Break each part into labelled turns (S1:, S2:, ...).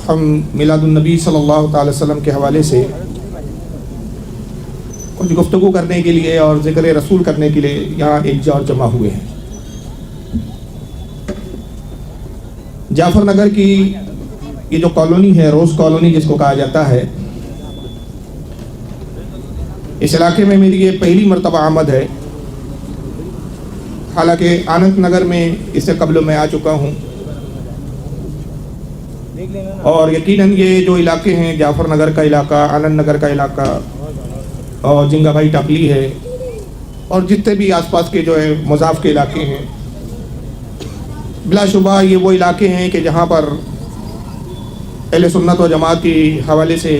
S1: ہم میلاد النبی صلی اللہ تعالی وسلم کے حوالے سے کچھ گفتگو کرنے کے لیے اور ذکر رسول کرنے کے لیے یہاں ایک جا جمع ہوئے ہیں۔ جعفر نگر کی یہ جو کالونی ہے، روز کالونی جس کو کہا جاتا ہے، اس علاقے میں میری یہ پہلی مرتبہ آمد ہے۔ حالانکہ آنند نگر میں اس سے قبل میں آ چکا ہوں، اور یقیناً یہ جو علاقے ہیں، جعفر نگر کا علاقہ، آنند نگر کا علاقہ اور جنگا بھائی ٹاپلی ہے، اور جتنے بھی آس پاس کے جو ہے مضاف کے علاقے ہیں، بلا شبہ یہ وہ علاقے ہیں کہ جہاں پر اہل سنت و جماعت کے حوالے سے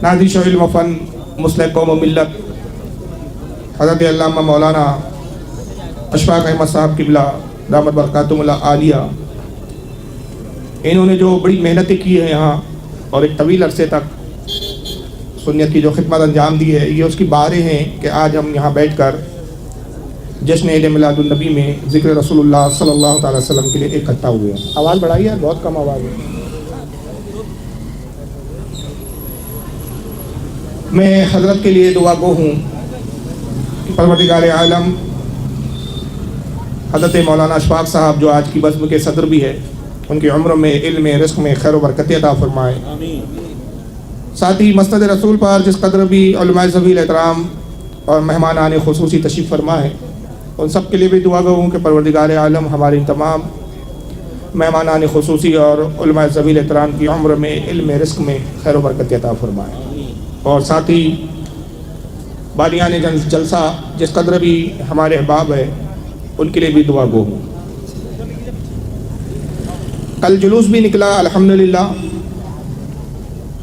S1: نادی شوہ علم و فن، مصلح قوم و ملت حضرت علامہ مولانا اشفاق احمد صاحب قبلہ دامت برکاتہم اللہ عالیہ، انہوں نے جو بڑی محنتیں کی ہیں یہاں اور ایک طویل عرصے تک سنت کی جو خدمت انجام دی ہے، یہ اس کی باریں ہیں کہ آج ہم یہاں بیٹھ کر جشن عید میلاد النبی میں ذکر رسول اللہ صلی اللہ تعالی وسلم کے لیے اکٹھا ہوئے ہیں۔ آواز بڑھائی ہے، بہت کم آواز ہے۔ میں حضرت کے لیے دعا گو ہوں کہ پروردگار عالم حضرت مولانا اشفاق صاحب جو آج کی بزم کے صدر بھی ہے، ان کی عمر میں، علم میں، رزق میں خیر و برکت عطا فرمائے۔ ساتھ ہی مسند رسول پر جس قدر بھی علماء ذوی الاحترام اور مہمانان خصوصی تشریف فرما ہے، ان سب کے لیے بھی دعا گو ہوں کہ پروردگار عالم ہماری تمام مہمانان خصوصی اور علماء ذوی الاحترام کی عمر میں، علم میں، رزق میں خیر و برکت عطا فرمائے۔ اور ساتھ ہی بالیان جلسہ جس قدر بھی ہمارے احباب ہیں، ان کے لیے بھی دعا گو ہوں۔ کل جلوس بھی نکلا الحمدللہ،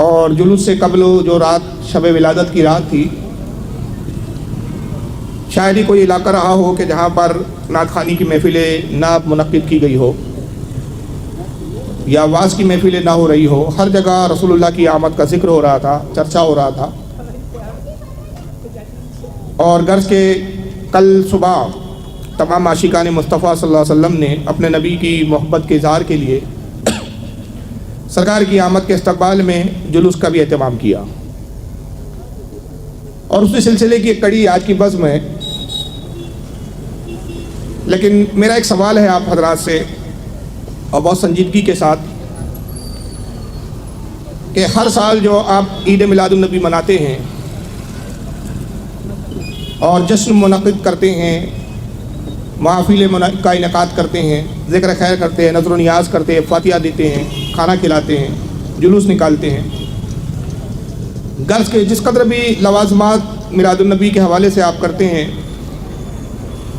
S1: اور جلوس سے قبل جو رات شب ولادت کی رات تھی، شاید ہی کوئی علاقہ رہا ہو کہ جہاں پر نعت خوانی کی محفلیں نہ منعقد کی گئی ہو یا واعظ کی محفلیں نہ ہو رہی ہو۔ ہر جگہ رسول اللہ کی آمد کا ذکر ہو رہا تھا، چرچا ہو رہا تھا۔ اور غرض کے کل صبح تمام عاشقان مصطفیٰ صلی اللہ علیہ وسلم نے اپنے نبی کی محبت کے اظہار کے لیے سرکار کی آمد کے استقبال میں جلوس کا بھی اہتمام کیا، اور اسی سلسلے کی ایک کڑی آج کی بزم ہے۔ لیکن میرا ایک سوال ہے آپ حضرات سے، اور بہت سنجیدگی کے ساتھ، کہ ہر سال جو آپ عید میلاد النبی مناتے ہیں اور جشن منعقد کرتے ہیں، محافل کا انعقاد کرتے ہیں، ذکر خیر کرتے ہیں، نظر و نیاز کرتے ہیں، فاتحہ دیتے ہیں، کھانا کھلاتے ہیں، جلوس نکالتے ہیں، غرض کے جس قدر بھی لوازمات میلاد النبی کے حوالے سے آپ کرتے ہیں،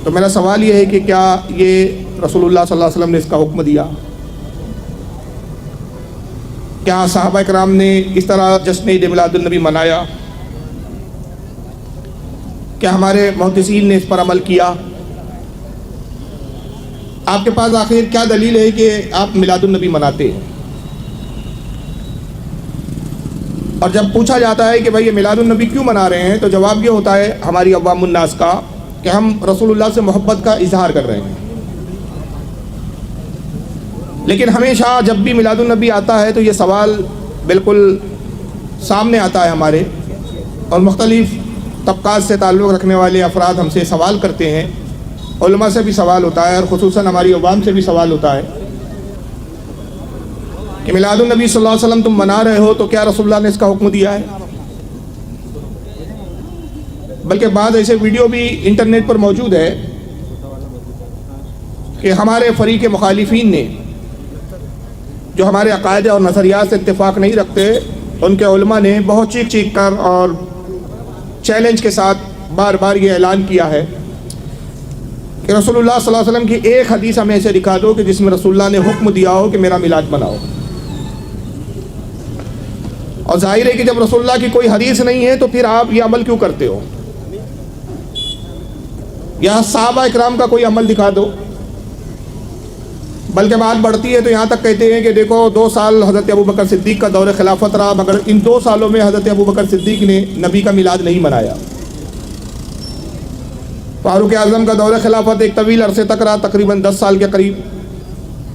S1: تو میرا سوال یہ ہے کہ کیا یہ رسول اللہ صلی اللہ علیہ وسلم نے اس کا حکم دیا؟ کیا صحابہ کرام نے اس طرح جشن عید میلاد النبی منایا؟ کیا ہمارے محدثین نے اس پر عمل کیا؟ آپ کے پاس آخر کیا دلیل ہے کہ آپ میلاد النبی مناتے ہیں؟ اور جب پوچھا جاتا ہے کہ بھائی یہ میلاد النبی کیوں منا رہے ہیں، تو جواب یہ ہوتا ہے ہماری عوام الناس کا کہ ہم رسول اللہ سے محبت کا اظہار کر رہے ہیں۔ لیکن ہمیشہ جب بھی میلاد النبی آتا ہے تو یہ سوال بالکل سامنے آتا ہے ہمارے، اور مختلف طبقات سے تعلق رکھنے والے افراد ہم سے سوال کرتے ہیں، علماء سے بھی سوال ہوتا ہے، اور خصوصاً ہماری عوام سے بھی سوال ہوتا ہے کہ میلاد النبی صلی اللہ علیہ وسلم تم منا رہے ہو تو کیا رسول اللہ نے اس کا حکم دیا ہے؟ بلکہ بعض ایسے ویڈیو بھی انٹرنیٹ پر موجود ہے کہ ہمارے فریق مخالفین نے، جو ہمارے عقائد اور نظریات سے اتفاق نہیں رکھتے، ان کے علماء نے بہت چیخ چیخ کر اور چیلنج کے ساتھ بار بار یہ اعلان کیا ہے کہ رسول اللہ صلی اللہ علیہ وسلم کی ایک حدیث ہمیں ایسے دکھا دو کہ جس میں رسول اللہ نے حکم دیا ہو کہ میرا میلاد مناؤ۔ اور ظاہر ہے کہ جب رسول اللہ کی کوئی حدیث نہیں ہے تو پھر آپ یہ عمل کیوں کرتے ہو؟ یا صحابہ اکرام کا کوئی عمل دکھا دو۔ بلکہ بات بڑھتی ہے تو یہاں تک کہتے ہیں کہ دیکھو 2 سال حضرت ابوبکر صدیق کا دور خلافت رہا، مگر ان 2 سالوں میں حضرت ابوبکر صدیق نے نبی کا میلاد نہیں منایا۔ فاروق اعظم کا دور خلافت ایک طویل عرصے تک رہا، تقریباً 10 سال کے قریب،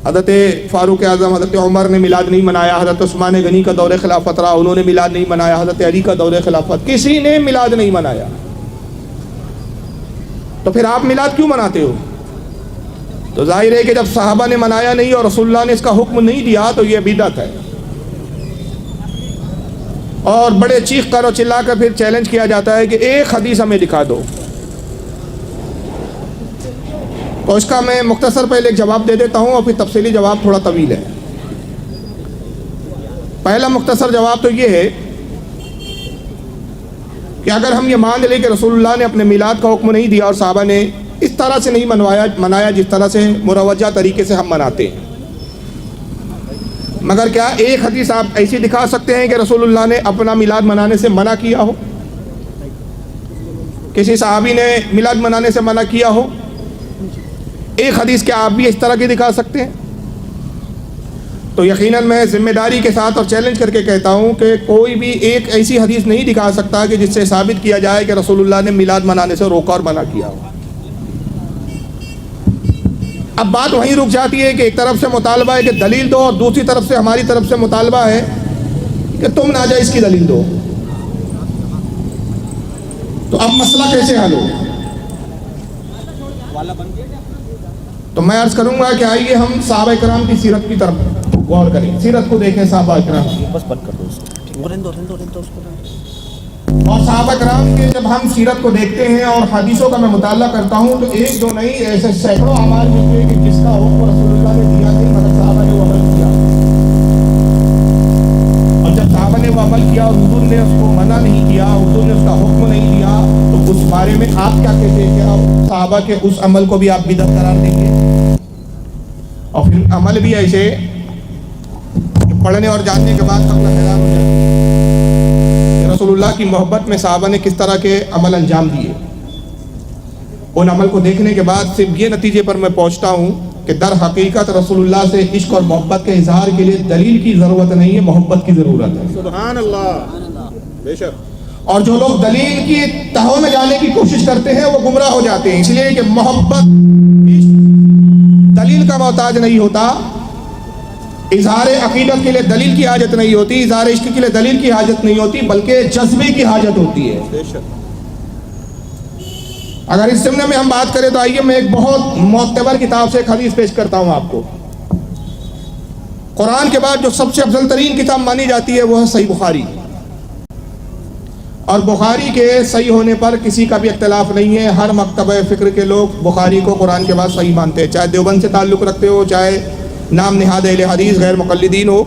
S1: حضرت فاروق اعظم حضرت عمر نے میلاد نہیں منایا، حضرت عثمان غنی کا دور خلافت رہا، انہوں نے میلاد نہیں منایا، حضرت علی کا دور خلافت، کسی نے میلاد نہیں منایا، تو پھر آپ میلاد کیوں مناتے ہو؟ تو ظاہر ہے کہ جب صحابہ نے منایا نہیں اور رسول اللہ نے اس کا حکم نہیں دیا تو یہ بدعت ہے۔ اور بڑے چیخ کر اور چلا کر پھر چیلنج کیا جاتا ہے کہ ایک حدیث ہمیں دکھا دو، تو اس کا میں مختصر پہلے ایک جواب دے دیتا ہوں اور پھر تفصیلی جواب تھوڑا طویل ہے۔ پہلا مختصر جواب تو یہ ہے کہ اگر ہم یہ مان لیں کہ رسول اللہ نے اپنے میلاد کا حکم نہیں دیا اور صحابہ نے اس طرح سے نہیں منایا جس طرح سے مروجہ طریقے سے ہم مناتے ہیں، مگر کیا ایک حدیث آپ ایسی دکھا سکتے ہیں کہ رسول اللہ نے اپنا میلاد منانے سے منع کیا ہو، کسی صحابی نے میلاد منانے سے منع کیا ہو؟ ایک حدیث کیا آپ بھی اس طرح کی دکھا سکتے ہیں؟ تو یقیناً میں ذمہ داری کے ساتھ اور چیلنج کر کے کہتا ہوں کہ کوئی بھی ایک ایسی حدیث نہیں دکھا سکتا کہ جس سے ثابت کیا جائے کہ رسول اللہ نے میلاد منانے سے روکا اور منع کیا ہو۔ اب بات وہیں رک جاتی ہے کہ ایک طرف سے مطالبہ ہے کہ دلیل دو اور دوسری طرف سے ہماری طرف سے مطالبہ ہے کہ تم ناجائز کی دلیل دو، تو اب مسئلہ کیسے حل ہو؟ تو میں عرض کروں گا کہ آئیے ہم صحابہ کرام کی سیرت کی طرف غور کریں، سیرت کو دیکھیں صحابہ کرام کی، اور صحابہ کرام کے جب ہم سیرت کو دیکھتے ہیں اور حدیثوں کا میں مطالعہ کرتا ہوں تو ایک دو نہیں ایسے سینکڑوں اعمال ملتے ہیں کہ جس کا حکم رسول اللہ نے دیا نہیں مگر صحابہ نے وہ عمل کیا، اور جب صحابہ نے وہ عمل کیا اور حضور نے اس کو منع نہیں کیا، حضور نے اس کا حکم نہیں دیا، تو اس بارے میں آپ کیا کہتے ہیں؟ کیا صحابہ کے اس عمل کو بھی آپ بدعت قرار دیں گے؟ اور پھر عمل بھی ایسے کہ پڑھنے اور جاننے کے بعد اپنا حیران ہو جائے کہ رسول اللہ کی محبت میں صحابہ نے کس طرح کے عمل انجام دیے۔ ان عمل کو دیکھنے کے بعد صرف یہ نتیجے پر میں پہنچتا ہوں کہ در حقیقت رسول اللہ سے عشق اور محبت کے اظہار کے لیے دلیل کی ضرورت نہیں ہے، محبت کی ضرورت ہے۔
S2: سبحان اللہ، بے شک۔
S1: اور جو لوگ دلیل کی تہوں میں جانے کی کوشش کرتے ہیں وہ گمراہ ہو جاتے ہیں، اس لیے کہ محبت دلیل کا محتاج نہیں ہوتا، اظہار عقیدت کے لیے دلیل کی حاجت نہیں ہوتی، اظہار عشق کے لیے دلیل کی حاجت نہیں ہوتی، بلکہ جذبے کی حاجت ہوتی ہے۔
S2: بے شک۔
S1: اگر اس ضمن میں ہم بات کریں تو آئیے میں ایک بہت معتبر کتاب سے ایک حدیث پیش کرتا ہوں آپ کو۔ قرآن کے بعد جو سب سے افضل ترین کتاب مانی جاتی ہے وہ ہے صحیح بخاری، اور بخاری کے صحیح ہونے پر کسی کا بھی اختلاف نہیں ہے، ہر مکتبہ فکر کے لوگ بخاری کو قرآن کے بعد صحیح مانتے ہیں، چاہے دیوبند سے تعلق رکھتے ہو، چاہے نام نہاد اہل حدیث غیر مقلدین ہو،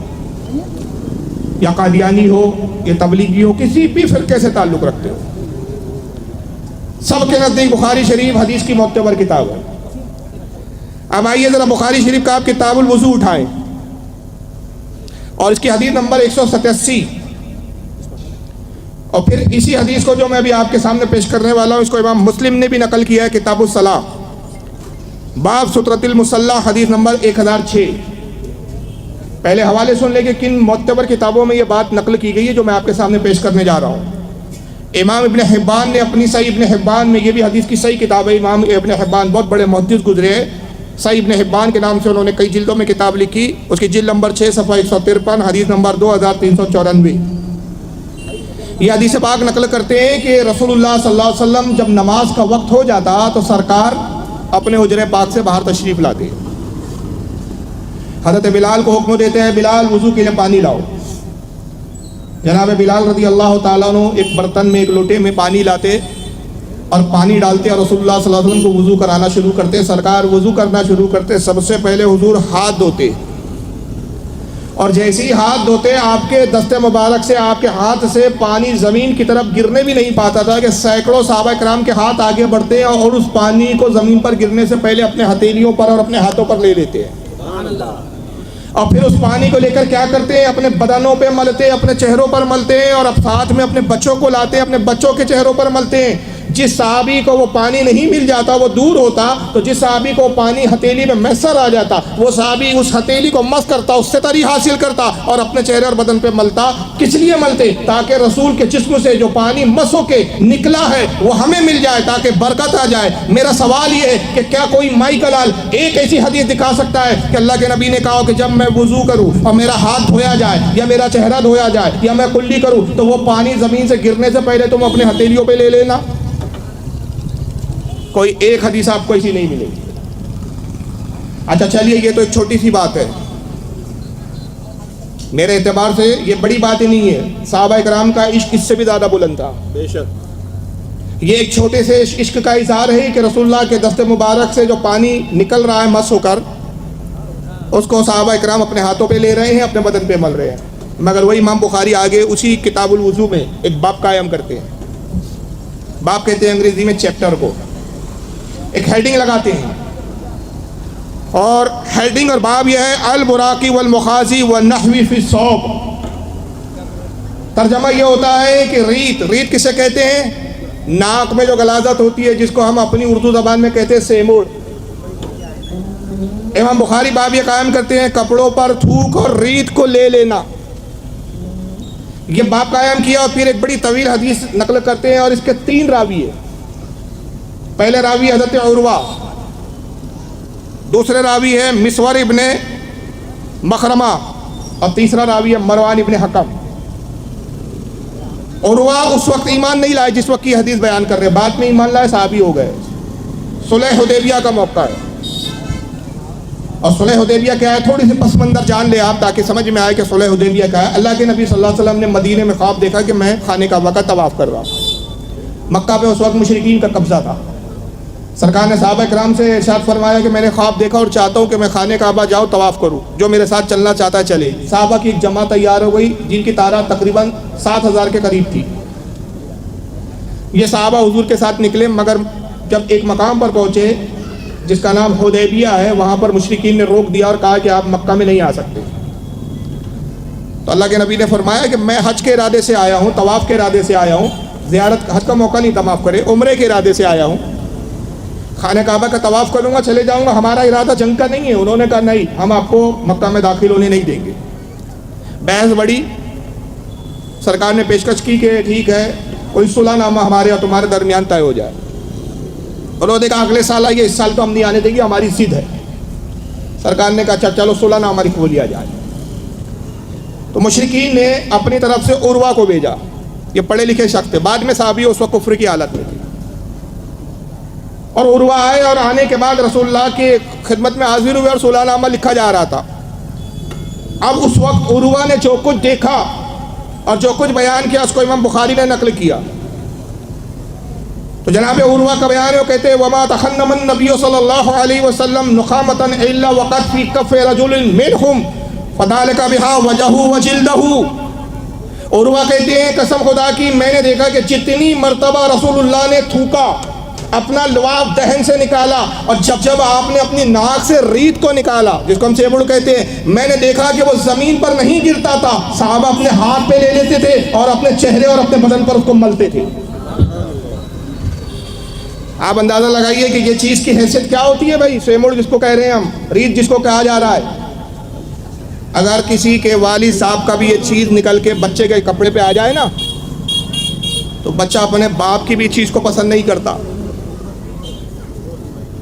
S1: یا قادیانی ہو یا تبلیغی ہو، کسی بھی فرقے سے تعلق رکھتے ہو، سب کے نزدیک بخاری شریف حدیث کی معتبر کتاب ہے۔ اب آئیے ذرا بخاری شریف کا آپ کتاب الوضو اٹھائیں اور اس کی حدیث نمبر 187، اور پھر اسی حدیث کو جو میں ابھی آپ کے سامنے پیش کرنے والا ہوں اس کو امام مسلم نے بھی نقل کیا ہے، کتاب الصلاۃ، باب سترۃ المصلی، حدیث نمبر 1006۔ پہلے حوالے سن لیں کہ کن معتبر کتابوں میں یہ بات نقل کی گئی ہے جو میں آپ کے سامنے پیش کرنے جا رہا ہوں۔ امام ابن حبان نے اپنی صحیح ابن حبان میں، یہ بھی حدیث کی صحیح کتاب ہے، امام ابن حبان بہت بڑے محدث گزرے ہیں، صحیح ابن حبان کے نام سے انہوں نے کئی جلدوں میں کتاب لکھی، اس کی جلد نمبر 6 صفحہ 153، حدیث نمبر 2394۔ یہ حدیث پاک نقل کرتے ہیں کہ رسول اللہ صلی اللہ علیہ وسلم جب نماز کا وقت ہو جاتا تو سرکار اپنے حجرے پاک سے باہر تشریف لاتے، حضرت بلال کو حکم دیتے ہیں بلال وضو کے لیے پانی لاؤ۔ جناب بلال رضی اللہ تعالیٰ عنہ ایک برتن میں، ایک لوٹے میں پانی لاتے اور پانی ڈالتے اور رسول اللہ صلی اللہ علیہ وسلم کو وضو کرانا شروع کرتے۔ سرکار وضو کرنا شروع کرتے، سب سے پہلے حضور ہاتھ دھوتے، اور جیسے ہی ہاتھ دھوتے آپ کے دست مبارک سے، آپ کے ہاتھ سے پانی زمین کی طرف گرنے بھی نہیں پاتا تھا کہ سینکڑوں صحابہ کرام کے ہاتھ آگے بڑھتے ہیں اور اس پانی کو زمین پر گرنے سے پہلے اپنے ہتھیلیوں پر اور اپنے ہاتھوں پر لے لیتے ہیں، اور پھر اس پانی کو لے کر کیا کرتے ہیں؟ اپنے بدنوں پہ ملتے، اپنے چہروں پر ملتے ہیں، اور اب ساتھ میں اپنے بچوں کو لاتے ہیں، اپنے بچوں کے چہروں پر ملتے ہیں۔ جس صحابی کو وہ پانی نہیں مل جاتا وہ دور ہوتا، تو جس صحابی کو پانی ہتھیلی میں میسر آ جاتا وہ صحابی اس ہتھیلی کو مس کرتا، اس سے تری حاصل کرتا اور اپنے چہرے اور بدن پہ ملتا۔ کس لیے ملتے؟ تاکہ رسول کے جسم سے جو پانی مس ہو کے نکلا ہے وہ ہمیں مل جائے، تاکہ برکت آ جائے۔ میرا سوال یہ ہے کہ کیا کوئی مائی کا لال ایک ایسی حدیث دکھا سکتا ہے کہ اللہ کے نبی نے کہا کہ جب میں وضو کروں اور میرا ہاتھ دھویا جائے یا میرا چہرہ دھویا جائے یا میں کلی کروں تو وہ پانی زمین سے گرنے سے پہلے تم اپنے ہتھیلیوں پہ لے لینا؟ کوئی ایک حدیث آپ کو ایسی نہیں ملے گی۔ اچھا چلیے، یہ تو ایک چھوٹی سی بات ہے، میرے اعتبار سے یہ بڑی بات ہی نہیں ہے۔ صحابہ کرام کا عشق اس سے بھی زیادہ بلند تھا۔
S2: بے شک
S1: یہ ایک چھوٹے سے عشق کا اظہار ہے کہ رسول اللہ کے دست مبارک سے جو پانی نکل رہا ہے مس ہو کر، اس کو صحابہ کرام اپنے ہاتھوں پہ لے رہے ہیں، اپنے بدن پہ مل رہے ہیں۔ مگر وہی امام بخاری آگے اسی کتاب الوضو میں ایک باب قائم کرتے ہیں۔ باب کہتے ہیں انگریزی میں چیپٹر کو، ایک ہیڈنگ لگاتے ہیں، اور ہیڈنگ اور باب یہ ہے البراقی والمخازی والنحوی فی الصوب۔ ترجمہ یہ ہوتا ہے کہ ریت کسے کہتے ہیں؟ ناک میں جو غلاظت ہوتی ہے، جس کو ہم اپنی اردو زبان میں کہتے ہیں سیموڑ۔ امام بخاری باب یہ قائم کرتے ہیں کپڑوں پر تھوک اور ریت کو لے لینا۔ یہ باب قائم کیا اور پھر ایک بڑی طویل حدیث نقل کرتے ہیں، اور اس کے 3 راوی ہیں۔ پہلے راوی حضرت عروہ، دوسرے راوی ہے مسور ابن مخرمہ، اور تیسرا راوی ہے مروان ابن حکم۔ عروہ اس وقت ایمان نہیں لائے جس وقت کی حدیث بیان کر رہے، بعد میں ایمان لائے، صحابی ہو گئے۔ صلح حدیبیہ کا موقع ہے، اور صلح حدیبیہ کیا ہے تھوڑی سی پس منظر جان لے آپ تاکہ سمجھ میں آئے کہ صلح حدیبیہ کیا ہے۔ اللہ کے نبی صلی اللہ علیہ وسلم نے مدینے میں خواب دیکھا کہ میں خانے کعبہ کا طواف کر رہا ہوں۔ مکہ پہ اس وقت مشرکین کا قبضہ تھا۔ سرکار نے صحابہ کرام سے ارشاد فرمایا کہ میں نے خواب دیکھا اور چاہتا ہوں کہ میں خانے کعبہ جاؤں طواف کروں، جو میرے ساتھ چلنا چاہتا ہے چلے۔ صحابہ کی ایک جماعت تیار ہو گئی جن کی تعداد تقریباً 7,000 کے قریب تھی۔ یہ صحابہ حضور کے ساتھ نکلے، مگر جب ایک مقام پر پہنچے جس کا نام حدیبیہ ہے، وہاں پر مشرکین نے روک دیا اور کہا کہ آپ مکہ میں نہیں آ سکتے۔ تو اللہ کے نبی نے فرمایا کہ میں حج کے ارادے سے آیا ہوں، طواف کے ارادے سے آیا ہوں، زیارت حج کا موقع نہیں تھا، معاف کرے، عمرے کے ارادے سے آیا ہوں، خانہ کعبہ کا طواف کروں گا، چلے جاؤں گا، ہمارا ارادہ جنگ کا نہیں ہے۔ انہوں نے کہا نہیں، ہم آپ کو مکہ میں داخل ہونے نہیں دیں گے۔ بحث بڑی، سرکار نے پیشکش کی کہ ٹھیک ہے، کوئی صلح نامہ ہمارے اور تمہارے درمیان طے ہو جائے۔ انہوں نے کہا اگلے سال آئیے، اس سال تو ہم نہیں آنے دیں گے، ہماری ضد ہے۔ سرکار نے کہا چلو صلح نامہ لکھوا لیا جائے۔ تو مشرکین نے اپنی طرف سے عروہ کو بھیجا، یہ پڑھے لکھے شخص تھے، بعد میں صحابی اس وقت کفر کی حالت میں تھے، اور عروہ آئے، اور آنے کے بعد رسول اللہ کی خدمت میں حاضر ہوئے اور صلح نامہ لکھا جا رہا تھا۔ اب اس وقت عروہ نے جو کچھ دیکھا اور جو کچھ بیان کیا اس کو امام بخاری نے نقل کیا۔ تو جناب عروہ کا بیان ہے، وہ کہتے ہیں وَمَا تَخَنَّمَ النَّبِيُّ صلی اللہ علیہ وسلم نُخَامَةً إِلَّا وَقَدْ فِي كَفِّ رَجُلٍ مِّنْهُمْ فَذَلِكَ بِهَا وَجْهُهُ وَجِلْدُهُ۔ عروہ کہتے ہیں قسم خدا کی میں نے دیکھا کہ جتنی مرتبہ رسول اللہ نے تھوکا، اپنا لعاب دہن سے نکالا، اور جب آپ نے اپنی ناک سے ریت کو نکالا جس کو ہم سیبڑ کہتے ہیں، میں نے دیکھا کہ وہ زمین پر نہیں گرتا تھا، صحابہ اپنے ہاتھ پہ لے لیتے تھے اور اپنے چہرے اور اپنے بدن پر اس کو ملتے تھے۔ آپ اندازہ لگائیے کہ یہ چیز کی حیثیت کیا ہوتی ہے بھائی، سیموڑ جس کو کہہ رہے ہیں ہم، ریت جس کو کہا جا رہا ہے۔ اگر کسی کے والد صاحب کا بھی یہ چیز نکل کے بچے کے کپڑے پہ آ جائے نا، تو بچہ اپنے باپ کی بھی چیز کو پسند نہیں کرتا،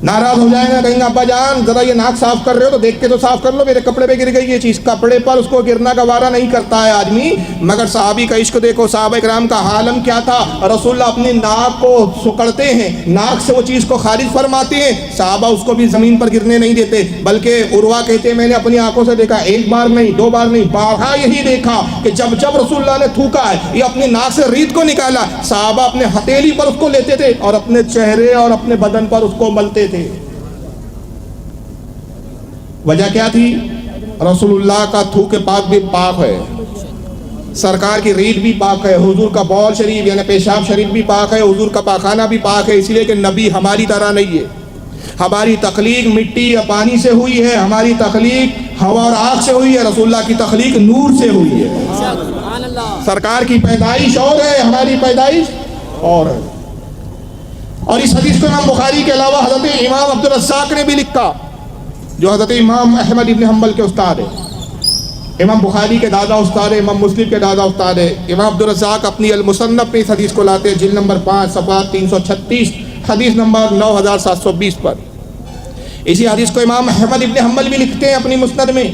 S1: ناراض ہو جائے گا، کہیں گا ابا جان ذرا یہ ناک صاف کر رہے ہو تو دیکھ کے تو صاف کر لو، میرے کپڑے پہ گر گئی یہ چیز۔ کپڑے پر اس کو گرنا گوارا نہیں کرتا ہے آدمی، مگر صحابی کا عشق دیکھو، صحابہ کرام کا حالم کیا تھا۔ رسول اللہ اپنی ناک کو سکڑتے ہیں، ناک سے وہ چیز کو خارج فرماتے ہیں، صحابہ اس کو بھی زمین پر گرنے نہیں دیتے، بلکہ عروہ کہتے ہیں میں نے اپنی آنکھوں سے دیکھا، ایک بار نہیں، 2 بار نہیں، بارہا یہی دیکھا کہ جب جب رسول اللہ نے تھوکا ہے یا اپنی ناک سے ریت کو نکالا، صحابہ اپنے ہتھیلی پر اس کو لیتے تھے اور اپنے چہرے اور اپنے بدن پر اس کو ملتے تھے۔ وجہ کیا تھی؟ رسول اللہ کا تھوک پاک بھی پاک ہے، سرکار کی ریت بھی پاک ہے، حضور کا بول شریف یعنی پیشاب شریف بھی پاک ہے، حضور کا پاخانہ بھی پاک ہے، اس لیے کہ نبی ہماری طرح نہیں ہے۔ ہماری تخلیق مٹی یا پانی سے ہوئی ہے، ہماری تخلیق ہوا اور آگ سے ہوئی ہے، رسول اللہ کی تخلیق نور سے ہوئی ہے۔ سرکار کی پیدائش اور ہے، ہماری پیدائش اور ہے۔ اور اس حدیث کو امام بخاری کے علاوہ حضرت امام عبدالرزاق نے بھی لکھا، جو حضرت امام احمد ابن حنبل کے استاد ہیں۔ امام بخاری کے دادا استاد ہے، امام مسلم کے دادا استاد ہے۔ امام عبدالرزاق اپنی المصنف میں اس حدیث کو لاتے ہیں، جلد نمبر 5 صفحہ 336، حدیث نمبر 9720 پر۔ اسی حدیث کو امام احمد ابن حنبل بھی لکھتے ہیں اپنی مسند میں،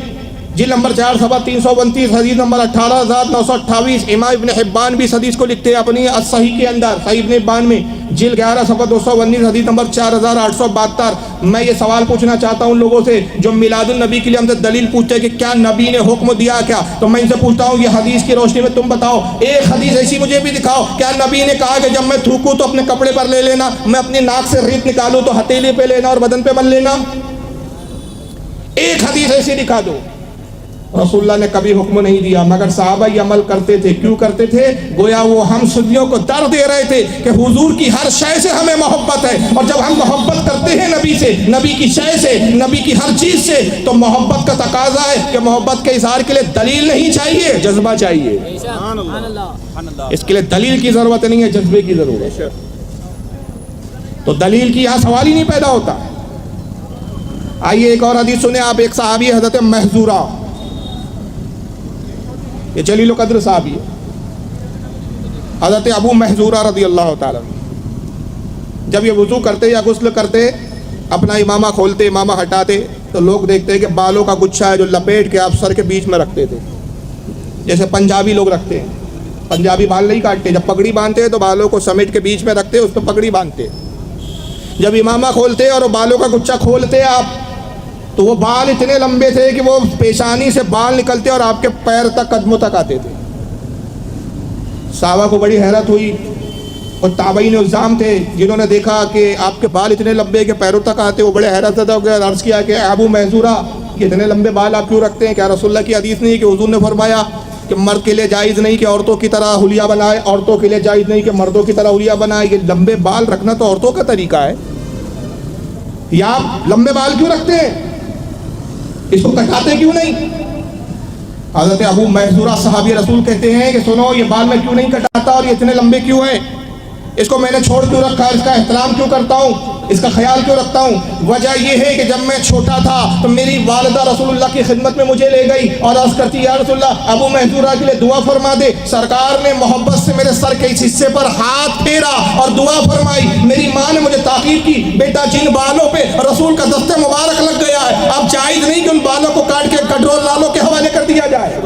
S1: جلد نمبر 4 صفحہ 329، حدیث نمبر 18928۔ امام ابن حبان بھی اس حدیث کو لکھتے ہیں اپنی الصحیح کے اندر، صحیح ابن حبان میں، جلد 11 صفحہ 219، حدیث نمبر 4872۔ میں یہ سوال پوچھنا چاہتا ہوں ان لوگوں سے جو میلاد النبی کے لیے ہم سے دلیل پوچھتے ہیں کہ کیا نبی نے حکم دیا کیا، تو میں ان سے پوچھتا ہوں یہ حدیث کی روشنی میں تم بتاؤ، ایک حدیث ایسی مجھے بھی دکھاؤ، کیا نبی نے کہا کہ جب میں تھوکوں تو اپنے کپڑے پر لے لینا، میں اپنی ناک سے ریت نکالوں تو ہتھیلی پہ لینا اور بدن پہ مل لینا؟ ایک حدیث ایسی دکھا دو۔ رسول اللہ نے کبھی حکم نہیں دیا، مگر صحابہ یہ عمل کرتے تھے۔ کیوں کرتے تھے؟ گویا وہ ہم سنیوں کو ڈر دے رہے تھے کہ حضور کی ہر شے سے ہمیں محبت ہے، اور جب ہم محبت کرتے ہیں نبی سے، نبی کی شے سے، نبی کی ہر چیز سے، تو محبت کا تقاضا ہے کہ محبت کے اظہار کے لیے دلیل نہیں چاہیے، جذبہ چاہیے۔ اس کے لیے دلیل کی ضرورت نہیں ہے، جذبے کی ضرورت ہے۔ تو دلیل کی یہاں سوال ہی نہیں پیدا ہوتا۔ آئیے ایک اور حدیث سنیں آپ۔ ایک صحابی حضرت محذورہ، یہ جلیل القدر صحابی ہے، حضرت ابو محذورہ رضی اللہ تعالیٰ۔ جب یہ وضو کرتے یا غسل کرتے، اپنا امامہ کھولتے، امامہ ہٹاتے، تو لوگ دیکھتے ہیں کہ بالوں کا گچھا ہے جو لپیٹ کے آپ سر کے بیچ میں رکھتے تھے، جیسے پنجابی لوگ رکھتے ہیں۔ پنجابی بال نہیں کاٹتے، جب پگڑی باندھتے ہیں تو بالوں کو سمیٹ کے بیچ میں رکھتے، اس پہ پگڑی باندھتے۔ جب امامہ کھولتے اور بالوں کا گچھا کھولتے آپ، تو وہ بال اتنے لمبے تھے کہ وہ پیشانی سے بال نکلتے اور آپ کے پیر تک، قدموں تک آتے تھے۔ صحابہ کو بڑی حیرت ہوئی، اور تابعین الزام تھے جنہوں نے دیکھا کہ آپ کے بال اتنے لمبے کہ پیروں تک آتے، وہ بڑے حیرت زدہ ہو گئے، عرض کیا کہ ابو محذورہ یہ اتنے لمبے بال آپ کیوں رکھتے ہیں؟ کیا رسول اللہ کی حدیث نہیں ہے کہ حضور نے فرمایا کہ مرد کے لیے جائز نہیں کہ عورتوں کی طرح حلیہ بنائے، عورتوں کے لیے جائز نہیں کہ مردوں کی طرح حلیہ بنائے؟ یہ لمبے بال رکھنا تو عورتوں کا طریقہ ہے، یا آپ لمبے بال کیوں رکھتے ہیں؟ اس کو کٹاتے کیوں نہیں؟ حضرت ابو محذورہ صحابی رسول کہتے ہیں کہ سنو، یہ بال میں کیوں نہیں کٹاتا اور یہ اتنے لمبے کیوں ہیں؟ اس کو میں نے چھوڑ کیوں رکھا ہے؟ اس کا احترام کیوں کرتا ہوں؟ اس کا خیال کیوں رکھتا ہوں؟ وجہ یہ ہے کہ جب میں چھوٹا تھا تو میری والدہ رسول اللہ کی خدمت میں مجھے لے گئی اور عرض کرتی یا رسول اللہ ابو محذورہ کے لیے دعا فرما دے۔ سرکار نے محبت سے میرے سر کے اس حصے پر ہاتھ پھیرا اور دعا فرمائی۔ میری ماں نے مجھے تاکید کی، بیٹا جن بالوں پہ رسول کا دست مبارک لگ گیا ہے، اب جائز نہیں کہ ان بالوں کو کاٹ کے کنٹرول لالوں کے حوالے کر دیا جائے۔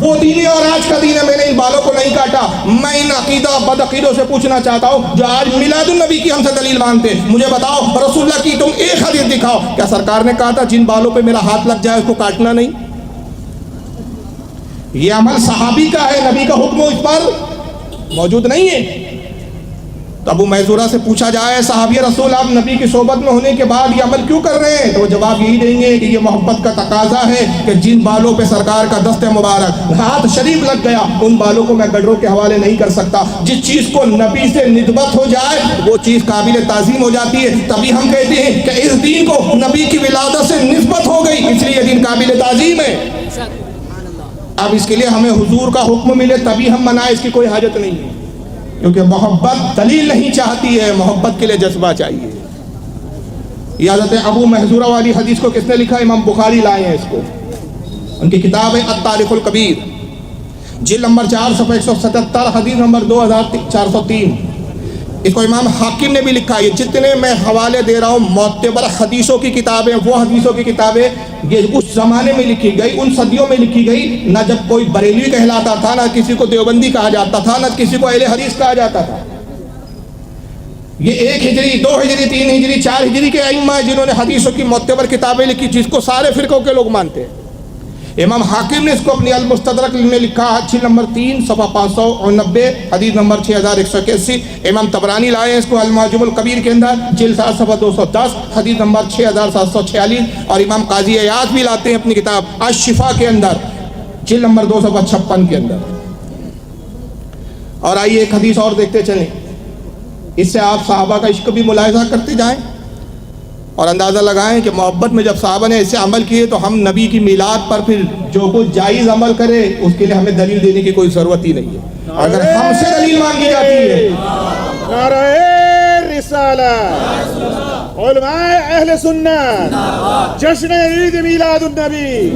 S1: وہ دین ہے اور آج کا دین ہے، میں نے ان بالوں کو نہیں کاٹا۔ میں ان عقیدہ بد عقیدوں سے پوچھنا چاہتا ہوں جو آج میلاد النبی کی ہم سے دلیل مانتے، مجھے بتاؤ رسول اللہ کی تم ایک حدیث دکھاؤ، کیا سرکار نے کہا تھا جن بالوں پہ میرا ہاتھ لگ جائے اس کو کاٹنا نہیں؟ یہ عمل صحابی کا ہے، نبی کا حکم اس پر موجود نہیں ہے۔ تو ابو محذورہ سے پوچھا جائے صحابی رسول آپ نبی کی صحبت میں ہونے کے بعد یہ عمل کیوں کر رہے ہیں؟ تو وہ جواب یہی دیں گے کہ یہ محبت کا تقاضا ہے کہ جن بالوں پہ سرکار کا دست مبارک ہاتھ شریف لگ گیا ان بالوں کو میں گڈروں کے حوالے نہیں کر سکتا۔ جس چیز کو نبی سے نسبت ہو جائے وہ چیز قابل تعظیم ہو جاتی ہے، تبھی ہم کہتے ہیں کہ اس دین کو نبی کی ولادت سے نسبت ہو گئی اس لیے یہ دین قابل تعظیم ہے۔ اب اس کے لیے ہمیں حضور کا حکم ملے تبھی ہم منائیں، اس کی کوئی حاجت نہیں ہے، کیونکہ محبت دلیل نہیں چاہتی ہے، محبت کے لیے جذبہ چاہیے۔ یہ حضرت ابو محذورہ والی حدیث کو کس نے لکھا؟ امام بخاری لائے ہیں اس کو، ان کی کتاب ہے التاریخ الکبیر، جلد نمبر 4 صفحہ 177، حدیث نمبر 2403۔ اس کو امام حاکم نے بھی لکھا ہے۔ یہ جتنے میں حوالے دے رہا ہوں معتبر حدیثوں کی کتابیں، وہ حدیثوں کی کتابیں یہ اس زمانے میں لکھی گئی، ان صدیوں میں لکھی گئی، نہ جب کوئی بریلوی کہلاتا تھا، نہ کسی کو دیوبندی کہا جاتا تھا، نہ کسی کو اہل حدیث کہا جاتا تھا۔ یہ 1 ہجری، 2 ہجری، 3 ہجری، 4 ہجری کے ائمہ ہیں جنہوں نے حدیثوں کی معتبر کتابیں لکھی جس کو سارے فرقوں کے لوگ مانتے ہیں۔ امام حاکم نے اس کو اپنی المستدرک میں لکھا، جلد نمبر 3 صفحہ 590، حدیث نمبر 6181۔ امام طبرانی لائے ہیں اس کو المعجم الکبیر کے اندر، جلد 7 صفحہ 210، حدیث نمبر 6746۔ اور امام قاضی عیاض بھی لاتے ہیں اپنی کتاب الشفا کے اندر، جلد نمبر 2 صفحہ 56 کے اندر۔ اور آئیے ایک حدیث اور دیکھتے چلیں، اس سے آپ صحابہ کا عشق بھی ملاحظہ کرتے جائیں اور اندازہ لگائیں کہ محبت میں جب صحابہ نے ایسے عمل کیے تو ہم نبی کی میلاد پر پھر جو کچھ جائز عمل کرے اس کے لیے ہمیں دلیل دینے کی کوئی ضرورت ہی نہیں ہے۔ اگر ہم سے دلیل مانگی جاتی ہے،
S2: نعرہ الرسالہ، علماء اہل سنت، جشن عید میلاد النبی.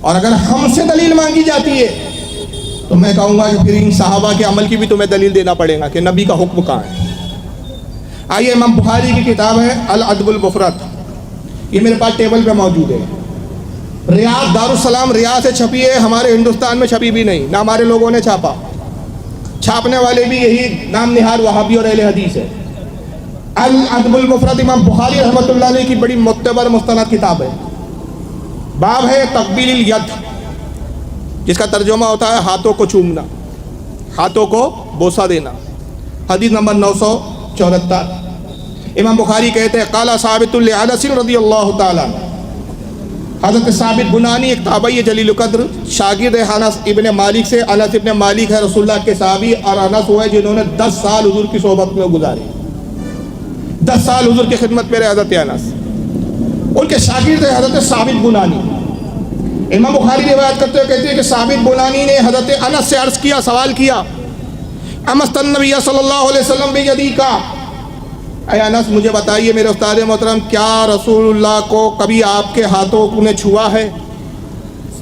S1: اور اگر ہم سے دلیل مانگی جاتی ہے تو میں کہوں گا کہ پھر ان صحابہ کے عمل کی بھی تمہیں دلیل دینا پڑے گا کہ نبی کا حکم کہاں ہے. آئیے امام بخاری کی کتاب ہے الادب المفرد، یہ میرے پاس ٹیبل پہ موجود ہے. ریاض دارالسلام ریاض سے چھپی ہے، ہمارے ہندوستان میں چھپی بھی نہیں، نہ ہمارے لوگوں نے چھاپا. چھاپنے والے بھی یہی نام نہاد وہابی اور اہل حدیث ہے. الادب المفرد امام بخاری رحمۃ اللہ علیہ کی بڑی معتبر مستند کتاب ہے. باب ہے تقبیل الید، جس کا ترجمہ ہوتا ہے ہاتھوں کو چومنا، ہاتھوں کو بوسہ دینا. حدیث نمبر 974. امام بخاری کہتے ہیں قال ثابت لانس رضی اللہ تعالیٰ. حضرت ثابت بنانی ایک تابعی جلیل القدر شاگرد انس ابن مالک سے. انس ابن مالک ہے رسول اللہ کے صحابی، اور انس ہوئے جنہوں نے 10 سال حضور کی صحبت میں گزارے. 10 سال حضور کی خدمت میں رہے حضرت انس. ان کے شاگرد ہے حضرت ثابت بنانی. امام بخاری روایت کرتے ہوئے کہتے ہیں کہ ثابت بنانی نے حضرت انس سے عرض کیا، سوال کیا، امست النبی صلی اللہ علیہ وسلم بیدی کا، اے انس مجھے بتائیے میرے استاد محترم، کیا رسول اللہ کو کبھی آپ کے ہاتھوں نے چھوا ہے؟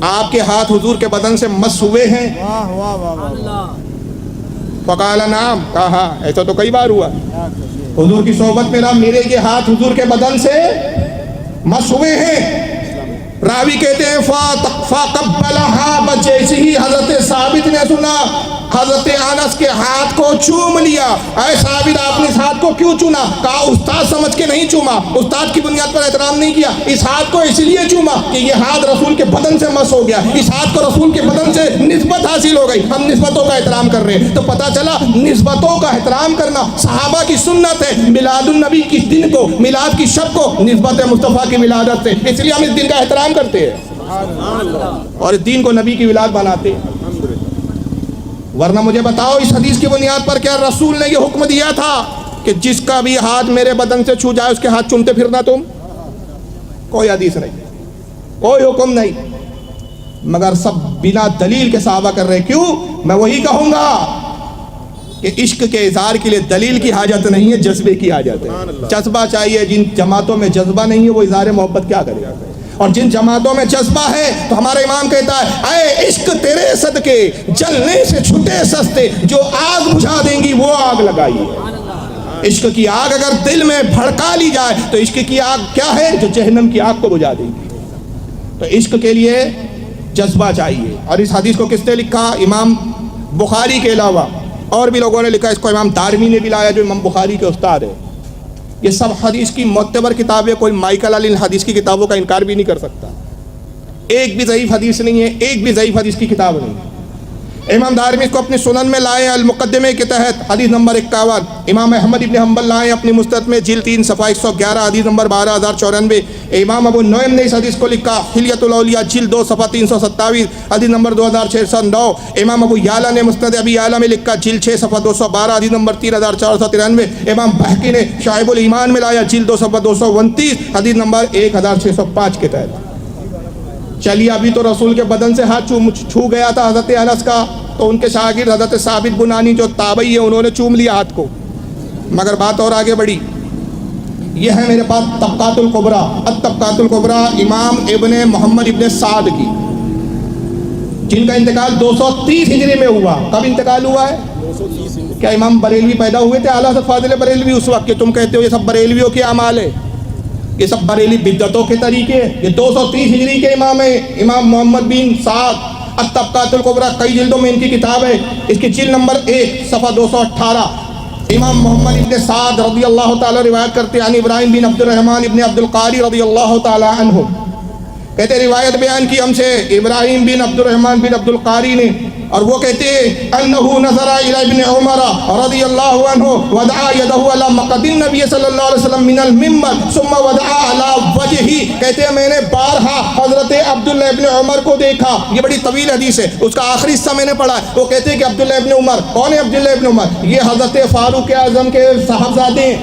S1: آپ کے ہاتھ حضور کے بدن سے مس ہوئے ہیں؟ فقال نعم، کہا ایسا تو کئی بار ہوا، حضور کی صحبت میں رہا، میرے یہ ہاتھ حضور کے بدن سے مس ہوئے ہیں. راوی کہتے ہیں فَقَبَّلَهَا، بس جیسے ہی حضرت ثابت نے سنا حضرت انس کے ہاتھ کو چوم لیا. اے ثابت آپ نے اس ہاتھ کو کیوں چوما؟ کہا استاد سمجھ کے نہیں چوما، استاد کی بنیاد پر احترام نہیں کیا، اس ہاتھ کو اس لیے چوما کہ یہ ہاتھ رسول کے بدن سے مس ہو گیا، اس ہاتھ کو رسول کے بدن سے نسبت حاصل ہو گئی، ہم نسبتوں کا احترام کر رہے ہیں. تو پتہ چلا نسبتوں کا احترام کرنا صحابہ کی سنت ہے. میلاد النبی کی دن کو، میلاد کی شب کو نسبت مصطفیٰ کی ولادت سے، اس لیے ہم اس دن کا احترام کرتے ہیں اور اس دین کو نبی کی ولادت بناتے ہیں. ورنہ مجھے بتاؤ اس حدیث کی بنیاد پر کیا رسول نے یہ حکم دیا تھا کہ جس کا بھی ہاتھ میرے بدن سے چھو جائے اس کے ہاتھ چومتے پھرنا تم؟ کوئی حدیث نہیں، کوئی حکم نہیں، مگر سب بنا دلیل کے صحابہ کر رہے. کیوں؟ میں وہی کہوں گا کہ عشق کے اظہار کے لیے دلیل کی حاجت نہیں ہے، جذبے کی حاجت ہے. جذبہ چاہیے. جن جماعتوں میں جذبہ نہیں ہے وہ اظہار محبت کیا کرے گا؟ اور جن جماعتوں میں جذبہ ہے تو ہمارا امام کہتا ہے اے عشق تیرے صدقے جلنے سے چھٹے سستے، جو آگ بجھا دیں گی وہ آگ لگائیے. عشق کی آگ اگر دل میں بھڑکا لی جائے تو عشق کی آگ کیا ہے؟ جو جہنم کی آگ کو بجھا دے گی. تو عشق کے لیے جذبہ چاہیے. اور اس حدیث کو کس نے لکھا؟ امام بخاری کے علاوہ اور بھی لوگوں نے لکھا. اس کو امام دارمی نے بھی لایا جو امام بخاری کے استاد ہے. یہ سب حدیث کی معتبر کتابیں، کوئی مائیکل علی حدیث کی کتابوں کا انکار بھی نہیں کر سکتا. ایک بھی ضعیف حدیث نہیں ہے، ایک بھی ضعیف حدیث کی کتاب نہیں. امام دارمی اس کو اپنی سنن میں لائے المقدمے کے تحت حدیث نمبر 51. امام احمد ابن حنبل لائے اپنی مسند میں جلد 3 صفحہ 111 حدیث نمبر 12094. امام ابو نعیم نے اس حدیث کو لکھا حلیۃ الاولیاء جلد 2 صفحہ 327 حدیث نمبر 2609. امام ابو یعلا نے مسند ابی یعلا میں لکھا جلد 6 صفحہ 212 حدیث نمبر 3493. امام بہقی نے شعب الایمان میں لایا جلد 2 صفحہ 229 حدیث نمبر 1605 کے تحت. چلیے ابھی تو رسول کے بدن سے ہاتھ چھو گیا تھا حضرت انس کا، تو ان کے شاگرد حضرت ثابت بنانی جو تابعی ہے انہوں نے چوم لیا ہاتھ کو. مگر بات اور آگے بڑھی. یہ ہے میرے پاس طبقات الکبریٰ، الطبقات الکبریٰ امام ابن محمد ابن سعد کی، جن کا انتقال 230 ہجری میں ہوا. کب انتقال ہوا ہے؟ کیا امام بریلوی پیدا ہوئے تھے؟ اعلیٰ حضرت فاضل بریلوی اس وقت کہ تم کہتے ہو یہ سب بریلویوں کے اعمال ہے، یہ سب بریلی بدعتوں کے طریقے. یہ 230 ہجری کے امام ہیں امام محمد بن سعد. الطبقات الکبریٰ کئی جلدوں میں ان کی کتاب ہے. اس کی جلد نمبر 1 صفحہ 218. امام محمد ابن سعد رضی اللہ تعالی روایت کرتے ہیں ابراہیم بن عبد الرحمن ابن عبد القاری رضی اللہ تعالی عنہ، کہتے روایت بیان کی ہم سے ابراہیم بن عبد الرحمن بن عبد القاری نے، اور وہ کہتے انہو نظر الی ابن عمر رضی اللہ عنہ ودعا یدہ علی مقعد النبی صلی اللہ علیہ وسلم من المنبر ثم ودعا علی وجہی. کہتے ہیں میں نے بارہا حضرت عبداللہ ابن عمر کو دیکھا. یہ بڑی طویل حدیث ہے، اس کا آخری حصہ میں نے پڑھا ہے. وہ کہتے ہیں کہ عبداللہ ابن عمر کون ہے؟ عبداللہ ابن عمر یہ حضرت فاروق اعظم کے صاحبزادے ہیں،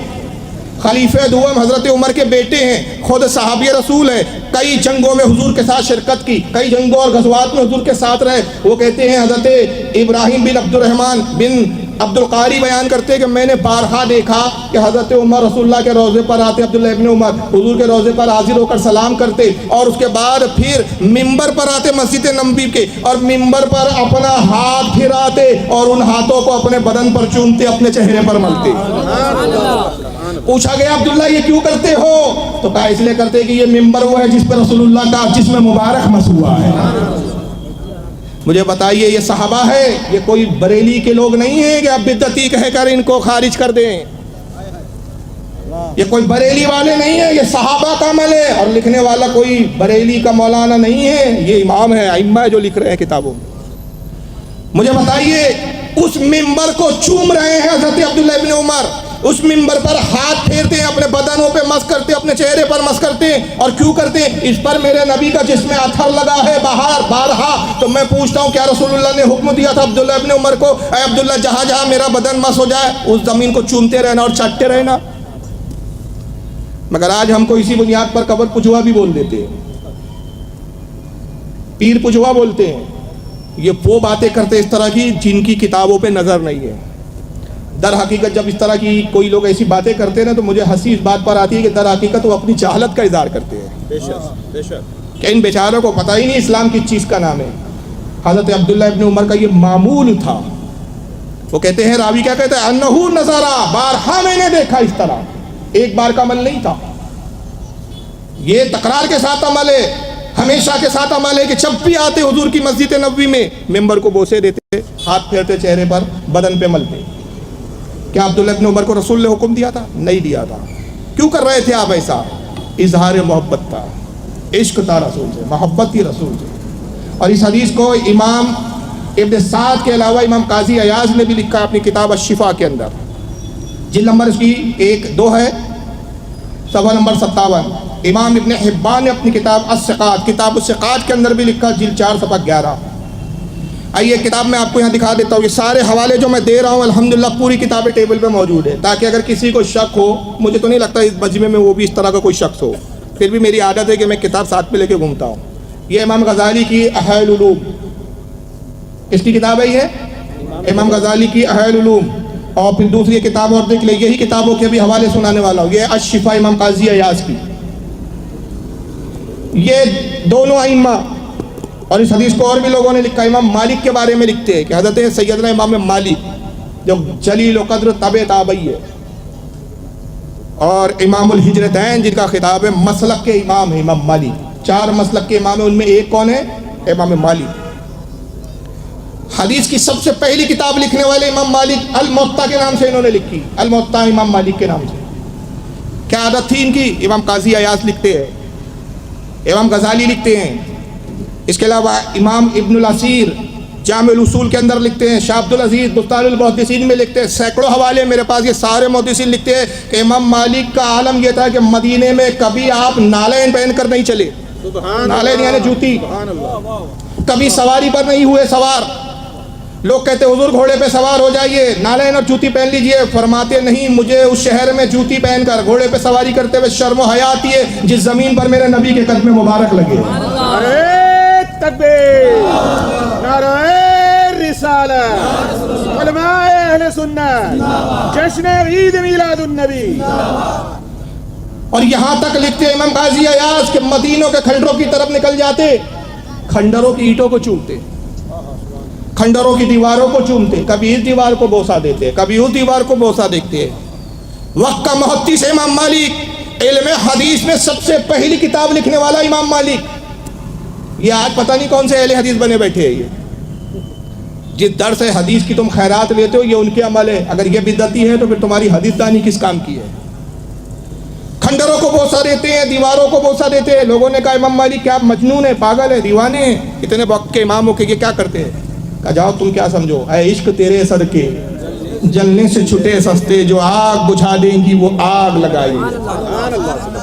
S1: خلیفہ دوم حضرت عمر کے بیٹے ہیں، خود صحابی رسول ہے. کئی جنگوں میں حضور کے ساتھ شرکت کی، کئی جنگوں اور غزوات میں حضور کے ساتھ رہے. وہ کہتے ہیں حضرت ابراہیم بن عبد الرحمن بن عبد القاری بیان کرتے ہیں کہ میں نے بارہا دیکھا کہ حضرت عمر رسول اللہ کے روضے پر آتے، عبداللہ ابن عمر حضور کے روضے پر حاضر ہو کر سلام کرتے، اور اس کے بعد پھر ممبر پر آتے مسجد نبوی کے، اور ممبر پر اپنا ہاتھ پھراتے اور ان ہاتھوں کو اپنے بدن پر چومتے، اپنے چہرے پر ملتے۔ پوچھا گیا عبداللہ یہ کیوں کرتے ہو؟ تو کہا اس لیے کرتے کہ یہ ممبر وہ ہے جس پر رسول اللہ کا جسم مبارک مس ہوا ہے۔ مجھے بتائیے یہ صحابہ ہے، یہ کوئی بریلی کے لوگ نہیں ہیں کہ اب بدعتی کہہ کر ان کو خارج کر دیں، یہ کوئی بریلی والے نہیں ہیں، یہ صحابہ کا عمل ہے، اور لکھنے والا کوئی بریلی کا مولانا نہیں ہے، یہ امام ہے، ائمہ ہے جو لکھ رہے ہیں کتابوں میں۔ مجھے بتائیے اس ممبر کو چوم رہے ہیں حضرت عبداللہ ابن عمر، اس ممبر پر ہاتھ پھیرتے ہیں، اپنے بدنوں پہ مس کرتے ہیں، اپنے چہرے پر مس کرتے ہیں، اور کیوں کرتے ہیں؟ اس پر میرے نبی کا جسم اثر لگا ہے بارہا۔ تو میں پوچھتا ہوں کیا رسول اللہ نے حکم دیا تھا عبداللہ ابن عمر کو اے عبداللہ جہاں جہاں میرا بدن مس ہو جائے اس زمین کو چومتے رہنا اور چاٹتے رہنا؟ مگر آج ہم کو اسی بنیاد پر قبر پجوا بھی بول دیتے ہیں، پیر پجوا بولتے ہیں۔ یہ وہ باتیں کرتے اس طرح کی جن کی کتابوں پہ نظر نہیں ہے۔ در حقیقت جب اس طرح کی کوئی لوگ ایسی باتیں کرتے ہیں نا تو مجھے ہنسی اس بات پر آتی ہے کہ در حقیقت وہ اپنی جہالت کا اظہار کرتے ہیں کہ ان بیچاروں کو پتہ ہی نہیں اسلام کس چیز کا نام ہے۔ حضرت عبداللہ ابن عمر کا یہ معمول تھا۔ وہ کہتے ہیں، راوی کیا کہتا ہے، انہو نظرہ، بارہا میں نے دیکھا اس طرح، ایک بار کا عمل نہیں تھا، یہ تکرار کے ساتھ عمل ہے، ہمیشہ کے ساتھ عمل ہے کہ جب بھی آتے حضور کی مسجد نبوی میں ممبر کو بوسے دیتے، ہاتھ پھیرتے چہرے پر، بدن پہ ملتے۔ کیا عبداللہ ابن عمر کو رسول نے حکم دیا تھا؟ نہیں دیا تھا۔ کیوں کر رہے تھے آپ ایسا؟ اظہار محبت تھا، عشق تھا رسول سے، محبت تھی رسول سے۔ اور اس حدیث کو امام ابن سعد کے علاوہ امام قاضی عیاض نے بھی لکھا اپنی کتاب الشفا کے اندر، جلد نمبر اس کی 1-2 ہے، صفحہ نمبر 57۔ امام ابن حبان نے اپنی کتاب الثقات، کتاب الثقات کے اندر بھی لکھا، جلد 4 صفحہ 11۔ آئیے کتاب میں آپ کو یہاں دکھا دیتا ہوں، یہ سارے حوالے جو میں دے رہا ہوں الحمدللہ پوری کتابیں ٹیبل پہ موجود ہے، تاکہ اگر کسی کو شک ہو، مجھے تو نہیں لگتا اس مجمع میں وہ بھی اس طرح کا کوئی شخص ہو، پھر بھی میری عادت ہے کہ میں کتاب ساتھ پہ لے کے گھومتا ہوں۔ یہ امام غزالی کی احیاء العلوم، اس کی کتاب ہے یہ امام غزالی کی احیاء العلوم، اور پھر دوسری کتاب اور دیکھ لیں، یہی کتابوں کے بھی حوالے سنانے والا ہوں، یہ الشفا امام قاضی عیاض کی۔ یہ دونوں ائمہ، اور اس حدیث کو اور بھی لوگوں نے لکھا، امام مالک کے بارے میں لکھتے ہیں کہ حضرت سیدنا امام مالک جو جلیل و قدر تابع تابعی ہے، اور امام الہجرتین جن کا خطاب ہے، مسلک کے امام ہے امام مالک، 4 مسلک کے امام ہیں، ان میں ایک کون ہے؟ امام مالک۔ حدیث کی سب سے پہلی کتاب لکھنے والے امام مالک الموطا کے نام سے انہوں نے لکھی، الموطا امام مالک کے نام سے۔ کیا عادت تھی ان کی؟ امام قاضی عیاض لکھتے ہیں، امام غزالی لکھتے ہیں، اس کے علاوہ امام ابن الاسیر جامع الاصول کے اندر لکھتے ہیں، شاہ عبد العزیز بستان المحدثین میں لکھتے ہیں، سینکڑوں حوالے میرے پاس، یہ سارے محدثین لکھتے ہیں کہ امام مالک کا عالم یہ تھا کہ مدینے میں کبھی آپ نالین پہن کر نہیں چلے، نالین یعنی جوتی، کبھی سواری پر نہیں ہوئے سوار۔ لوگ کہتے حضور گھوڑے پہ سوار ہو جائیے، نالین اور جوتی پہن لیجئے، فرماتے نہیں، مجھے اس شہر میں جوتی پہن کر گھوڑے پہ سواری کرتے ہوئے شرم و حیا آتی ہے جس زمین پر میرے نبی کے قدم مبارک لگے۔
S2: تکبیر، نعرہ رسالت، علماء اہل سنت، جشن عید میلاد النبی۔
S1: اور یہاں تک لکھتے امام قاضی عیاض کہ مدینوں کے کھنڈروں کی طرف نکل جاتے، کھنڈروں کی اینٹوں کو چومتے، کھنڈروں کی دیواروں کو چومتے، کبھی اس دیوار کو بوسا دیتے، کبھی اس دیوار کو بوسا دیتے۔ وقت کا محدث امام مالک، علم حدیث میں سب سے پہلی کتاب لکھنے والا امام مالک، یہ آج پتہ نہیں کون سے اہل حدیث بنے بیٹھے ہیں۔ یہ جس درس حدیث کی تم خیرات لیتے ہو یہ ان کے عمل ہے، اگر یہ بدعتی ہے تو پھر تمہاری حدیث دانی کس کام کی ہے؟ کھنڈروں کو بوسا دیتے ہیں، دیواروں کو بوسا دیتے ہیں۔ لوگوں نے کہا امام مالک کیا آپ مجنون ہیں، پاگل ہیں، دیوانے ہیں، اتنے وقت کے امام ہو کے یہ کیا کرتے ہیں؟ کہا جاؤ تم کیا سمجھو، اے عشق تیرے صدقے جلنے سے چھٹے سستے، جو آگ بجھا دیں گی وہ آگ لگائیں گے۔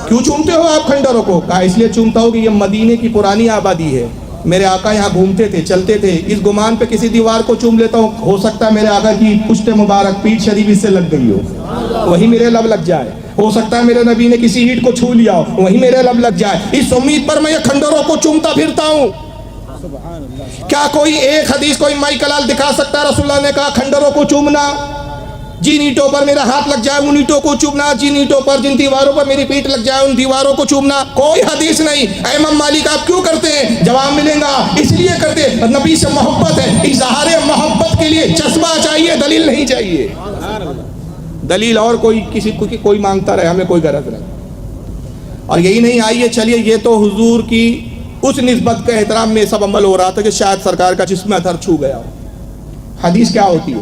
S1: کیوں چومتے ہو آپ کھنڈروں کو؟ کہا اس لیے چومتا ہوں کہ یہ مدینے کی پرانی آبادی ہے، میرے آقا یہاں گھومتے تھے، چلتے تھے، اس گمان پہ کسی دیوار کو چوم لیتا ہوں، ہو سکتا ہے میرے آقا کی پشت مبارک پیٹھ شریف اس سے لگ گئی ہو، وہی میرے لب لگ جائے، ہو سکتا ہے میرے نبی نے کسی اینٹ کو چھو لیا ہو، وہی میرے لب لگ جائے، اس امید پر میں یہ کھنڈروں کو چومتا پھرتا ہوں۔ کیا کوئی ایک حدیث کوئی مائی کلال دکھا سکتا ہے؟ رسول اللہ نے کہا کھنڈروں کو چومنا، جن اینٹوں پر میرا ہاتھ لگ جائے ان اینٹوں کو چومنا، جن اینٹوں پر جن دیواروں پر میری پیٹھ لگ جائے ان دیواروں کو چومنا، کوئی حدیث نہیں۔ اے امام مالک آپ کیوں کرتے ہیں؟ جواب ملے گا اس لیے کرتے نبی سے محبت ہے، اظہار محبت کے لیے جذبہ چاہیے، دلیل نہیں چاہیے۔ دلیل اور کوئی مانگتا رہے، ہمیں کوئی غرض نہیں۔ اور یہی نہیں، آئیے چلیے، یہ تو حضور کی اس نسبت کے احترام میں سب عمل ہو رہا تھا کہ شاید سرکار کا جسم اثر چھو گیا ہو۔ حدیث کیا ہوتی ہے؟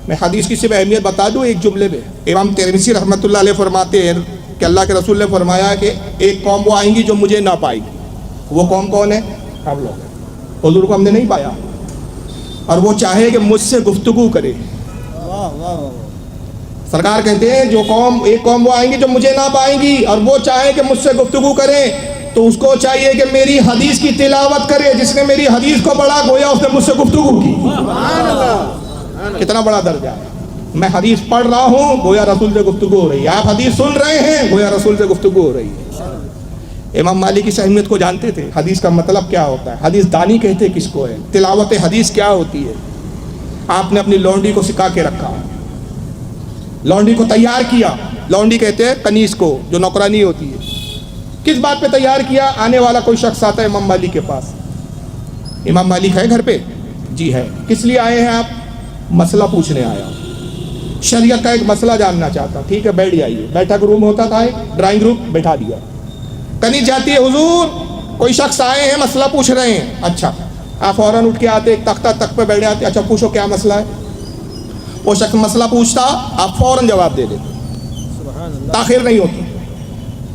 S1: میں حدیث کی صرف اہمیت بتا دوں ایک جملے میں۔ امام ترمذی رحمۃ اللہ علیہ فرماتے ہیں کہ اللہ کے رسول نے فرمایا کہ ایک قوم وہ آئیں گی جو مجھے نہ پائے گی۔ وہ قوم کون ہے؟ ہم لوگ۔ حضور کو ہم نے نہیں پایا، اور وہ چاہے کہ مجھ سے گفتگو کرے۔ سرکار کہتے ہیں جو قوم، ایک قوم وہ آئیں گی جو مجھے نہ پائیں گی اور وہ چاہے کہ مجھ سے گفتگو کریں، تو اس کو چاہیے کہ میری حدیث کی تلاوت کرے۔ جس نے میری حدیث کو پڑھا گویا اس نے مجھ سے گفتگو کی۔ کتنا بڑا درجہ ہے! میں حدیث پڑھ رہا ہوں گویا رسول سے گفتگو ہو رہی ہے، آپ حدیث سن رہے ہیں گویا رسول سے گفتگو ہو رہی ہے۔ امام مالک اس اہمیت کو جانتے تھے، حدیث کا مطلب کیا ہوتا ہے، حدیث دانی کہتے کس کو ہے، تلاوت حدیث کیا ہوتی ہے۔ آپ نے اپنی لونڈی کو سکھا کے رکھا، لونڈی کو تیار کیا۔ لونڈی کہتے ہیں کنیز کو، جو نوکرانی ہوتی ہے۔ کس بات پہ تیار کیا؟ آنے والا کوئی شخص آتا ہے امام مالک کے پاس، امام مالک ہے گھر پہ؟ جی ہے۔ کس لیے آئے ہیں آپ؟ مسئلہ پوچھنے آیا، شریعت کا ایک مسئلہ جاننا چاہتا۔ ٹھیک ہے بیٹھ جائیے۔ بیٹھک روم ہوتا تھا، ایک ڈرائنگ روم، بیٹھا دیا۔ کنیز جاتی ہے، حضور کوئی شخص آئے ہیں مسئلہ پوچھ رہے ہیں۔ اچھا، آپ فوراً اٹھ کے آتے، ایک تختہ تخت پہ بیٹھ جاتے۔ اچھا پوچھو کیا مسئلہ ہے؟ وہ شخص مسئلہ پوچھتا، آپ فوراً جواب دے دیتے، تاخیر نہیں ہوتی۔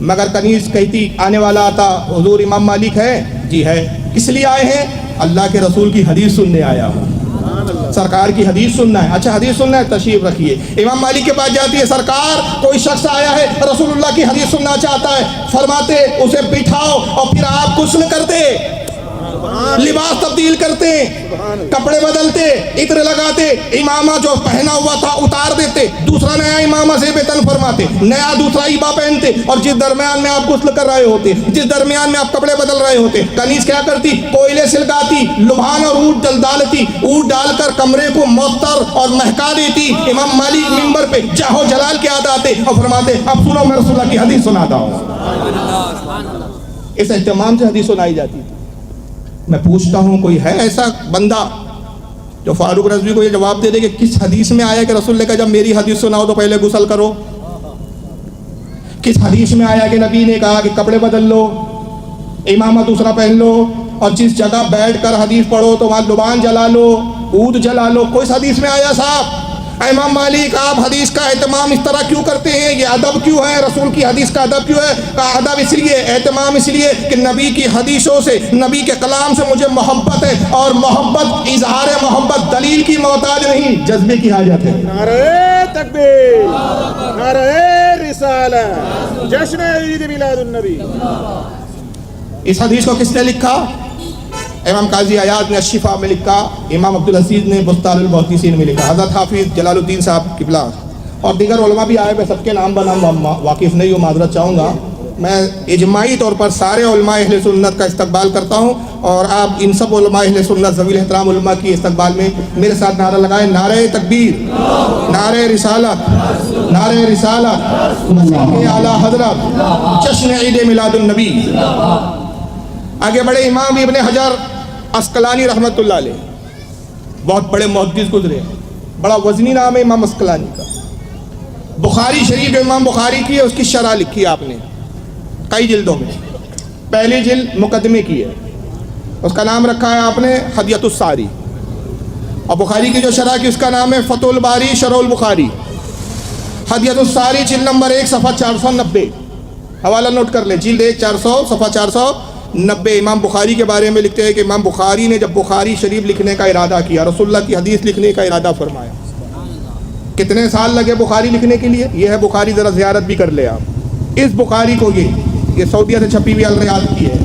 S1: مگر کنیز کہتی، آنے والا آتا، حضور امام مالک ہے؟ جی ہے۔ کس لیے آئے ہیں؟ اللہ کے رسول کی حدیث سننے آیا ہوں، سرکار کی حدیث سننا ہے۔ اچھا حدیث سننا ہے، تشریف رکھیے۔ امام مالک کے پاس جاتی ہے، سرکار کوئی شخص آیا ہے رسول اللہ کی حدیث سننا چاہتا ہے۔ فرماتے اسے بٹھاؤ اور پھر آپ غسل کرتے، لباس تبدیل کرتے، کپڑے بدلتے، عطر لگاتے، امامہ جو پہنا ہوا تھا اتار دیتے، دوسرا نیا امامہ سے بے تن فرماتے، نیا دوسرا عبا پہنتے، اور جس درمیان میں آپ غسل کر رہے ہوتے، جس درمیان میں آپ کپڑے بدل رہے ہوتے، کنیز کیا کرتی؟ کوئلے سلگاتی، لبھان اور اونٹ ڈالتی، اونٹ ڈال کر کمرے کو معطر اور مہکا دیتی۔ امام مالک منبر پہ جاہو جلال کے آتے اور فرماتے، اب سنو میں رسول اللہ کی حدیث سناتا ہوں۔ اس اہتمام سے حدیث سنائی جاتی تھی۔ میں پوچھتا ہوں کوئی ہے ایسا بندہ جو فاروق رضوی کو یہ جواب دے دے کہ کس حدیث میں آیا کہ رسول نے کہا جب میری حدیث سناؤ تو پہلے غسل کرو؟ کس حدیث میں آیا کہ نبی نے کہا کہ کپڑے بدل لو، امامہ دوسرا پہن لو، اور جس جگہ بیٹھ کر حدیث پڑھو تو وہاں لبان جلا لو، عود جلا لو؟ کوئی حدیث میں آیا صاحب؟ امام مالک آپ حدیث کا اہتمام اس طرح کیوں کرتے ہیں؟ یہ ادب کیوں ہے؟ رسول کی حدیث کا ادب کیوں ہے؟ ادب اس لیے، اہتمام اس لیے کہ نبی کی حدیثوں سے، نبی کے کلام سے مجھے محبت ہے، اور محبت، اظہار محبت دلیل کی محتاج نہیں، جذبے کی حاجت ہے۔
S2: نعرہ تکبیر، نعرہ رسالت، جشن عید میلاد النبی۔
S1: اس حدیث کو کس نے لکھا؟ امام قاضی عیاض نے الشفا میں لکھا، امام عبدالعزیز نے بستان المحدثین میں لکھا، حضرت حافظ جلال الدین صاحب قبلہ اور دیگر علماء بھی آئے، میں سب کے نام بنام واقف نہیں ہوں، معذرت چاہوں گا۔ میں اجماعی طور پر سارے علماء اہل سنت کا استقبال کرتا ہوں، اور آپ ان سب علماء اہل سنت ذوی الاحترام علماء کی استقبال میں میرے ساتھ نعرہ لگائیں، نعرہ تکبیر، نعرہ رسالت، نعرہ رسالت، اعلیٰ حضرت، جشن عید میلاد النبی۔ آگے بڑے امام ابن حجر عسقلانی رحمۃ اللہ علیہ، بہت بڑے محدث گزرے، بڑا وزنی نام ہے امام عسقلانی کا۔ بخاری شریف امام بخاری کی ہے، اس کی شرح لکھی آپ نے کئی جلدوں میں۔ پہلی جلد مقدمے کی ہے، اس کا نام رکھا ہے آپ نے حدیۃ الساری، اور بخاری کی جو شرح کی اس کا نام ہے فتح الباری شرح البخاری۔ حدیۃ الساری جلد نمبر 1 صفحہ 490، حوالہ نوٹ کر لیں، جلد 1 400 صفحہ 490۔ امام بخاری کے بارے میں لکھتے ہیں کہ امام بخاری نے جب بخاری شریف لکھنے کا ارادہ کیا، رسول اللہ کی حدیث لکھنے کا ارادہ فرمایا۔ کتنے سال لگے بخاری لکھنے کے لیے؟ یہ ہے بخاری، ذرا زیارت بھی کر لے آپ۔ اس بخاری کو یہ سعودیہ سے چھپی ہوئی الریاض کی ہے،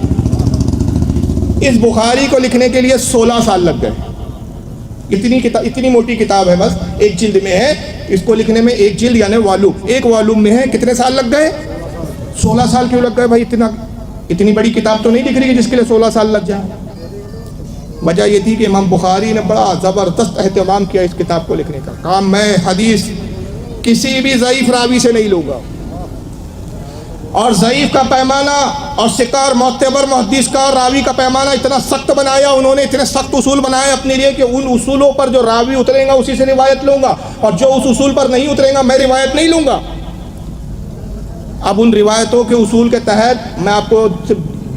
S1: اس بخاری کو لکھنے کے لیے 16 سال لگ گئے۔ اتنی موٹی کتاب ہے، بس ایک جلد میں ہے، اس کو لکھنے میں ایک جلد یعنی والوم، ایک والوم میں ہے، کتنے سال لگ گئے؟ 16 سال کیوں لگ گئے بھائی؟ اتنی بڑی کتاب تو نہیں لکھ رہی ہے جس کے لیے 16 سال لگ جائے۔ وجہ یہ تھی کہ امام بخاری نے بڑا زبردست اہتمام کیا اس کتاب کو لکھنے کا. کہا میں حدیث کسی بھی ضعیف راوی سے نہیں لوں گا, اور ضعیف کا پیمانہ اور ثقہ اور معتبر محدث کا اور راوی کا پیمانہ اتنا سخت بنایا انہوں نے, اتنے سخت اصول بنائے اپنے لیے کہ ان اصولوں پر جو راوی اترے گا اسی سے روایت لوں گا, اور جو اس اصول پر نہیں اترے گا میں روایت نہیں لوں گا. اب ان روایتوں کے اصول کے تحت میں آپ کو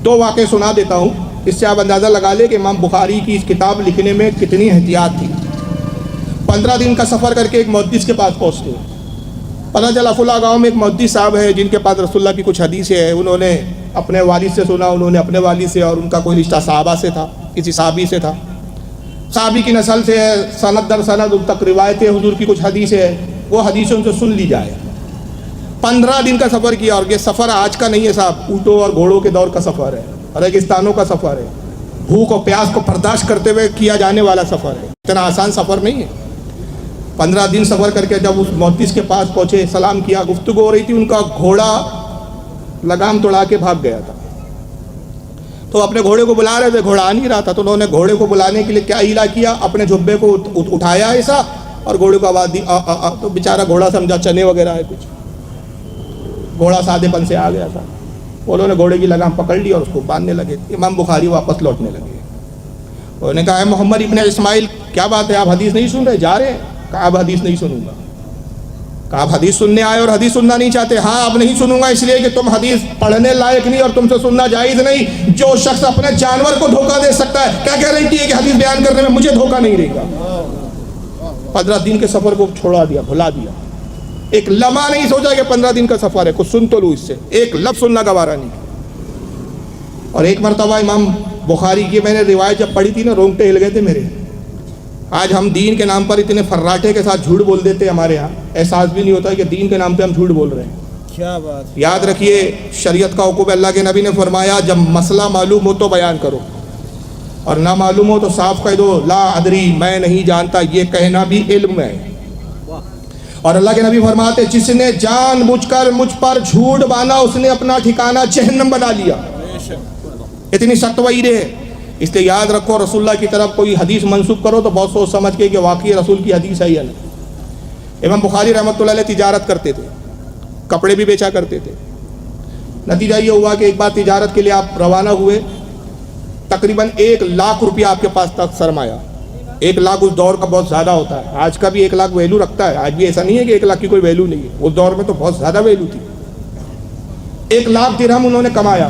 S1: 2 واقعے سنا دیتا ہوں, اس سے آپ اندازہ لگا لیں کہ امام بخاری کی اس کتاب لکھنے میں کتنی احتیاط تھی. 15 دن کا سفر کر کے ایک محدث کے پاس پہنچتے, پتہ چلا فلاں گاؤں میں ایک محدث صاحب ہے جن کے پاس رسول اللہ کی کچھ حدیثیں ہیں, انہوں نے اپنے والد سے سنا, انہوں نے اپنے والد سے, اور ان کا کوئی رشتہ صحابہ سے تھا, کسی صحابی سے تھا, صحابی کی نسل سے ہے, سند در سند ان تک روایتیں حضور کی کچھ حدیثیں ہیں, وہ حدیثیں ان سے سن لی جائے. 15 دن کا سفر کیا, اور یہ سفر آج کا نہیں ہے صاحب, اونٹوں اور گھوڑوں کے دور کا سفر ہے, ریگستانوں کا سفر ہے, بھوک اور پیاس کو برداشت کرتے ہوئے کیا جانے والا سفر ہے, اتنا آسان سفر نہیں ہے. 15 دن سفر کر کے جب اس محدث کے پاس پہنچے, سلام کیا, گفتگو ہو رہی تھی, ان کا گھوڑا لگام توڑا کے بھاگ گیا تھا. تو اپنے گھوڑے کو بلا رہے تھے, گھوڑا آ نہیں رہا تھا, تو انہوں نے گھوڑے کو بلانے کے لیے کیا ہیلا کیا, اپنے جھبے کو اٹھایا ایسا اور گھوڑے کو آواز دی, تو بیچارہ گھوڑا سمجھا چنے وغیرہ ہے کچھ, گھوڑا سادے پن سے آ گیا تھا. انہوں نے گھوڑے کی لگام پکڑ لی اور اس کو باندھنے لگے. امام بخاری واپس لوٹنے لگے. انہوں نے کہا اے محمد ابن اسماعیل, کیا بات ہے, آپ حدیث نہیں سن رہے, جا رہے ہیں؟ کہا اب حدیث نہیں سنوں گا. کہا آپ حدیث سننے آئے اور حدیث سننا نہیں چاہتے؟ ہاں اب نہیں سنوں گا اس لیے کہ تم حدیث پڑھنے لائق نہیں اور تم سے سننا جائز نہیں. جو شخص اپنے جانور کو دھوکہ دے سکتا ہے, کیا گارنٹی ہے کہ حدیث بیان کرنے میں مجھے دھوکہ نہیں دے گا. 15 دن کے سفر کو چھوڑا دیا, بھلا دیا. ایک لمحہ نہیں سوچا کہ 15 دن کا سفر ہے, کچھ سن تو لوں اس سے, ایک لفظ سننا گوارا نہیں. اور ایک مرتبہ امام بخاری کی میں نے روایت جب پڑھی تھی نا, رونگٹے ہل گئے تھے میرے. آج ہم دین کے نام پر اتنے فراٹے کے ساتھ جھوٹ بول دیتے, ہمارے ہاں احساس بھی نہیں ہوتا کہ دین کے نام پہ ہم جھوٹ بول رہے ہیں.
S2: کیا بات.
S1: یاد رکھیے شریعت کا حکم, اللہ کے نبی نے فرمایا جب مسئلہ معلوم ہو تو بیان کرو, اور نہ معلوم ہو تو صاف کہہ دو لا ادری, میں نہیں جانتا. یہ کہنا بھی علم ہے. اور اللہ کے نبی فرماتے جس نے جان بوجھ کر مجھ پر جھوٹ باندھا اس نے اپنا ٹھکانہ جہنم بنا لیا. اتنی سخت وعید ہے. اس لیے یاد رکھو, رسول اللہ کی طرف کوئی حدیث منسوب کرو تو بہت سوچ سمجھ کے کہ واقعی رسول کی حدیث ہے یا نہیں. امام بخاری رحمۃ اللہ علیہ تجارت کرتے تھے, کپڑے بھی بیچا کرتے تھے. نتیجہ یہ ہوا کہ ایک بار تجارت کے لیے آپ روانہ ہوئے, تقریباً 1 لاکھ روپیہ آپ کے پاس تک سرمایہ. 1 لاکھ اس دور کا بہت زیادہ ہوتا ہے, آج کا بھی 1 لاکھ ویلو رکھتا ہے, آج بھی ایسا نہیں ہے کہ 1 لاکھ کی کوئی ویلو نہیں ہے, اس دور میں تو بہت زیادہ ویلو تھی. 1 لاکھ درہم انہوں نے کمایا.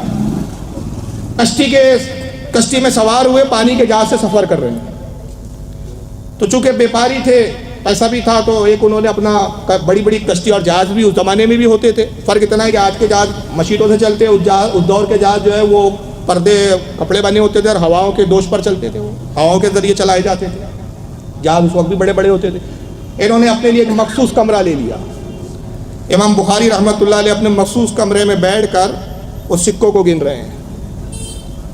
S1: کشتی میں سوار ہوئے, پانی کے جہاز سے سفر کر رہے ہیں. تو چونکہ بیپاری تھے, پیسہ بھی تھا, تو ایک انہوں نے اپنا بڑی بڑی کشتی, اور جہاز بھی اس زمانے میں بھی ہوتے تھے, فرق اتنا ہے کہ آج کے جہاز مشیٹوں سے چلتے, اس دور کے جہاز جو ہے وہ پردے کپڑے بنے ہوتے تھے اور ہواؤں کے دوش پر چلتے تھے, وہ ہواؤں کے ذریعے چلائے جاتے تھے. جہاز اس وقت بھی بڑے بڑے ہوتے تھے. انہوں نے اپنے لیے ایک مخصوص کمرہ لے لیا. امام بخاری رحمۃ اللہ علیہ اپنے مخصوص کمرے میں بیٹھ کر اس سکوں کو گن رہے ہیں,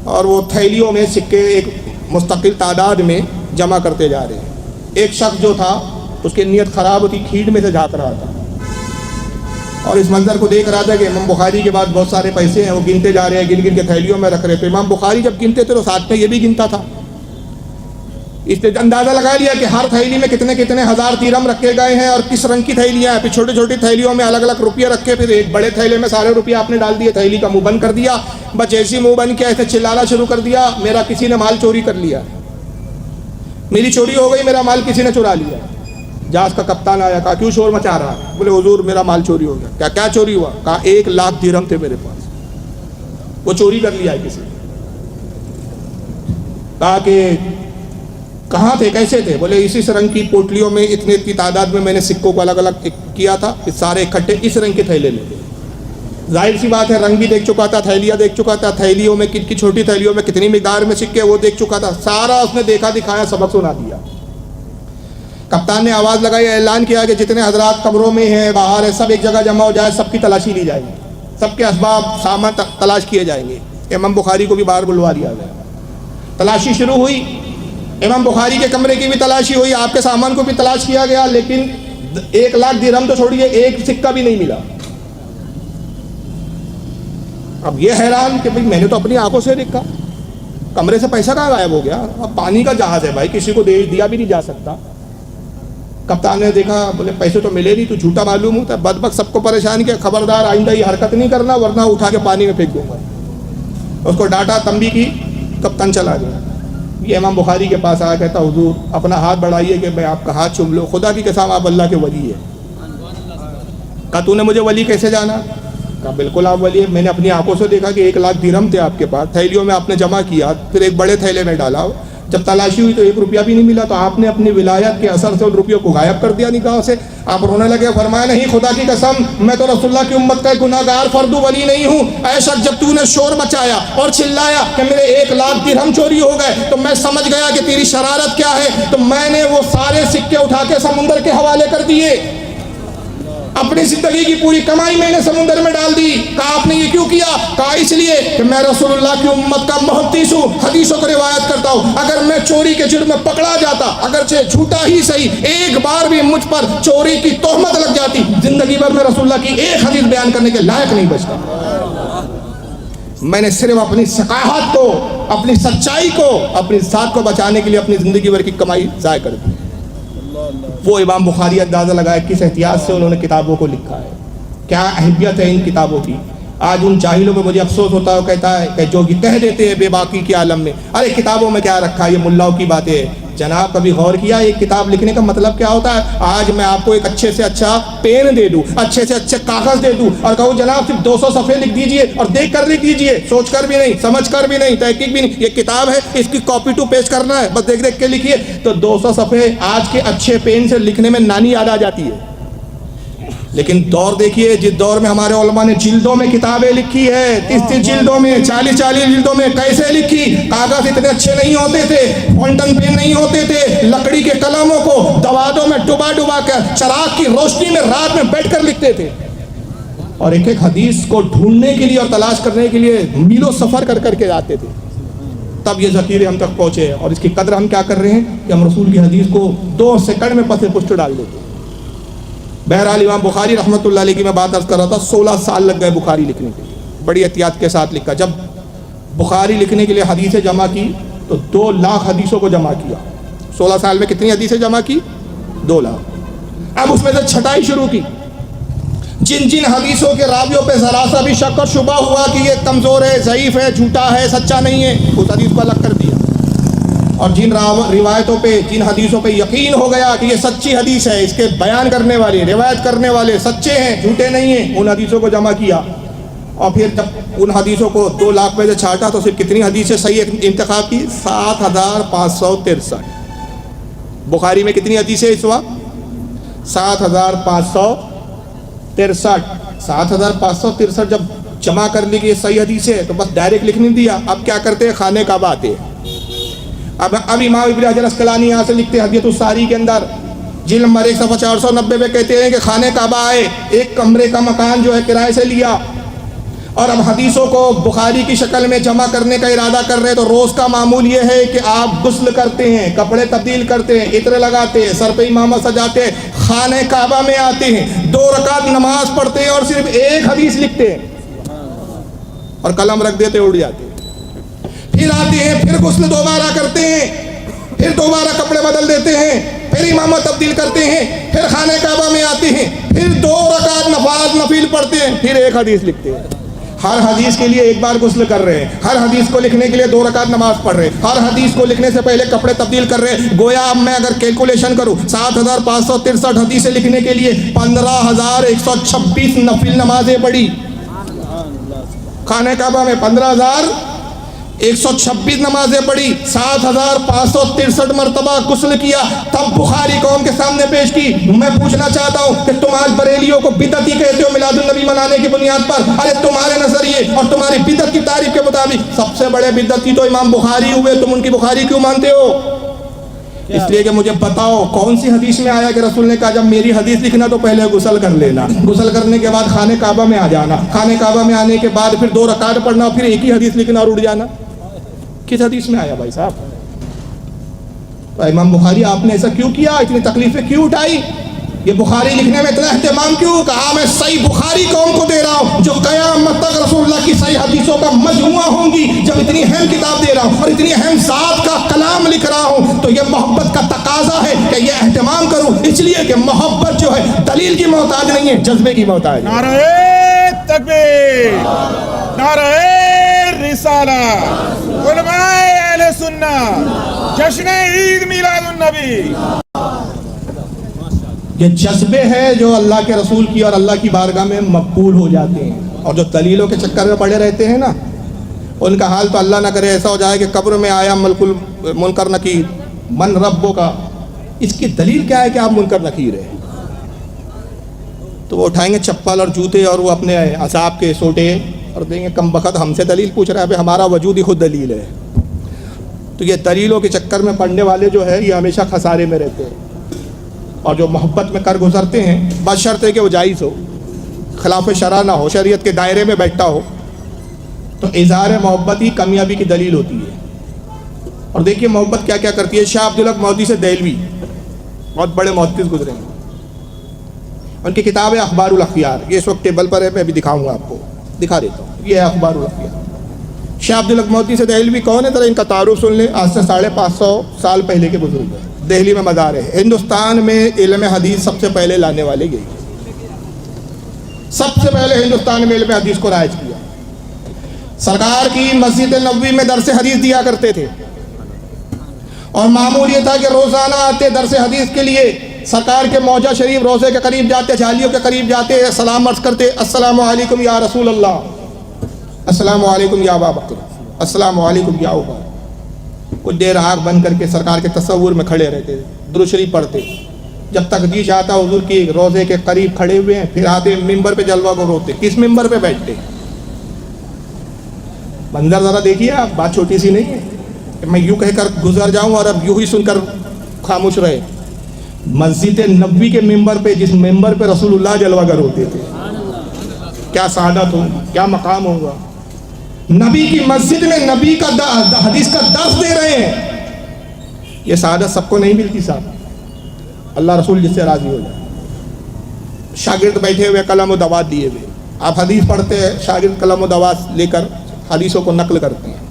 S1: اور وہ تھیلیوں میں سکے ایک مستقل تعداد میں جمع کرتے جا رہے ہیں. ایک شخص جو تھا اس کی نیت خراب ہوتی, کھیڈ میں سے جھانک رہا تھا, اور اس منظر کو دیکھ رہا تھا کہ امام بخاری کے بعد بہت سارے پیسے ہیں, وہ گنتے جا رہے ہیں, گن گن کے تھیلیوں میں رکھ رہے. تو امام بخاری جب گنتے تھے تو ساتھ میں یہ بھی گنتا تھا. اس نے اندازہ لگا لیا کہ ہر تھیلی میں کتنے کتنے ہزار درہم رکھے گئے ہیں, اور کس رنگ کی تھیلیاں ہیں. پھر چھوٹی چھوٹی تھیلیوں میں الگ الگ روپیے رکھے, پھر ایک بڑے تھیلے میں سارے روپیے آپ نے ڈال دیے, تھیلی کا منہ بند کر دیا. بس جیسی منہ بند کیا ایسے چلانا شروع کر دیا, میرا کسی نے مال چوری کر لیا, میری چوری ہو گئی, میرا مال کسی نے چرا لیا. جہاز کا کپتان آیا, کہا کیوں شور مچا رہا ہے؟ بولے حضور میرا مال چوری ہو گیا. کیا چوری ہوا؟ کہا 1 لاکھ درہم تھے میرے پاس, وہ چوری کر لیا ہے کسی نے. کہا کہ کہاں تھے, کیسے تھے؟ بولے اسی رنگ کی پوٹلیوں میں اتنی تعداد میں نے سکوں کو الگ الگ کیا تھا, سارے اکٹھے اس رنگ کے تھیلے میں. ظاہر سی بات ہے, رنگ بھی دیکھ چکا تھا, تھیلیاں دیکھ چکا تھا, تھیلیوں میں کی چھوٹی تھیلیوں میں کتنی مقدار میں سکے وہ دیکھ چکا تھا, سارا اس نے دیکھا دکھایا, سبق سنا دیا. کپتان نے آواز لگائی, اعلان کیا کہ جتنے حضرات کمروں میں ہیں, باہر ہے, سب ایک جگہ جمع ہو جائے, سب کی تلاشی لی جائے گی, سب کے اسباب سامان تلاش کیے جائیں گے. امام بخاری کو بھی باہر بلوا دیا گیا. تلاشی شروع ہوئی, امام بخاری کے کمرے کی بھی تلاشی ہوئی, آپ کے سامان کو بھی تلاش کیا گیا, لیکن 1 لاکھ درہم تو چھوڑیے, ایک سکہ بھی نہیں ملا. اب یہ حیران کہ بھئی میں نے تو اپنی آنکھوں سے دیکھا, کمرے سے پیسہ کہاں غائب ہو گیا؟ اب پانی کا جہاز ہے بھائی، کسی کو دیا بھی نہیں جا سکتا۔ کپتان نے دیکھا، بولے پیسے تو ملے نہیں، تو جھوٹا معلوم ہوتا ہے، بدبخت سب کو پریشان کیا، خبردار آئندہ یہ حرکت نہیں کرنا ورنہ اٹھا کے پانی میں پھینک دوں گا۔ اس کو ڈانٹا، تنبیہ کی، کپتان چلا گیا۔ یہ امام بخاری کے پاس آیا، کہتا حضور اپنا ہاتھ بڑھائیے کہ میں آپ کا ہاتھ چوم لو، خدا کی قسم آپ اللہ کے ولی ہے۔ کہا تو نے مجھے ولی کیسے جانا؟ کہا بالکل آپ ولی ہے، میں نے اپنی آنکھوں سے دیکھا کہ 1 لاکھ درہم تھے آپ کے پاس، تھیلیوں میں آپ نے جمع کیا، پھر ایک بڑے تھیلے میں ڈالا، جب تلاشی ہوئی تو 1 روپیہ بھی نہیں ملا، تو آپ نے اپنی ولایت کے اثر سے ان روپیوں کو غائب کر دیا نگاہوں سے۔ آپ رونے لگے، فرمایا نہیں خدا کی قسم میں تو رسول اللہ کی امت کا گناہ گار فرد ولی نہیں ہوں۔ اے شخص جب تو نے شور مچایا اور چلایا کہ میرے 1 لاکھ درہم چوری ہو گئے تو میں سمجھ گیا کہ تیری شرارت کیا ہے، تو میں نے وہ سارے سکے اٹھا کے سمندر کے حوالے کر دیے، اپنی زندگی کی پوری کمائی میں نے سمندر میں ڈال دی۔ کہا آپ نے یہ کیوں کیا؟ کہا اس لیے کہ میں رسول اللہ کی امت کا محدث ہوں، حدیثوں کو روایت کرتا ہوں، اگر میں چوری کے جرم میں پکڑا جاتا، اگرچہ جھوٹا ہی صحیح، ایک بار بھی مجھ پر چوری کی تہمت لگ جاتی، زندگی بھر میں رسول اللہ کی ایک حدیث بیان کرنے کے لائق نہیں بچتا۔ میں نے صرف اپنی ثقافت کو، اپنی سچائی کو، اپنی ذات کو بچانے کے لیے اپنی زندگی بھر کی کمائی ضائع کر دی۔ وہ امام بخاری اندازہ لگائے کس احتیاط سے انہوں نے کتابوں کو لکھا ہے، کیا اہمیت ہے ان کتابوں کی۔ آج ان جاہلوں پہ مجھے افسوس ہوتا ہے، وہ کہتا ہے کہ جو یہ کہہ دیتے ہیں بے باکی کے عالم میں، ارے کتابوں میں کیا رکھا ہے، یہ ملاؤں کی باتیں ہیں۔ جناب کبھی غور کیا ایک کتاب لکھنے کا مطلب کیا ہوتا ہے؟ آج میں آپ کو ایک اچھے سے اچھا پین دے دوں، اچھے سے اچھے کاغذ دے دوں اور کہوں جناب صرف 200 صفحے لکھ دیجئے اور دیکھ کر لکھ دیجئے، سوچ کر بھی نہیں، سمجھ کر بھی نہیں، تحقیق بھی نہیں، یہ کتاب ہے اس کی کاپی ٹو پیسٹ کرنا ہے، بس دیکھ دیکھ کے لکھیے، تو 200 صفحے آج کے اچھے پین سے لکھنے میں نانی یاد آ جاتی ہے۔ لیکن دور دیکھیے جس دور میں ہمارے علماء نے جلدوں میں کتابیں لکھی ہے، 30 جلدوں میں، 40 جلدوں میں، کیسے لکھی؟ کاغذ اتنے اچھے نہیں ہوتے تھے، فونٹن پین نہیں ہوتے تھے، لکڑی کے قلموں کو دوادوں میں ڈبا ڈبا کر چراغ کی روشنی میں رات میں بیٹھ کر لکھتے تھے، اور ایک ایک حدیث کو ڈھونڈنے کے لیے اور تلاش کرنے کے لیے میلوں سفر کر کر کے جاتے تھے، تب یہ ذخیرے ہم تک پہنچے۔ اور اس کی قدر ہم کیا کر رہے ہیں کہ ہم رسول کی حدیث کو 2 سیکنڈ میں پس پشت ڈال دیتے ہیں۔ بہرحال امام بخاری رحمۃ اللہ علیہ کی میں بات عرض کر رہا تھا، 16 سال لگ گئے بخاری لکھنے کے لیے، بڑی احتیاط کے ساتھ لکھا۔ جب بخاری لکھنے کے لیے حدیثیں جمع کی تو 2 لاکھ حدیثوں کو جمع کیا۔ 16 سال میں کتنی حدیثیں جمع کی؟ 2 لاکھ۔ اب اس میں سے چھٹائی شروع کی، جن جن حدیثوں کے راویوں پہ ذرا سا بھی شک اور شبہ ہوا کہ یہ کمزور ہے، ضعیف ہے، جھوٹا ہے، سچا نہیں ہے، اس حدیث کو الگ کر دیا، اور جن روایتوں پہ، جن حدیثوں پہ یقین ہو گیا کہ یہ سچی حدیث ہے، اس کے بیان کرنے والے، روایت کرنے والے سچے ہیں، جھوٹے نہیں ہیں، ان حدیثوں کو جمع کیا۔ اور پھر جب ان حدیثوں کو 2 لاکھ میں سے چھانٹا تو صرف کتنی حدیثیں صحیح انتخاب کی؟ 7563۔ بخاری میں کتنی حدیثیں اس وقت؟ 7563۔ 7563 جب جمع کر لی کہ یہ صحیح حدیث ہے تو بس ڈائریکٹ لکھ نہیں دیا، اب کیا کرتے ہیں؟ خانہ کعبہ آتے ہیں۔ اب امام ابن حجر اسقلانی یہاں سے لکھتے ہیں حدیث الساری کے اندر جلد نمبر 1 صفحہ 490 میں کہتے ہیں کہ خانہ کعبہ آئے، ایک کمرے کا مکان جو ہے کرائے سے لیا، اور اب حدیثوں کو بخاری کی شکل میں جمع کرنے کا ارادہ کر رہے ہیں۔ تو روز کا معمول یہ ہے کہ آپ غسل کرتے ہیں، کپڑے تبدیل کرتے ہیں، عطر لگاتے ہیں، سر پہ امامہ سجاتے ہیں، خانہ کعبہ میں آتے ہیں، 2 رکعت نماز پڑھتے ہیں اور صرف ایک حدیث لکھتے ہیں اور قلم رکھ دیتے اڑ جاتے ہیں۔ پھر آتے ہیں، پھر غسل دوبارہ کرتے ہیں، پھر دوبارہ کپڑے بدل دیتے ہیں، پھر امامہ تبدیل کرتے ہیں، پھر خانہ کعبہ میں آتے ہیں، پھر 2 رکعت نفل پڑھتے ہیں، پھر ایک حدیث لکھتے ہیں۔ ہر حدیث کے لیے ایک بار غسل کر رہے ہیں، ہر حدیث کو لکھنے کے لیے 2 رکعت نماز پڑھ رہے ہیں، ہر حدیث کو لکھنے سے پہلے کپڑے تبدیل کر رہے ہیں۔ گویا اب میں اگر کیلکولیشن کروں 7563 حدیثیں لکھنے کے لیے 15126 نفل نمازیں پڑھی، خانہ کعبہ میں 15126 نمازیں پڑھی، 7563 مرتبہ غسل کیا، تب بخاری قوم کے سامنے پیش کی۔ میں پوچھنا چاہتا ہوں کہ تم آج بریلیوں کو بدعتی کہتے ہو میلاد النبی منانے کی بنیاد پر، ارے تمہارے نظریے اور تمہاری بدعت کی تعریف کے مطابق سب سے بڑے بدعتی تو امام بخاری ہوئے، تم ان کی بخاری کیوں مانتے ہو؟ اس لیے کہ مجھے بتاؤ کون سی حدیث میں آیا کہ رسول نے کہا جب میری حدیث لکھنا تو پہلے غسل کر لینا، غسل کرنے کے بعد خانہ کعبہ میں آ جانا، خانہ کعبہ میں آنے کے بعد پھر 2 رکعت پڑھنا، پھر ایک ہی حدیث لکھنا اور اڑ جانا؟ کس حدیث میں آیا بھائی صاحب؟ تو امام بخاری آپ نے ایسا کیوں کیا؟ اتنی تکلیفیں کیوں اٹھائی؟ یہ بخاری لکھنے میں اتنا اہتمام کیوں؟ کہا میں صحیح بخاری قوم کو دے رہا ہوں جو قیامت تک رسول اللہ کی صحیح حدیثوں کا مجموعہ ہوں گی. جب اتنی اہم کتاب دے رہا ہوں اور اتنی اہم ذات کا کلام لکھ رہا ہوں تو یہ محبت کا تقاضا ہے کہ یہ اہتمام کروں، اس لیے کہ محبت جو ہے دلیل کی محتاج نہیں ہے، جذبے کی محتاج ہے.
S2: نعرہ تکبیر، نعرہ رسالہ، علماء اہل سنت، جشن عید میلاد النبی.
S1: یہ جذبے ہیں جو اللہ کے رسول کی اور اللہ کی بارگاہ میں مقبول ہو جاتے ہیں. اور جو دلیلوں کے چکر میں پڑے رہتے ہیں نا، ان کا حال تو اللہ نہ کرے ایسا ہو جائے کہ قبر میں آیا ملک المنکر نکیر من ربوں کا، اس کی دلیل کیا ہے کہ آپ منکر نکیر ہیں؟ تو وہ اٹھائیں گے چپل اور جوتے اور وہ اپنے عذاب کے سوٹے اور دیں گے کم بخت ہم سے دلیل پوچھ رہا ہے، ہمارا وجود ہی خود دلیل ہے. تو یہ دلیلوں کے چکر میں پڑنے والے جو ہے یہ ہمیشہ خسارے میں رہتے ہیں. اور جو محبت میں کر گزرتے ہیں بس شرط ہے کہ وہ جائز ہو، خلاف شرع نہ ہو، شریعت کے دائرے میں بیٹھتا ہو، تو اظہار محبت ہی کامیابی کی دلیل ہوتی ہے. اور دیکھیے محبت کیا کیا کرتی ہے. شاہ عبدالحق مودودی سے دہلوی بہت بڑے محدث گزرے ہیں، ان کی کتاب ہے اخبار الاخیار، یہ اس وقت ٹیبل پر ہے، میں بھی دکھاؤں گا آپ کو، دکھا دیتا ہوں. یہ ہے اخبار الاخیار. شاہ عبدالحق مودودی سے دہلوی کون ہے؟ ذرا ان کا تعارف سن لیں. آج سے 550 سال پہلے کے بزرگ ہیں، دہلی میں مزار ہے. ہندوستان میں علم حدیث سب سے پہلے لانے والے یہی، سب سے پہلے ہندوستان میں علم حدیث کو رائج کیا. سرکار کی مسجد نبوی میں درس حدیث دیا کرتے تھے اور معمول یہ تھا کہ روزانہ آتے درس حدیث کے لیے. سرکار کے موجہ شریف روزے کے قریب جاتے، جھالیوں کے قریب جاتے، سلام عرض کرتے، السلام علیکم یا رسول اللہ، السلام علیکم یا ابا بکر، السلام علیکم یا عمر. کچھ دیر آنکھ بند کر کے سرکار کے تصور میں کھڑے رہتے، درود شریف پڑھتے، جب تک جی چاہتا حضور کی روزے کے قریب کھڑے ہوئے ہیں، پھر آتے ممبر پہ جلوہ کو روتے. کس ممبر پہ بیٹھتے؟ منظر ذرا دیکھیے آپ، بات چھوٹی سی نہیں ہے کہ میں یوں کہہ کر گزر جاؤں اور اب یوں ہی سن کر خاموش رہے. مسجد نبوی کے ممبر پہ، جس ممبر پہ رسول اللہ جلوہ گر ہوتے تھے، کیا سعادت ہوگا، کیا مقام ہوگا. نبی کی مسجد میں نبی کا حدیث کا درس دے رہے ہیں. یہ سعادت سب کو نہیں ملتی صاحب، اللہ رسول جس سے راضی ہو جائے. شاگرد بیٹھے ہوئے قلم و دوات دیے ہوئے، آپ حدیث پڑھتے ہیں، شاگرد قلم و دوات لے کر حدیثوں کو نقل کرتے ہیں.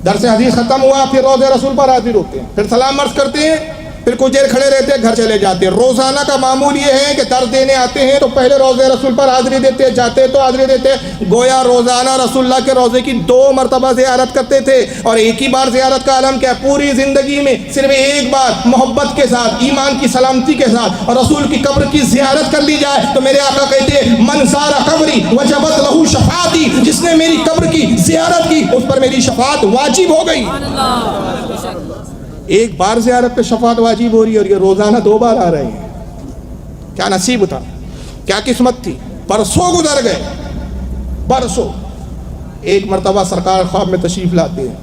S1: درس حدیث ختم ہوا، پھر روزے رسول پر حاضر ہوتے ہیں، پھر سلام عرض کرتے ہیں، پھر کچھ دیر کھڑے رہتے ہیں، گھر چلے جاتے ہیں. روزانہ کا معمول یہ ہے کہ درس دینے آتے ہیں تو پہلے روزے رسول پر حاضری دیتے، جاتے تو حاضری دیتے. گویا روزانہ رسول اللہ کے روزے کی 2 مرتبہ زیارت کرتے تھے. اور ایک ہی بار زیارت کا عالم کیا، پوری زندگی میں صرف ایک بار محبت کے ساتھ، ایمان کی سلامتی کے ساتھ اور رسول کی قبر کی زیارت کر لی جائے تو میرے آقا کہتے ہیں من زار قبری وجبت لہو شفاعتی، جس نے میری قبر کی زیارت کی اس پر میری شفاعت واجب ہو گئی. ایک بار زیارت پہ شفاعت واجب ہو رہی ہے اور یہ روزانہ 2 بار آ رہے ہیں. کیا نصیب تھا، کیا قسمت تھی. برسوں گزر گئے، برسوں. ایک مرتبہ سرکار خواب میں تشریف لاتے ہیں،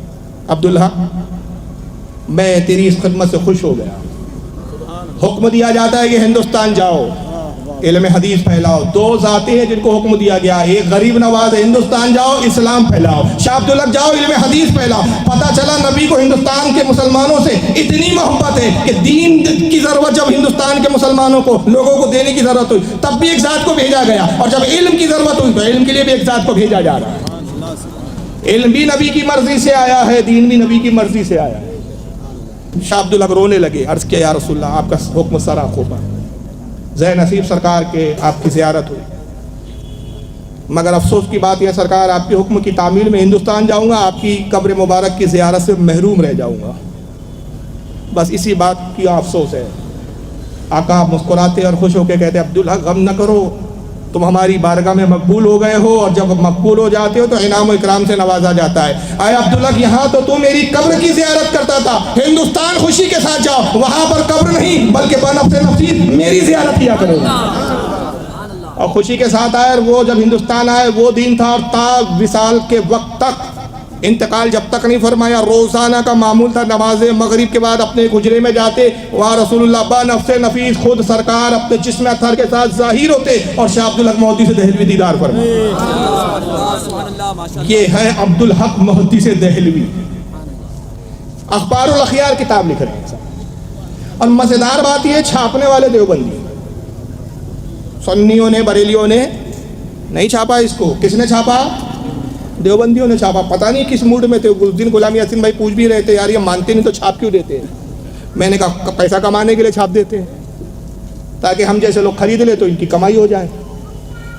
S1: عبدالحق میں تیری اس خدمت سے خوش ہو گیا. حکم دیا جاتا ہے کہ ہندوستان جاؤ، علم حدیث پھیلاؤ. 2 ذاتیں ہیں جن کو حکم دیا گیا، ایک غریب نواز ہے، ہندوستان جاؤ اسلام پھیلاؤ. شاہ عبدالحق جاؤ علم حدیث پھیلاؤ. پتہ چلا نبی کو ہندوستان کے مسلمانوں سے اتنی محبت ہے کہ دین کی ضرورت جب ہندوستان کے مسلمانوں کو لوگوں کو دینے کی ضرورت ہوئی تب بھی ایک ذات کو بھیجا گیا، اور جب علم کی ضرورت ہوئی تو علم کے لیے بھی ایک ذات کو بھیجا جا رہا ہے. علم بھی نبی کی مرضی سے آیا ہے، دین بھی نبی کی مرضی سے آیا ہے. شاہ عبدالحق رونے لگے، عرض کیا یا رسول اللہ آپ کا حکم سر آنکھوں پر. زہ نصیب سرکار کے آپ کی زیارت ہوئی، مگر افسوس کی بات یہ سرکار آپ کے حکم کی تعمیل میں ہندوستان جاؤں گا، آپ کی قبر مبارک کی زیارت سے محروم رہ جاؤں گا. بس اسی بات کی افسوس ہے. آقا مسکراتے اور خوش ہو کے کہتے عبدالحق غم نہ کرو، تم ہماری بارگاہ میں مقبول ہو گئے ہو، اور جب مقبول ہو جاتے ہو تو انعام و اکرام سے نوازا جاتا ہے. اے عبدالحق یہاں تو میری قبر کی زیارت کرتا تھا، ہندوستان خوشی کے ساتھ جاؤ، وہاں پر قبر نہیں بلکہ بنفس نفسی میری زیارت کیا کرو. اور خوشی کے ساتھ آئے، اور وہ جب ہندوستان آئے وہ دن تھا، اور تا وصال کے وقت تک، انتقال جب تک نہیں فرمایا، روزانہ کا معمول تھا نماز مغرب کے بعد اپنے حجرے میں جاتے، وہاں رسول اللہ با نفس نفیس خود سرکار اپنے جسم اطہر کے ساتھ ظاہر ہوتے اور شاہ عبدالحق مودودی سے دہلوی دیدار فرمائے. یہ ہے عبدالحق مودودی سے دہلوی. اخبار الاخیار کتاب لکھ رہے ہیں. اور مزیدار بات یہ چھاپنے والے دیوبندی، سنیوں نے بریلیوں نے نہیں چھاپا اس کو. کس نے چھاپا؟ دیوبندیوں نے چھاپا. پتہ نہیں کس موڈ میں تھے. اس دن غلام یاسین بھائی پوچھ بھی رہے تھے یار یہ مانتے نہیں تو چھاپ کیوں دیتے ہیں. میں نے کہا پیسہ کمانے کے لیے چھاپ دیتے ہیں تاکہ ہم جیسے لوگ خرید لیں تو ان کی کمائی ہو جائے.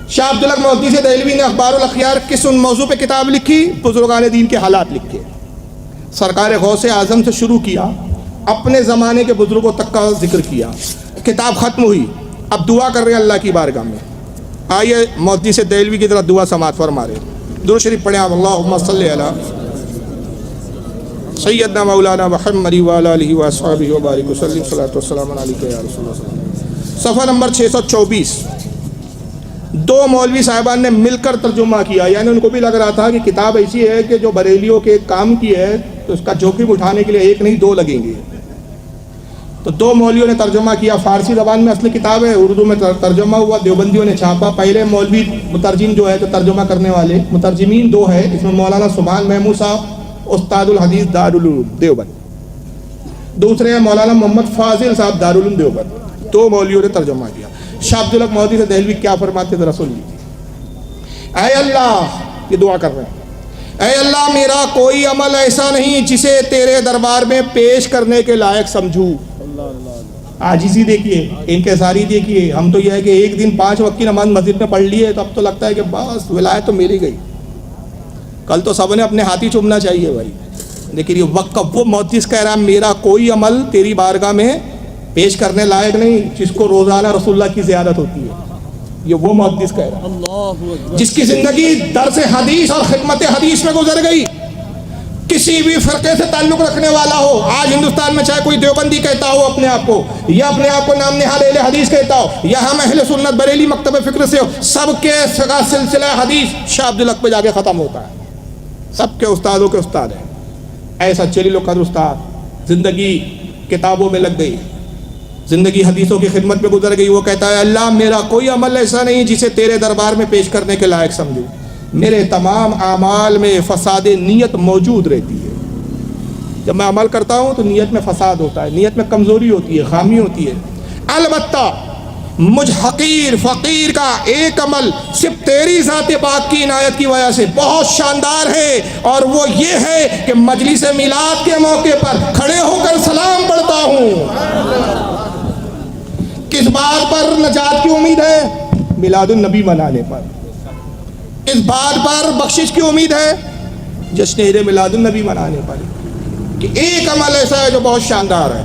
S1: شاہ عبدالحق محدث دہلوی نے اخبار الاخیار کس ان موضوع پہ کتاب لکھی؟ بزرگان دین کے حالات لکھے. سرکار غوث اعظم سے شروع کیا, اپنے زمانے کے بزرگوں تک کا ذکر کیا. کتاب ختم ہوئی, اب دعا کر رہے ہیں اللہ کی بارگاہ میں. آئیے محدث دہلوی کی طرح دعا سماعت فرما رہے. درود شریف پڑھیں آپ. اللہم صلی علی سیدنا مولانا محمد وعلی آلہ واصحابہ وبارک وسلم. صلاۃ والسلام علیک یا رسول اللہ. صفحہ نمبر 624. دو مولوی صاحبان نے مل کر ترجمہ کیا, یعنی ان کو بھی لگ رہا تھا کہ کتاب ایسی ہے کہ جو بریلیوں کے کام کی ہے تو اس کا جوخم اٹھانے کے لیے ایک نہیں دو لگیں گے. تو دو مولویوں نے ترجمہ کیا. فارسی زبان میں اصل کتاب ہے, اردو میں ترجمہ ہوا, دیوبندیوں نے چھاپا. پہلے مولوی مترجم جو ہے تو ترجمہ کرنے والے مترجمین دو ہے, اس میں مولانا سبحان محمود صاحب استاد الحدیث دارالعلوم دیوبند, دوسرے ہیں مولانا محمد فاضل صاحب دارالعلوم دیوبند. دو مولویوں نے ترجمہ کیا. شاہ عبدالحق محدث دہلوی کیا فرماتے تھے رسول اللہ؟ اے اللہ, یہ دعا کر رہے ہیں, اے اللہ میرا کوئی عمل ایسا نہیں جسے تیرے دربار میں پیش کرنے کے لائق سمجھوں. عاجزی دیکھیے, انکساری دیکھیے. ہم تو یہ ہے کہ ایک دن 5 وقت کی نماز مسجد میں پڑھ لی ہے تو اب تو لگتا ہے کہ بس ولایت تو میری گئی. کل تو سب نے اپنے ہاتھی چومنا چاہیے بھائی, لیکن یہ وقت وہ محدث کہہ رہا ہے میرا کوئی عمل تیری بارگاہ میں پیش کرنے لائق نہیں جس کو روزانہ رسول اللہ کی زیارت ہوتی ہے. یہ وہ محدث کہہ رہا ہے جس کی زندگی درس حدیث اور خدمت حدیث میں گزر گئی. کسی بھی فرقے سے تعلق رکھنے والا ہو, آج ہندوستان میں چاہے کوئی دیوبندی کہتا ہو اپنے آپ کو, یا اپنے آپ کو نام نہاد اہل حدیث کہتا ہو, یا ہم اہل سنت بریلی مکتب فکر سے ہو, سب کے سلسلہ حدیث شاہ عبدالحق پہ جا کے ختم ہوتا ہے. سب کے استادوں کے استاد ہیں. ایسا چلی لو قدر استاد زندگی کتابوں میں لگ گئی, زندگی حدیثوں کی خدمت میں گزر گئی. وہ کہتا ہے اللہ میرا کوئی عمل ایسا نہیں جسے تیرے دربار میں پیش کرنے کے لائق سمجھوں. میرے تمام اعمال میں فساد نیت موجود رہتی ہے. جب میں عمل کرتا ہوں تو نیت میں فساد ہوتا ہے, نیت میں کمزوری ہوتی ہے, خامی ہوتی ہے. البتہ مجھ حقیر فقیر کا ایک عمل صرف تیری ذات پاک کی عنایت کی وجہ سے بہت شاندار ہے, اور وہ یہ ہے کہ مجلس میلاد کے موقع پر کھڑے ہو کر سلام پڑھتا ہوں. کس بات پر نجات کی امید ہے؟ میلاد النبی منانے پر. اس بات پر بخشش کی امید ہے؟ جشن عید میلاد النبی منانے پر. کہ ایک عمل ایسا ہے جو بہت شاندار ہے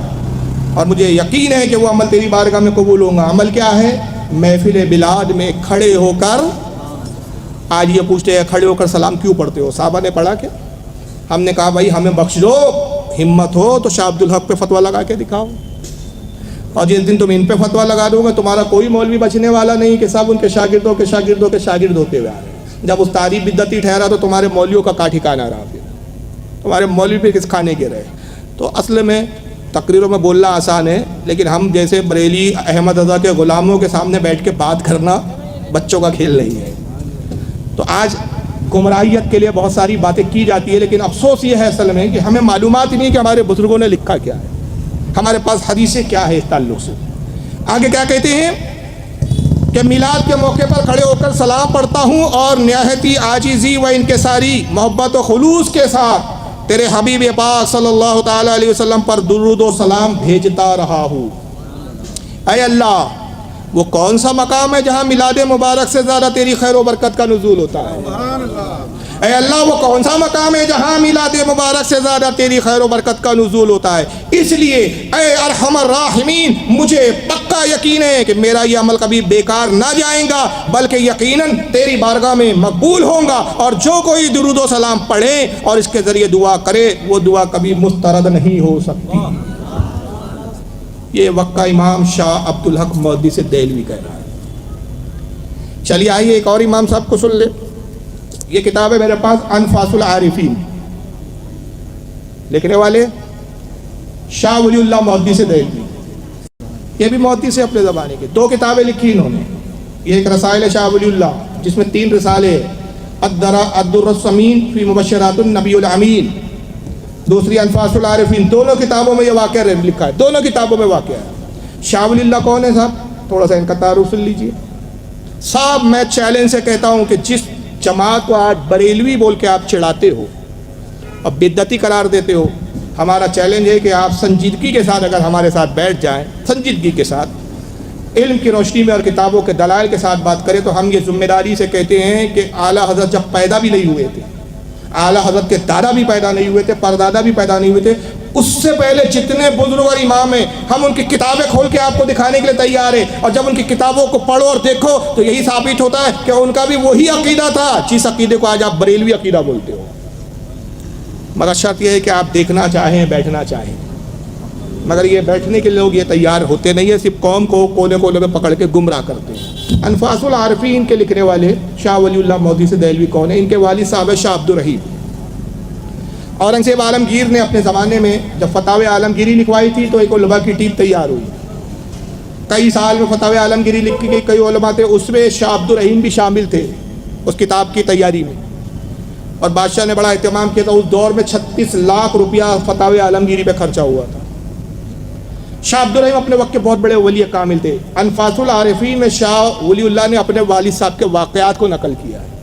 S1: اور مجھے یقین ہے کہ وہ عمل تیری بارگاہ میں قبول ہوں گا. عمل کیا ہے؟ محفل بلاد میں کھڑے ہو کر. آج یہ پوچھتے ہیں کھڑے ہو کر سلام کیوں پڑھتے ہو؟ صحابہ نے پڑھا کیا؟ ہم نے کہا بھائی ہمیں بخش دو, ہمت ہو تو شاہ عبدالحق پہ فتویٰ لگا کے دکھاؤ, اور جس دن تم ان پہ فتویٰ لگا دو گے تمہارا کوئی مولوی بچنے والا نہیں کہ سب ان کے شاگردوں کے شاگردوں کے شاگرد ہوتے ہوئے آ رہے ہیں. جب اس تعریف بدعتی ٹھہرا تو تمہارے مولویوں کا کا ٹھکانہ رہا, پھر تمہارے مولوی پہ کس کھانے کے رہے. تو اصل میں تقریروں میں بولنا آسان ہے, لیکن ہم جیسے بریلی احمد رضا کے غلاموں کے سامنے بیٹھ کے بات کرنا بچوں کا کھیل نہیں ہے. تو آج گمراہیت کے لیے بہت ساری باتیں کی جاتی ہے, لیکن افسوس یہ ہے اصل میں کہ ہمیں معلومات ہی نہیں کہ ہمارے بزرگوں نے لکھا کیا ہے, ہمارے پاس حدیثیں کیا ہے اس تعلق سے. آگے کیا کہتے ہیں کہ میلاد کے موقع پر کھڑے ہو کر سلام پڑھتا ہوں اور نہایتی عاجزی و انکساری محبت و خلوص کے ساتھ تیرے حبیب پاک صلی اللہ تعالی علیہ وسلم پر درود و سلام بھیجتا رہا ہوں. اے اللہ وہ کون سا مقام ہے جہاں میلاد مبارک سے زیادہ تیری خیر و برکت کا نزول ہوتا ہے؟ اے اللہ وہ کون سا مقام ہے جہاں میلاد مبارک سے زیادہ تیری خیر و برکت کا نزول ہوتا ہے؟ اس لیے اے ارحم الراحمین مجھے پکا یقین ہے کہ میرا یہ عمل کبھی بیکار نہ جائے گا, بلکہ یقیناً تیری بارگاہ میں مقبول ہوں گا, اور جو کوئی درود و سلام پڑھے اور اس کے ذریعے دعا کرے وہ دعا کبھی مسترد نہیں ہو سکتی. یہ وقت کا امام شاہ عبدالحق محدث دہلوی کہہ رہا ہے. چلیے آئیے ایک اور امام صاحب کو سن لے. یہ کتاب ہے میرے پاس انفاس العارفین, لکھنے والے شاہ ولی اللہ محدث دہلوی. یہ بھی محدث ہے اپنے زمانے کے. 2 کتابیں لکھی انہوں نے. یہ ایک رسائل شاہ ولی اللہ جس میں 3 رسالے, الدر الثمین فی مبشرات النبی الامین, دوسری انفاس العارفین. دونوں کتابوں میں یہ واقعہ لکھا ہے, دونوں کتابوں میں واقعہ ہے. شاہ ولی اللہ کون ہے صاحب؟ تھوڑا سا ان کا تعارف سن لیجیے. صاحب میں چیلنج سے کہتا ہوں کہ جس جماعت کو آج بریلوی بول کے آپ چڑھاتے ہو اور بدعتی قرار دیتے ہو، ہمارا چیلنج ہے کہ آپ سنجیدگی کے ساتھ اگر ہمارے ساتھ بیٹھ جائیں، سنجیدگی کے ساتھ علم کی روشنی میں اور کتابوں کے دلائل کے ساتھ بات کریں، تو ہم یہ ذمہ داری سے کہتے ہیں کہ اعلیٰ حضرت جب پیدا بھی نہیں ہوئے تھے، اعلیٰ حضرت کے دادا بھی پیدا نہیں ہوئے تھے، پردادا بھی پیدا نہیں ہوئے تھے، اس سے پہلے جتنے بزرگ اور امام ہیں ہم ان کی کتابیں کھول کے آپ کو دکھانے کے لیے تیار ہیں، اور جب ان کی کتابوں کو پڑھو اور دیکھو تو یہی ثابت ہوتا ہے کہ ان کا بھی وہی عقیدہ تھا جس عقیدے کو آج آپ بریلوی عقیدہ بولتے ہو۔ مگر شرط یہ ہے کہ آپ دیکھنا چاہیں، بیٹھنا چاہیں، مگر یہ بیٹھنے کے لوگ یہ تیار ہوتے نہیں ہیں، صرف قوم کو کونے کونے میں پکڑ کے گمراہ کرتے ہیں۔ انفاس العارفین کے لکھنے والے شاہ ولی اللہ مودودی سے دہلوی کون ہیں؟ ان کے والد صاحب ہے شاہ عبدالرحیم۔ اورنگزیب عالمگیر نے اپنے زمانے میں جب فتاوی عالمگیری لکھوائی تھی تو ایک علماء کی ٹیم تیار ہوئی، کئی سال میں فتاوی عالمگیری لکھی گئی، کئی علماء تھے، اس میں شاہ عبدالرحیم بھی شامل تھے اس کتاب کی تیاری میں، اور بادشاہ نے بڑا اہتمام کیا تھا۔ اس دور میں 36 لاکھ روپیہ فتاوی عالمگیری پہ خرچہ ہوا تھا۔ شاہ عبدالرحیم اپنے وقت کے بہت بڑے ولی کامل تھے۔ انفاس العارفین میں شاہ ولی اللہ نے اپنے والد صاحب کے واقعات کو نقل کیا ہے۔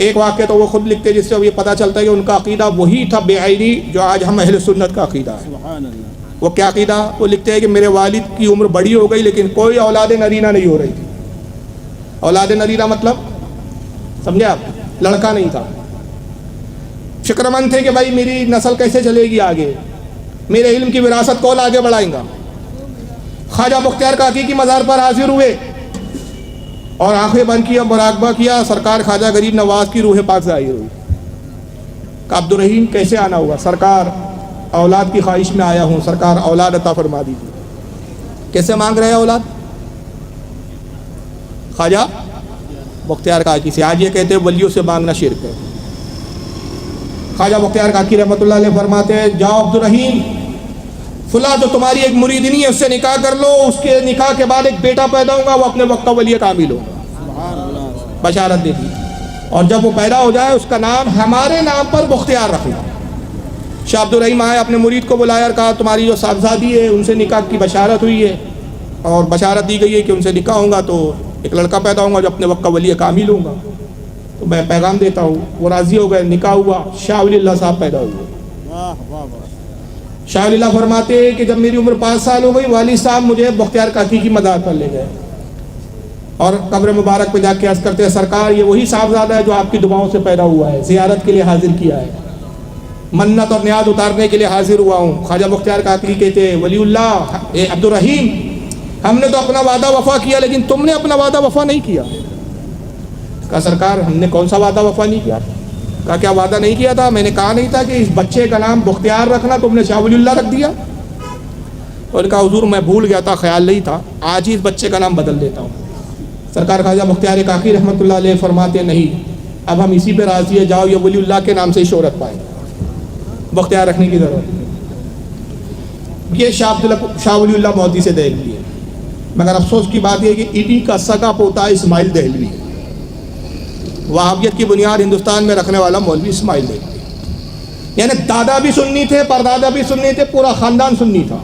S1: ایک واقعہ تو وہ خود لکھتے جس سے یہ پتہ چلتا ہے کہ ان کا عقیدہ وہی تھا بے عینی جو آج ہم اہل سنت کا عقیدہ ہے۔ وہ کیا عقیدہ؟ وہ لکھتے ہیں کہ میرے والد کی عمر بڑی ہو گئی لیکن کوئی اولاد نرینہ نہیں ہو رہی تھی۔ اولاد نرینہ مطلب سمجھے آپ؟ لڑکا نہیں تھا۔ فکر مند تھے کہ بھائی میری نسل کیسے چلے گی آگے، میرے علم کی وراثت کون آگے بڑھائیں گا۔ خواجہ بختیار کاکی کی مزار پر حاضر ہوئے اور آنکھیں بند کیا، مراقبہ کیا، سرکار خواجہ غریب نواز کی روح پاک ظاہر ہوئی۔ کہ عبدالرحیم کیسے آنا ہوا؟ سرکار اولاد کی خواہش میں آیا ہوں، سرکار اولاد عطا فرما دیجیے۔ کیسے مانگ رہے ہیں اولاد؟ خواجہ بختیار کاکی سے۔ آج یہ کہتے ہیں ولیوں سے مانگنا شرک ہے۔ خواجہ بختیار کاکی رحمۃ اللہ علیہ فرماتے ہیں جاؤ عبدالرحیم، فلاں جو تمہاری ایک مریدنی ہے اس سے نکاح کر لو، اس کے نکاح کے بعد ایک بیٹا پیدا ہوگا، وہ اپنے وقت کا ولی کامل ہوگا۔ بشارت دے دی، اور جب وہ پیدا ہو جائے اس کا نام ہمارے نام پر بختیار رکھنا۔ شاہ عبدالرحیم آئے، اپنے مرید کو بلایا اور کہا تمہاری جو صاحبزادی ہے ان سے نکاح کی بشارت ہوئی ہے، اور بشارت دی گئی ہے کہ ان سے نکاح ہوگا تو ایک لڑکا پیدا ہوگا جو اپنے وقت کا ولی کامل ہوگا، تو میں پیغام دیتا ہوں۔ وہ راضی ہو گئے، نکاح ہوا، شاہ ولی اللہ صاحب پیدا ہوئے۔ شاہ ولی اللہ فرماتے ہیں کہ جب میری عمر 5 سال ہو گئی، والد صاحب مجھے بختیار کاکی کی مزار پر لے گئے اور قبر مبارک پہ جا کے عرض کرتے ہیں سرکار یہ وہی صاحبزادہ ہے جو آپ کی دعاؤں سے پیدا ہوا ہے، زیارت کے لیے حاضر کیا ہے، منت اور نیاز اتارنے کے لیے حاضر ہوا ہوں۔ خواجہ بختیار کاکی کہتے ہیں ولی اللہ اے عبدالرحیم، ہم نے تو اپنا وعدہ وفا کیا لیکن تم نے اپنا وعدہ وفا نہیں کیا۔ کہا سرکار ہم نے کون سا وعدہ وفا نہیں کیا؟ کہا کیا وعدہ نہیں کیا تھا؟ میں نے کہا نہیں تھا کہ اس بچے کا نام بختیار رکھنا، تم نے شاہ ولی اللہ رکھ دیا؟ اور کہا حضور میں بھول گیا تھا، خیال نہیں تھا، آج ہی اس بچے کا نام بدل دیتا ہوں۔ سرکار خواجہ بختیار کاکی رحمۃ اللہ علیہ فرماتے نہیں، اب ہم اسی پہ راضی ہے، جاؤ یہ ولی اللہ کے نام سے ہی شہرت پائے، بختیار رکھنے کی ضرورت نہیں۔ یہ شاہ ولی اللہ مودودی سے دہلوی ہے، مگر افسوس کی بات یہ کہ انہی کا سگا پوتا اسماعیل دہلوی ہے۔ وہابیت کی بنیاد ہندوستان میں رکھنے والا مولوی اسماعیل دہلوی، یعنی دادا بھی سنی تھے، پردادا بھی سنی تھے، پورا خاندان سنی تھا۔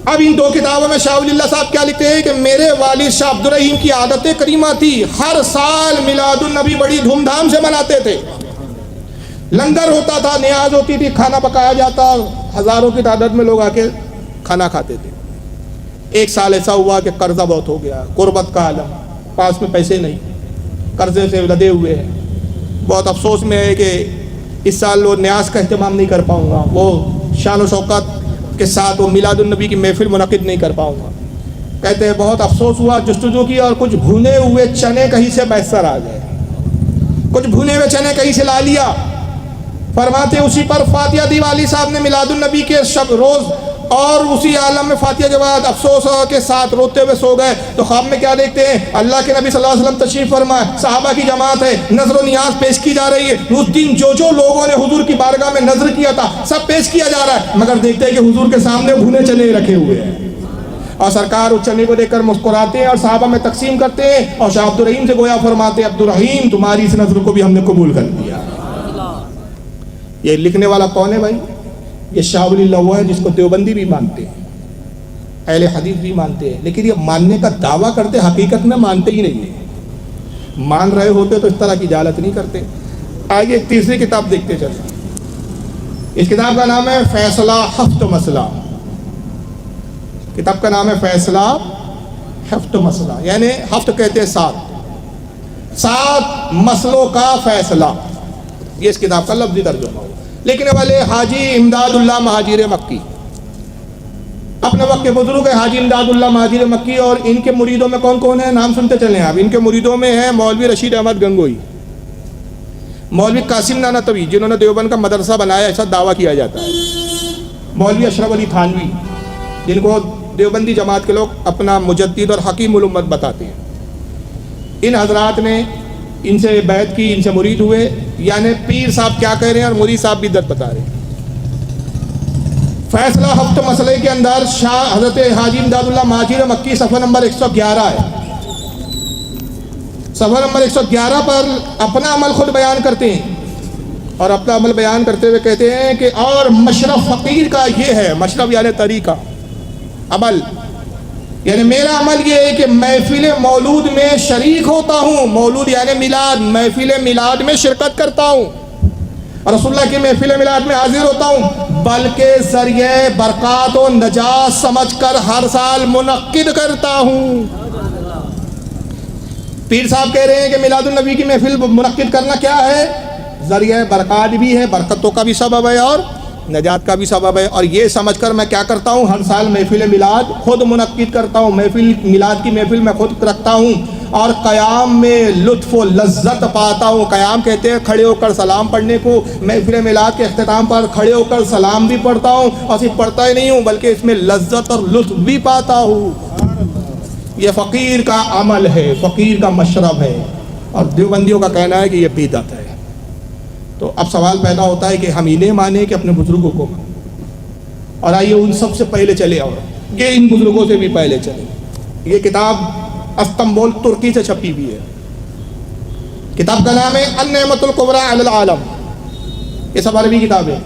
S1: اب ان دو کتابوں میں شاہ ولی اللہ صاحب کیا لکھتے ہیں کہ میرے والد شاہ عبدالرحیم کی عادت کریمہ تھی، ہر سال میلاد النبی بڑی دھوم دھام سے مناتے تھے، لنگر ہوتا تھا، نیاز ہوتی تھی، کھانا پکایا جاتا، ہزاروں کی تعداد میں لوگ آ کے کھانا کھاتے تھے۔ ایک سال ایسا ہوا کہ قرضہ بہت ہو گیا، غربت کا عالم، پاس میں پیسے نہیں، قرضے سے لدے ہوئے ہیں، بہت افسوس میں ہے کہ اس سال وہ نیاز کا اہتمام نہیں کر پاؤں گا، وہ شان و شوکت کے ساتھ وہ میلاد النبی کی محفل منعقد نہیں کر پاؤں گا۔ کہتے ہیں بہت افسوس ہوا، جستجو کی اور کچھ بھونے ہوئے چنے کہیں سے میسر آ گئے، کچھ بھونے ہوئے چنے کہیں سے لا لیا۔ فرماتے اسی پر فاتحہ دی والد صاحب نے میلاد النبی کے شب روز، اور اسی عالم میں فاتحہ کے بعد افسوس کے ساتھ روتے ہوئے سو گئے تو خواب میں کیا دیکھتے ہیں؟ اللہ کے نبی صلی اللہ علیہ وسلم تشریف فرمائے، صحابہ کی جماعت ہے، نظر و نیاز پیش کی جا رہی ہے۔ اس دن جو جو لوگوں نے حضور کی بارگاہ میں نظر کیا تھا سب پیش کیا جا رہا ہے، مگر دیکھتے ہیں کہ حضور کے سامنے بھونے چنے رکھے ہوئے ہیں، اور سرکار اس چنے کو دیکھ کر مسکراتے ہیں اور صحابہ میں تقسیم کرتے ہیں، اور شاہ عبدالرحیم سے گویا فرماتے ہیں عبدالرحیم تمہاری اس نظر کو بھی ہم نے قبول کر لیا۔ یہ لکھنے والا کون ہے بھائی؟ یہ شاہ ولی اللہ ہے جس کو دیوبندی بھی مانتے ہیں۔ اہل حدیث بھی مانتے ہیں، لیکن یہ ماننے کا دعویٰ کرتے، حقیقت میں مانتے ہی نہیں ہیں۔ مان رہے ہوتے تو اس طرح کی جہالت نہیں کرتے۔ آئیے ایک تیسری کتاب دیکھتے چلیں۔ اس کتاب کا نام ہے فیصلہ ہفت مسئلہ۔ کتاب کا نام ہے فیصلہ ہفت مسئلہ، یعنی ہفت کہتے ہیں سات مسئلوں کا فیصلہ، یہ اس کتاب کا لفظی ترجمہ ہو۔ لکھنے والے حاجی امداد اللہ مہاجر مکی، اپنے وقت کے بزرگ ہیں حاجی امداد اللہ مہاجر مکی، اور ان کے مریدوں میں کون کون ہیں نام سنتے چلیں آپ۔ ان کے مریدوں میں ہیں مولوی رشید احمد گنگوئی، مولوی قاسم نانوتوی جنہوں نے دیوبند کا مدرسہ بنایا ایسا دعویٰ کیا جاتا ہے، مولوی اشرف علی تھانوی جن کو دیوبندی جماعت کے لوگ اپنا مجدد اور حکیم الامت بتاتے ہیں۔ ان حضرات نے ان سے بیعت کی، ان سے مرید ہوئے، یعنی پیر صاحب کیا کہہ رہے ہیں اور مرید صاحب بھی درد بتا رہے ہیں۔ فیصلہ ہفت مسئلے کے اندر شاہ حضرت حاجی امداد اللہ مہاجر مکی صفحہ نمبر 111 ہے۔ صفحہ نمبر 111 پر اپنا عمل خود بیان کرتے ہیں، اور اپنا عمل بیان کرتے ہوئے کہتے ہیں کہ اور مشرف فقیر کا یہ ہے، مشرف یعنی طریقہ، عمل یعنی میرا عمل یہ ہے کہ محفل مولود میں شریک ہوتا ہوں، مولود یعنی میلاد، محفل میلاد میں شرکت کرتا ہوں، اور رسول اللہ کی محفل میلاد میں حاضر ہوتا ہوں، بلکہ ذریعہ برکات و نجات سمجھ کر ہر سال منعقد کرتا ہوں۔ پیر صاحب کہہ رہے ہیں کہ میلاد النبی کی محفل منعقد کرنا کیا ہے؟ ذریعہ برکات بھی ہے، برکتوں کا بھی سبب ہے اور نجات کا بھی سبب ہے، اور یہ سمجھ کر میں کیا کرتا ہوں، ہر سال محفل میلاد خود منعقد کرتا ہوں، محفل میلاد کی محفل میں خود رکھتا ہوں، اور قیام میں لطف و لذت پاتا ہوں۔ قیام کہتے ہیں کھڑے ہو کر سلام پڑھنے کو، محفل میلاد کے اختتام پر کھڑے ہو کر سلام بھی پڑھتا ہوں، اور صرف پڑھتا ہی نہیں ہوں بلکہ اس میں لذت اور لطف بھی پاتا ہوں۔ یہ فقیر کا عمل ہے، فقیر کا مشرب ہے، اور دیوبندیوں کا کہنا ہے کہ یہ بدعت ہے۔ تو اب سوال پیدا ہوتا ہے کہ ہم انہیں مانیں کہ اپنے بزرگوں کو مانیں؟ اور آئیے ان سب سے پہلے چلے، اور یہ ان بزرگوں سے بھی پہلے چلے۔ یہ کتاب استنبول ترکی سے چھپی ہوئی ہے، کتاب کا نام ہے النعمۃ الکبریٰ علی العالم، یہ سب عربی کتاب ہے۔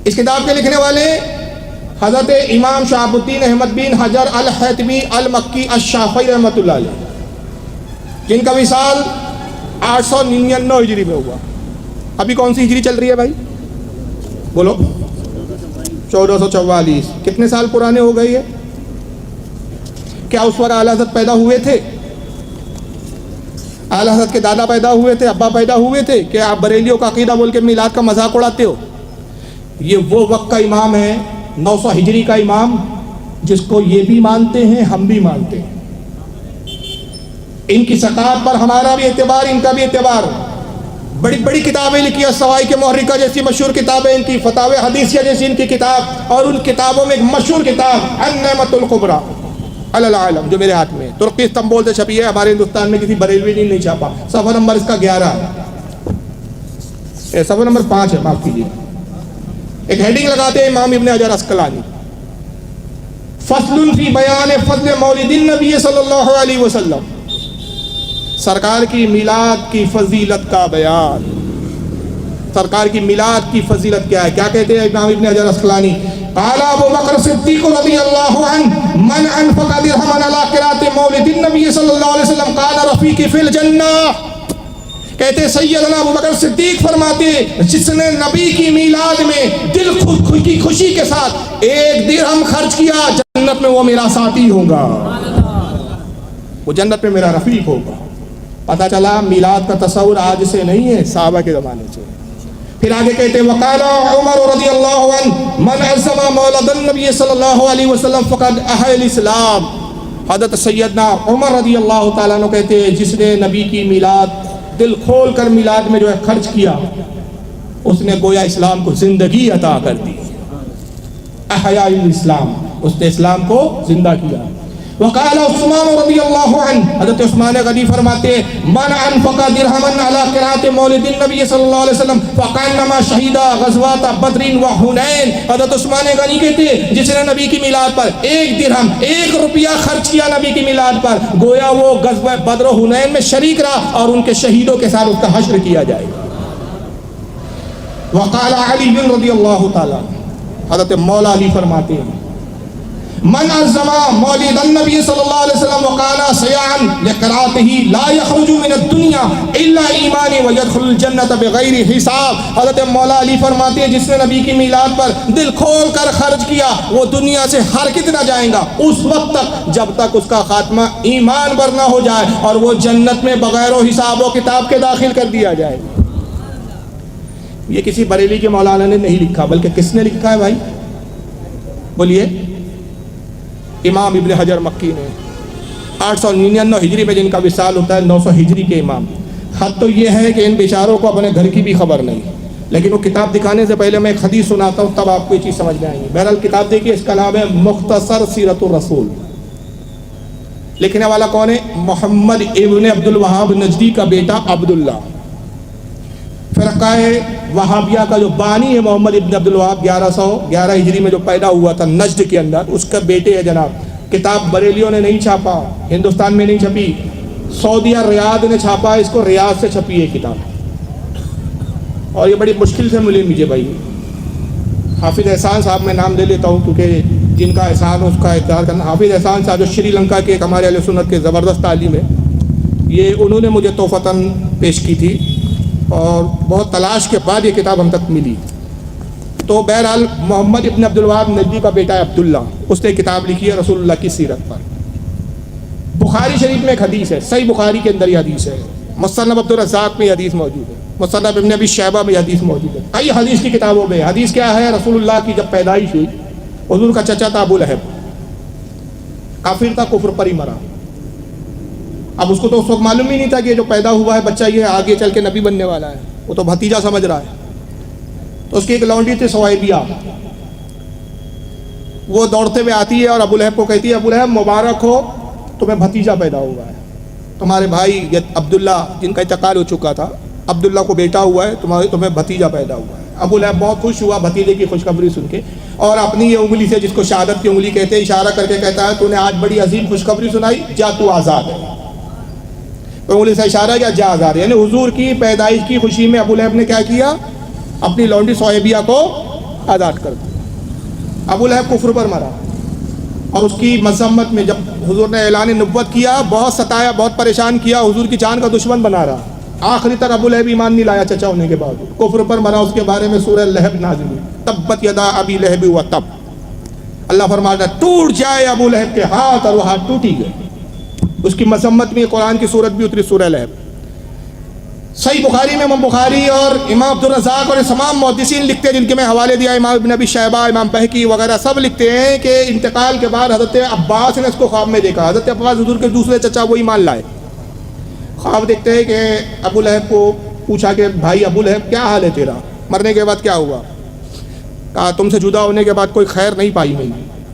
S1: اس کتاب کے لکھنے والے حضرت امام شہاب الدین احمد بن حجر الحیتمی المکی الشافعی رحمۃ اللہ علیہ، جن کا وصال 899 ہجری میں ہوا۔ ابھی کون سی ہجری چل رہی ہے بھائی؟ بولو 1444۔ کتنے سال پرانے ہو گئے؟ کیا اس وقت اعلیٰ حضرت پیدا ہوئے تھے؟ اعلیٰ حضرت کے دادا پیدا ہوئے تھے، ابا پیدا ہوئے تھے؟ کہ آپ بریلیوں کا عقیدہ بول کے میلاد کا مذاق اڑاتے ہو؟ یہ وہ وقت کا امام ہے، 900 ہجری کا امام، جس کو یہ بھی مانتے ہیں ہم بھی مانتے ہیں۔ ان کی ثقافت پر ہمارا بھی اعتبار، ان کا بھی اعتبار۔ بڑی بڑی کتابیں لکھی ہے، سوائی کے محرکہ جیسی مشہور کتابیں ان کی، فتاوی حدیثیہ جیسی ان کی کتاب، اور ان کتابوں میں ایک مشہور کتاب النعمۃ الکبریٰ علی العالم جو میرے ہاتھ میں ہے، ترکی استنبول سے چھپی ہے، ہمارے ہندوستان میں کسی بریلوی نے نہیں چھاپا۔ صفحہ نمبر اس کا 11 ہے، صفحہ نمبر 5 ہے، معاف کیجیے۔ ایک ہیڈنگ لگاتے ہیں امام ابن حجر عسقلانی، فصل فی بیان فضل مولد النبی صلی اللہ علیہ وسلم، سرکار کی میلاد کی فضیلت کا بیان۔ سرکار کی میلاد کی فضیلت کیا ہے؟ کیا کہتے ہیں امام ابن حجر عسقلانی؟ قال ابو بکر صدیق رضی اللہ عنہ من انفق درہما علی قراءۃ مولد النبی صلی اللہ علیہ وسلم کان رفیقی فی الجنہ۔ کہتے سیدنا ابو بکر صدیق فرماتے جس نے نبی کی میلاد میں دل کی خوشی کے ساتھ 1 درہم خرچ کیا، جنت میں وہ میرا ساتھی ہوگا، وہ جنت میں میرا رفیق ہوگا۔ پتہ چلا میلاد کا تصور آج سے نہیں ہے، صحابہ کے زمانے سے۔ پھر آگے کہتے ہیں وقال عمر رضی اللہ عنہ من عظم مولد النبی صلی اللہ علیہ وسلم فقد احیا الاسلام۔ حضرت سیدنا عمر رضی اللہ تعالیٰ عنہ کہتے ہیں جس نے نبی کی میلاد دل کھول کر میلاد میں جو ہے خرچ کیا، اس نے گویا اسلام کو زندگی عطا کر دی، احیا الاسلام، اس نے اسلام کو زندہ کیا۔ وقال عثمان رضی اللہ عنہ، حضرت عثمان غنی فرماتے ہیں من انفق درہما علی قراءۃ مولد النبی صلی اللہ علیہ وسلم فکانما شہید غزوات بدر و حنین۔ حضرت عثمان غنی کہتے ہیں جس نے نبی کی میلاد پر 1 درہم 1 روپیہ خرچ کیا نبی کی میلاد پر، گویا وہ غزوہ بدر و حنین میں شریک رہا اور ان کے شہیدوں کے ساتھ اس کا حشر کیا جائے گا۔ وقال علی رضی اللہ تعالی، حضرت مولا علی فرماتے ہیں من عظم مولد النبی صلی اللہ علیہ وسلم وقانا سیعن لقراته لا يخرج من الدنیا الا ایمان ويدخل الجنت بغیر حساب. حضرت مولا علی فرماتے ہیں جس نے نبی کی میلاد پر دل کھول کر خرچ کیا وہ دنیا سے ہرگز نہ جائے گا اس وقت تک جب تک اس کا خاتمہ ایمان پر نہ ہو جائے اور وہ جنت میں بغیر و حساب و کتاب کے داخل کر دیا جائے. یہ کسی بریلی کے مولانا نے نہیں لکھا بلکہ کس نے لکھا ہے بھائی بولیے؟ امام ابن حجر مکی نے 899 ہجری میں جن کا وصال ہوتا ہے 900 ہجری کے امام. حد تو یہ ہے کہ ان بیچاروں کو اپنے گھر کی بھی خبر نہیں, لیکن وہ کتاب دکھانے سے پہلے میں ایک حدیث سناتا ہوں تب آپ کو یہ چیز سمجھ میں آئیں گی. بہرحال کتاب دیکھیے, اس کا نام ہے مختصر سیرت الرسول. لکھنے والا کون ہے؟ محمد ابن عبد الوہاب نجدی کا بیٹا عبداللہ. فرقہ وہابیہ کا جو بانی ہے محمد ابن عبد الوہاب 1111 ہجری میں جو پیدا ہوا تھا نجد کے اندر, اس کا بیٹے ہے جناب. کتاب بریلیوں نے نہیں چھاپا, ہندوستان میں نہیں چھپی, سعودیہ ریاض نے چھاپا, اس کو ریاض سے چھپی ہے کتاب. اور یہ بڑی مشکل سے ملی مجھے بھائی. حافظ احسان صاحب میں نام لے لیتا ہوں کیونکہ جن کا احسان اس کا اقدار کرنا. حافظ احسان صاحب جو شری لنکا کے ایک ہمارے اہل سنت کے زبردست عالم ہے, یہ انہوں نے مجھے تحفتاً پیش کی تھی اور بہت تلاش کے بعد یہ کتاب ہم تک ملی. تو بہرحال محمد ابن عبد الوہاب نجدی کا بیٹا ہے عبداللہ, اس نے کتاب لکھی ہے رسول اللہ کی سیرت پر. بخاری شریف میں ایک حدیث ہے, صحیح بخاری کے اندر یہ حدیث ہے, مصنف عبد الرزاق میں یہ حدیث موجود ہے, مصنف ابن ابی شیبہ میں یہ حدیث موجود ہے, کئی حدیث کی کتابوں میں. حدیث کیا ہے؟ رسول اللہ کی جب پیدائش ہوئی, حضور کا چچا تھا ابو لہب, کافر تھا, کفر پر ہی مرا. اب اس کو تو اس وقت معلوم ہی نہیں تھا کہ جو پیدا ہوا ہے بچہ یہ آگے چل کے نبی بننے والا ہے, وہ تو بھتیجا سمجھ رہا ہے. تو اس کی ایک لونڈی تھی سوائبیہ, وہ دوڑتے ہوئے آتی ہے اور ابو لہب کو کہتی ہے ابو لہب مبارک ہو تمہیں بھتیجا پیدا ہوا ہے, تمہارے بھائی عبداللہ جن کا انتقال ہو چکا تھا, عبداللہ کو بیٹا ہوا ہے, تمہیں بھتیجا پیدا ہوا ہے. ابو لہب بہت خوش ہوا بھتیجے کی خوشخبری سن کے, اور اپنی یہ انگلی سے جس کو شہادت کی انگلی کہتے ہیں اشارہ کر کے کہتا ہے تو نے آج بڑی عظیم خوشخبری سنائی, جا تو آزاد ہے. انگلی سے اشارہ کیا, جا آزاد ہے. یعنی حضور کی پیدائش کی خوشی میں ابو لہب نے کیا کیا؟ اپنی لونڈی صہیبیہ کو آزاد کر دیا. ابو لہب کفر پر مرا اور اس کی مذمت میں جب حضور نے اعلان نبوت کیا بہت ستایا, بہت پریشان کیا, حضور کی جان کا دشمن بنا رہا. آخری تک ابو لہب ایمان نہیں لایا چچا ہونے کے بعد, کفر پر مرا. اس کے بارے میں سورہ لہب نازل ہوئی, تبت یدا ابی لہب و تب. اللہ فرماتا ہے ٹوٹ جائے ابو لہب کے ہاتھ, اور وہ ہاتھ ٹوٹی گئے. اس کی مذمت میں قرآن کی صورت بھی اتری, سورہ لہب. صحیح بخاری میں امام بخاری اور امام عبد الرزاق اور تمام محدثین لکھتے ہیں جن کے میں حوالے دیا, امام ابن ابی شیبہ, امام بہقی وغیرہ سب لکھتے ہیں کہ انتقال کے بعد حضرت عباس نے اس کو خواب میں دیکھا. حضرت عباس حضور کے دوسرے چچا وہ ایمان لائے. خواب دیکھتے ہیں کہ ابو لہب کو پوچھا کہ بھائی ابو لہب کیا حال ہے تیرا, مرنے کے بعد کیا ہوا؟ کہا تم سے جدا ہونے کے بعد کوئی خیر نہیں پائی میں,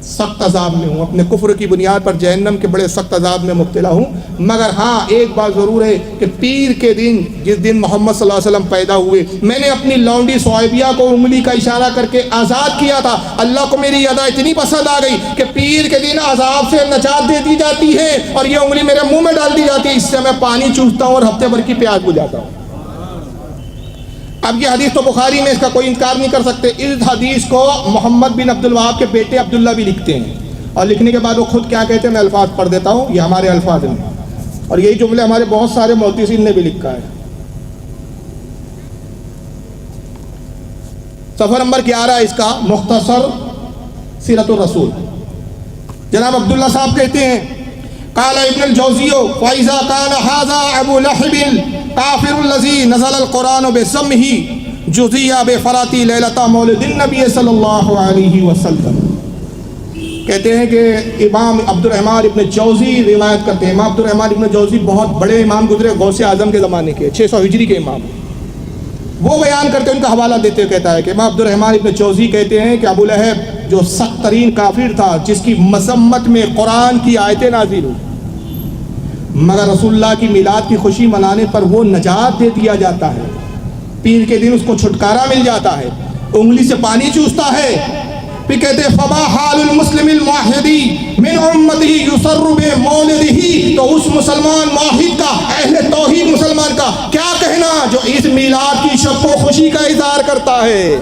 S1: سخت عذاب میں ہوں, اپنے کفر کی بنیاد پر جہنم کے بڑے سخت عذاب میں مبتلا ہوں. مگر ہاں ایک بات ضرور ہے کہ پیر کے دن جس دن محمد صلی اللہ علیہ وسلم پیدا ہوئے میں نے اپنی لونڈی صہیبیہ کو انگلی کا اشارہ کر کے آزاد کیا تھا. اللہ کو میری ادا اتنی پسند آ گئی کہ پیر کے دن عذاب سے نجات دے دی جاتی ہے اور یہ انگلی میرے منہ میں ڈال دی جاتی ہے, اس سے میں پانی چوستا ہوں اور ہفتے بھر کی پیاس بجھاتا ہوں. اب یہ حدیث تو بخاری میں اس کا کوئی انکار نہیں کر سکتے. اس حدیث کو محمد بن عبد الوہاب کے بیٹے عبداللہ بھی لکھتے ہیں, اور لکھنے کے بعد وہ خود کیا کہتے ہیں میں الفاظ پڑھ دیتا ہوں, یہ ہمارے الفاظ ہیں, اور یہی جملے ہمارے بہت سارے محدثین نے بھی لکھا ہے. صفحہ نمبر 11 اس کا مختصر سیرت الرسول. جناب عبداللہ صاحب کہتے ہیں قال ابن الجوزی فاذا كان هذا ابو لہب الكافر الذي نزل القرآن بسمه جزي بفرات ليلة مولد النبی صلی اللہ علیہ وسلم. کہتے ہیں کہ امام عبد الرحمن ابن جوزی روایت کرتے ہیں. امام عبد الرحمن ابن جوزی بہت بڑے امام گزرے, غوث اعظم کے زمانے کے, 600 ہجری کے امام. وہ بیان کرتے ہیں, ان کا حوالہ دیتے ہوئے کہتا ہے کہ امام عبد الرحمن ابن جوزی کہتے ہیں کہ ابو لہب جو سخت ترین کافر تھا جس کی مذمت میں قرآن کی آیتیں نازل ہوئی, مگر رسول اللہ کی میلاد کی خوشی منانے پر وہ نجات دے دیا جاتا ہے. پیر کے دن اس کو چھٹکارا مل جاتا ہے, انگلی سے پانی چوستا ہے. پھر کہتے ہیں فما حال المسلم الموحدی من امتہ یسر بمولدہ, تو اس مسلمان موحد کا, اہل توحید مسلمان کا کیا کہنا جو اس میلاد کی شب و خوشی کا اظہار کرتا ہے.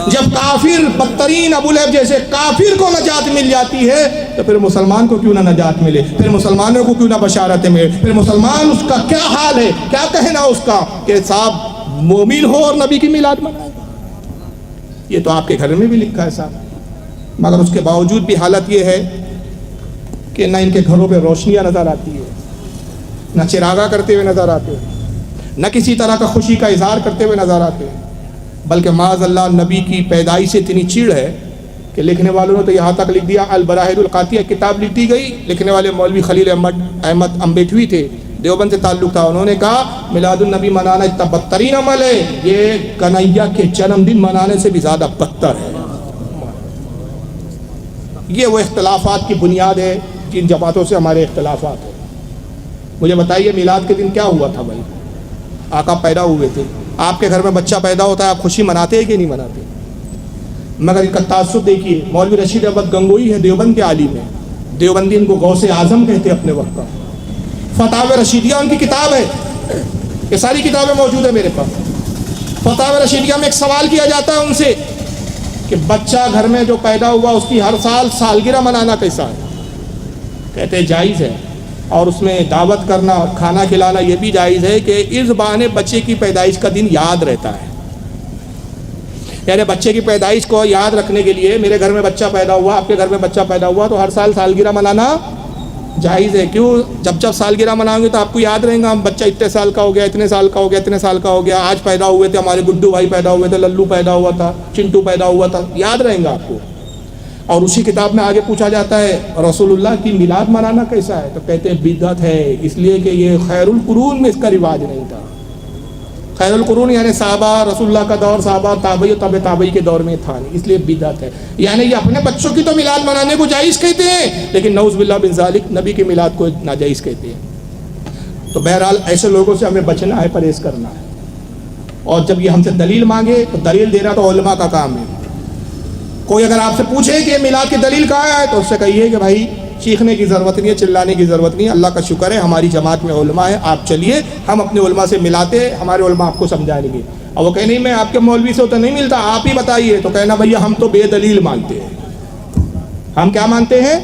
S1: جب کافر بدترین ابو لہب جیسے کافر کو نجات مل جاتی ہے تو پھر مسلمان کو کیوں نہ نجات ملے، پھر مسلمانوں کو کیوں نہ بشارتیں ملے، پھر مسلمان اس کا کیا حال ہے، کیا کہنا اس کا کہ صاحب مومن ہو اور نبی کی میلاد منائے۔ یہ تو آپ کے گھر میں بھی لکھا ہے صاحب، مگر اس کے باوجود بھی حالت یہ ہے کہ نہ ان کے گھروں پہ روشنیاں نظر آتی ہے، نہ چراغا کرتے ہوئے نظر آتے ہیں، نہ کسی طرح کا خوشی کا اظہار کرتے ہوئے نظر آتے ہیں، بلکہ معاذ اللہ نبی کی پیدائش سے اتنی چیڑ ہے کہ لکھنے والوں نے تو یہاں تک لکھ دیا، البراہر القاطیہ کتاب لکھ دی گئی، لکھنے والے مولوی خلیل احمد امبیٹوی تھے، دیوبند سے تعلق تھا، انہوں نے کہا میلاد النبی منانا اتنا بدترین عمل ہے، یہ کنہیا کے جنم دن منانے سے بھی زیادہ بدتر ہے۔ یہ وہ اختلافات کی بنیاد ہے جن جماعتوں سے ہمارے اختلافات ہیں۔ مجھے بتائیے میلاد کے دن کیا ہوا تھا بھائی؟ آقا پیدا ہوئے تھے، آپ کے گھر میں بچہ پیدا ہوتا ہے، آپ خوشی مناتے ہیں کہ نہیں مناتے؟ مگر ان کا تعصب دیکھیے، مولوی رشید احمد گنگوئی ہے، دیوبند کے عالم ہے، دیوبندی ان کو غوث اعظم کہتے ہیں اپنے وقت کا، فتاوی رشیدیہ ان کی کتاب ہے، یہ ساری کتابیں موجود ہیں میرے پاس۔ فتاوی رشیدیہ میں ایک سوال کیا جاتا ہے ان سے کہ بچہ گھر میں جو پیدا ہوا اس کی ہر سال سالگرہ منانا کیسا ہے؟ کہتے ہیں جائز ہے، اور اس میں دعوت کرنا اور کھانا کھلانا یہ بھی جائز ہے کہ اس بہانے بچے کی پیدائش کا دن یاد رہتا ہے۔ یعنی بچے کی پیدائش کو یاد رکھنے کے لیے میرے گھر میں بچہ پیدا ہوا، آپ کے گھر میں بچہ پیدا ہوا، تو ہر سال سالگرہ منانا جائز ہے۔ کیوں؟ جب سالگرہ مناؤں گے تو آپ کو یاد رہیں گا ہم بچہ اتنے سال کا ہو گیا، اتنے سال کا ہو گیا، اتنے سال کا ہو گیا، آج پیدا ہوئے تھے، ہمارے گڈو بھائی پیدا ہوئے تھے، للو پیدا ہوا تھا، چنٹو پیدا ہوا تھا، یاد رہیں گا آپ کو۔ اور اسی کتاب میں آگے پوچھا جاتا ہے رسول اللہ کی میلاد منانا کیسا ہے؟ تو کہتے ہیں بدعت ہے، اس لیے کہ یہ خیر القرون میں اس کا رواج نہیں تھا۔ خیر القرون یعنی صحابہ، رسول اللہ کا دور، صحابہ تابعی و تابع تابعی کے دور میں تھا نہیں، اس لیے بدعت ہے۔ یعنی یہ اپنے بچوں کی تو میلاد منانے کو جائز کہتے ہیں، لیکن نعوذ باللہ من ذالک نبی کی میلاد کو ناجائز کہتے ہیں۔ تو بہرحال ایسے لوگوں سے ہمیں بچنا ہے، پرہیز کرنا ہے۔ اور جب یہ ہم سے دلیل مانگے تو دلیل دینا تو علماء کا کام ہے۔ کوئی اگر آپ سے پوچھے کہ میلاد کی دلیل کہاں ہے تو اس سے کہیے کہ بھائی چیخنے کی ضرورت نہیں ہے، چلانے کی ضرورت نہیں ہے، اللہ کا شکر ہے ہماری جماعت میں علماء ہے، آپ چلیے، ہم اپنے علماء سے ملاتے ہیں، ہمارے علماء آپ کو سمجھائیں گے۔ اور وہ کہیں نہیں میں آپ کے مولوی سے تو نہیں ملتا، آپ ہی بتائیے، تو کہنا بھیا ہم تو بے دلیل مانتے ہیں۔ ہم کیا مانتے ہیں؟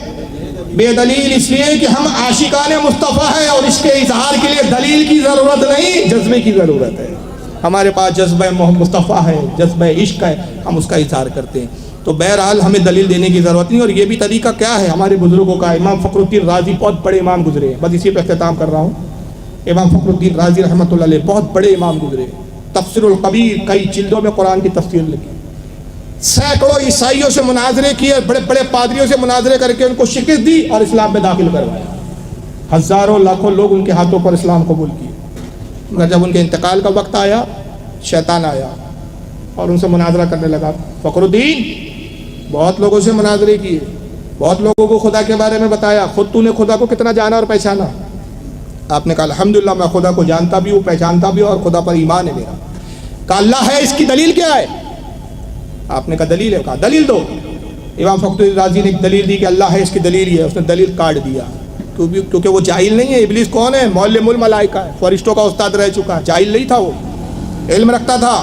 S1: بے دلیل، اس لیے کہ ہم عاشقان مصطفیٰ ہیں اور اس کے اظہار کے لیے دلیل کی ضرورت نہیں، جذبے کی ضرورت ہے۔ ہمارے پاس جذبہ مصطفیٰ ہے، جذبہ عشق ہے، ہم اس کا اظہار کرتے ہیں۔ تو بہرحال ہمیں دلیل دینے کی ضرورت نہیں۔ اور یہ بھی طریقہ کیا ہے ہمارے بزرگوں کا، امام فخر الدین رازی بہت بڑے امام گزرے ہیں، بس اسی پہ اختتام کر رہا ہوں۔ امام فخر الدین رازی رحمۃ اللہ علیہ بہت بڑے امام گزرے، تفسیر القبیر کئی جلدوں میں قرآن کی تفسیر لکھی، سینکڑوں عیسائیوں سے مناظرے کیے، بڑے بڑے پادریوں سے مناظرے کر کے ان کو شکست دی اور اسلام میں داخل کروایا، ہزاروں لاکھوں لوگ ان کے ہاتھوں پر اسلام قبول کیے۔ مگر جب ان کے انتقال کا وقت آیا، شیطان آیا اور ان سے مناظرہ کرنے لگا۔ فخر الدین بہت لوگوں سے مناظرے کیے، بہت لوگوں کو خدا کے بارے میں بتایا، خود تو نے خدا کو کتنا جانا اور پہچانا؟ آپ نے کہا الحمدللہ میں خدا کو جانتا بھی ہوں، پہچانتا بھی ہوں، اور خدا پر ایمان ہے میرا۔ کہا اللہ ہے، اس کی دلیل کیا ہے؟ آپ نے کہا دلیل ہے، کہا دلیل دو۔ امام فخر الدین رازی نے ایک دلیل دی کہ اللہ ہے، اس کی دلیل یہ ہے، اس نے دلیل کاٹ دیا، کیونکہ وہ جاہل نہیں ہے۔ ابلیس کون ہے؟ معلم الملائکہ ہے، فرشتوں کا استاد رہ چکا ہے، جاہل نہیں تھا، وہ علم رکھتا تھا،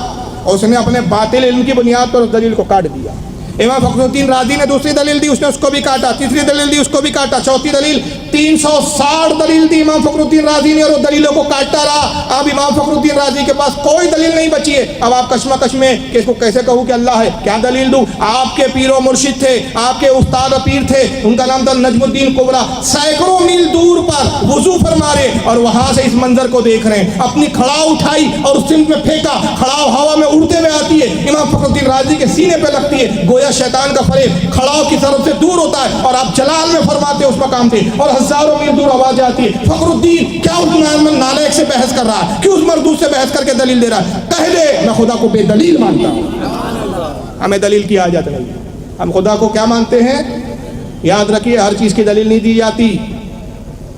S1: اور اس نے اپنے باطل علم کی بنیاد پر اس دلیل کو کاٹ دیا۔ امام فخر الدین رازی نے دوسری دلیل دی، اس نے اس کو بھی کاٹا، تیسری دلیل دی، اس کو بھی کاٹا، چوتھی دلیل، 360 دلیل دی امام فخر الدین رازی نے، اور وہ دلیلوں کو کاٹتا رہا۔ اب امام فخر الدین رازی کے پاس کوئی دلیل نہیں بچی ہے۔ اب آپ کشمکش میں کہ اس کو کیسے کہوں کہ اللہ ہے، کیا دلیل دوں؟ آپ کے پیر و مرشد تھے، آپ کے استاد و پیر تھے، ان کا نام تھا نجم الدین کبریٰ، سینکڑوں میل دور پر وضو فرما رہے اور وہاں سے اس منظر کو دیکھ رہے ہیں، اپنی کھڑاؤ اٹھائی اور اس سمت میں پھینکا، کھڑاؤ ہوا میں اڑتے ہوئے آتی ہے، امام فخر الدین رازی کے سینے پہ لگتی ہے، گویا شیطان کا فریب کھڑاؤ کی طرف سے دور ہوتا ہے، اور آپ جلال میں فرماتے اس مقام تھے، اور ہزاروں میل دور آواز آتی ہے، فخر الدین کیا اس نالائق سے بحث کر رہا ہے، کیوں اس مردود سے بحث کر کے دلیل دے رہا ہے؟ کہہ دے میں خدا کو بے دلیل مانتا ہوں۔ ہمیں دلیل کی حاجت نہیں، ہم خدا کو کیا مانتے ہیں؟ یاد رکھیے ہر چیز کی دلیل نہیں دی جاتی۔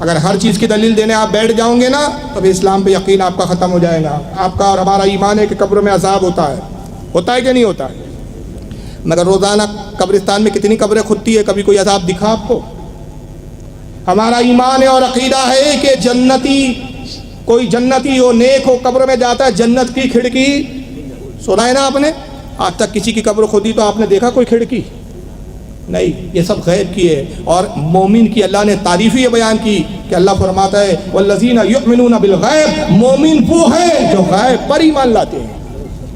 S1: اگر ہر چیز کی دلیل دینے آپ بیٹھ جاؤں گے نا تو پھر اسلام پہ یقین آپ کا ختم ہو جائے گا۔ آپ کا اور ہمارا ایمان ہے کہ قبر میں عذاب ہوتا ہے کہ نہیں ہوتا ہے؟ مگر روزانہ قبرستان میں کتنی قبریں کھدتی ہے، کبھی کوئی عذاب دکھا آپ کو؟ ہمارا ایمان ہے اور عقیدہ ہے کہ جنتی، کوئی جنتی ہو، نیک ہو، قبر میں جاتا ہے، جنت کی کھڑکی، سنا ہے نا آپ نے، آج تک کسی کی قبر کھودی تو آپ نے دیکھا کوئی کھڑکی؟ نہیں، یہ سب غیب کی ہے. اور مومن کی اللہ نے تعریف ہی یہ بیان کی کہ اللہ فرماتا ہے والذین یؤمنون بالغیب، مومن وہ ہیں جو غیب پر ایمان لاتے ہیں،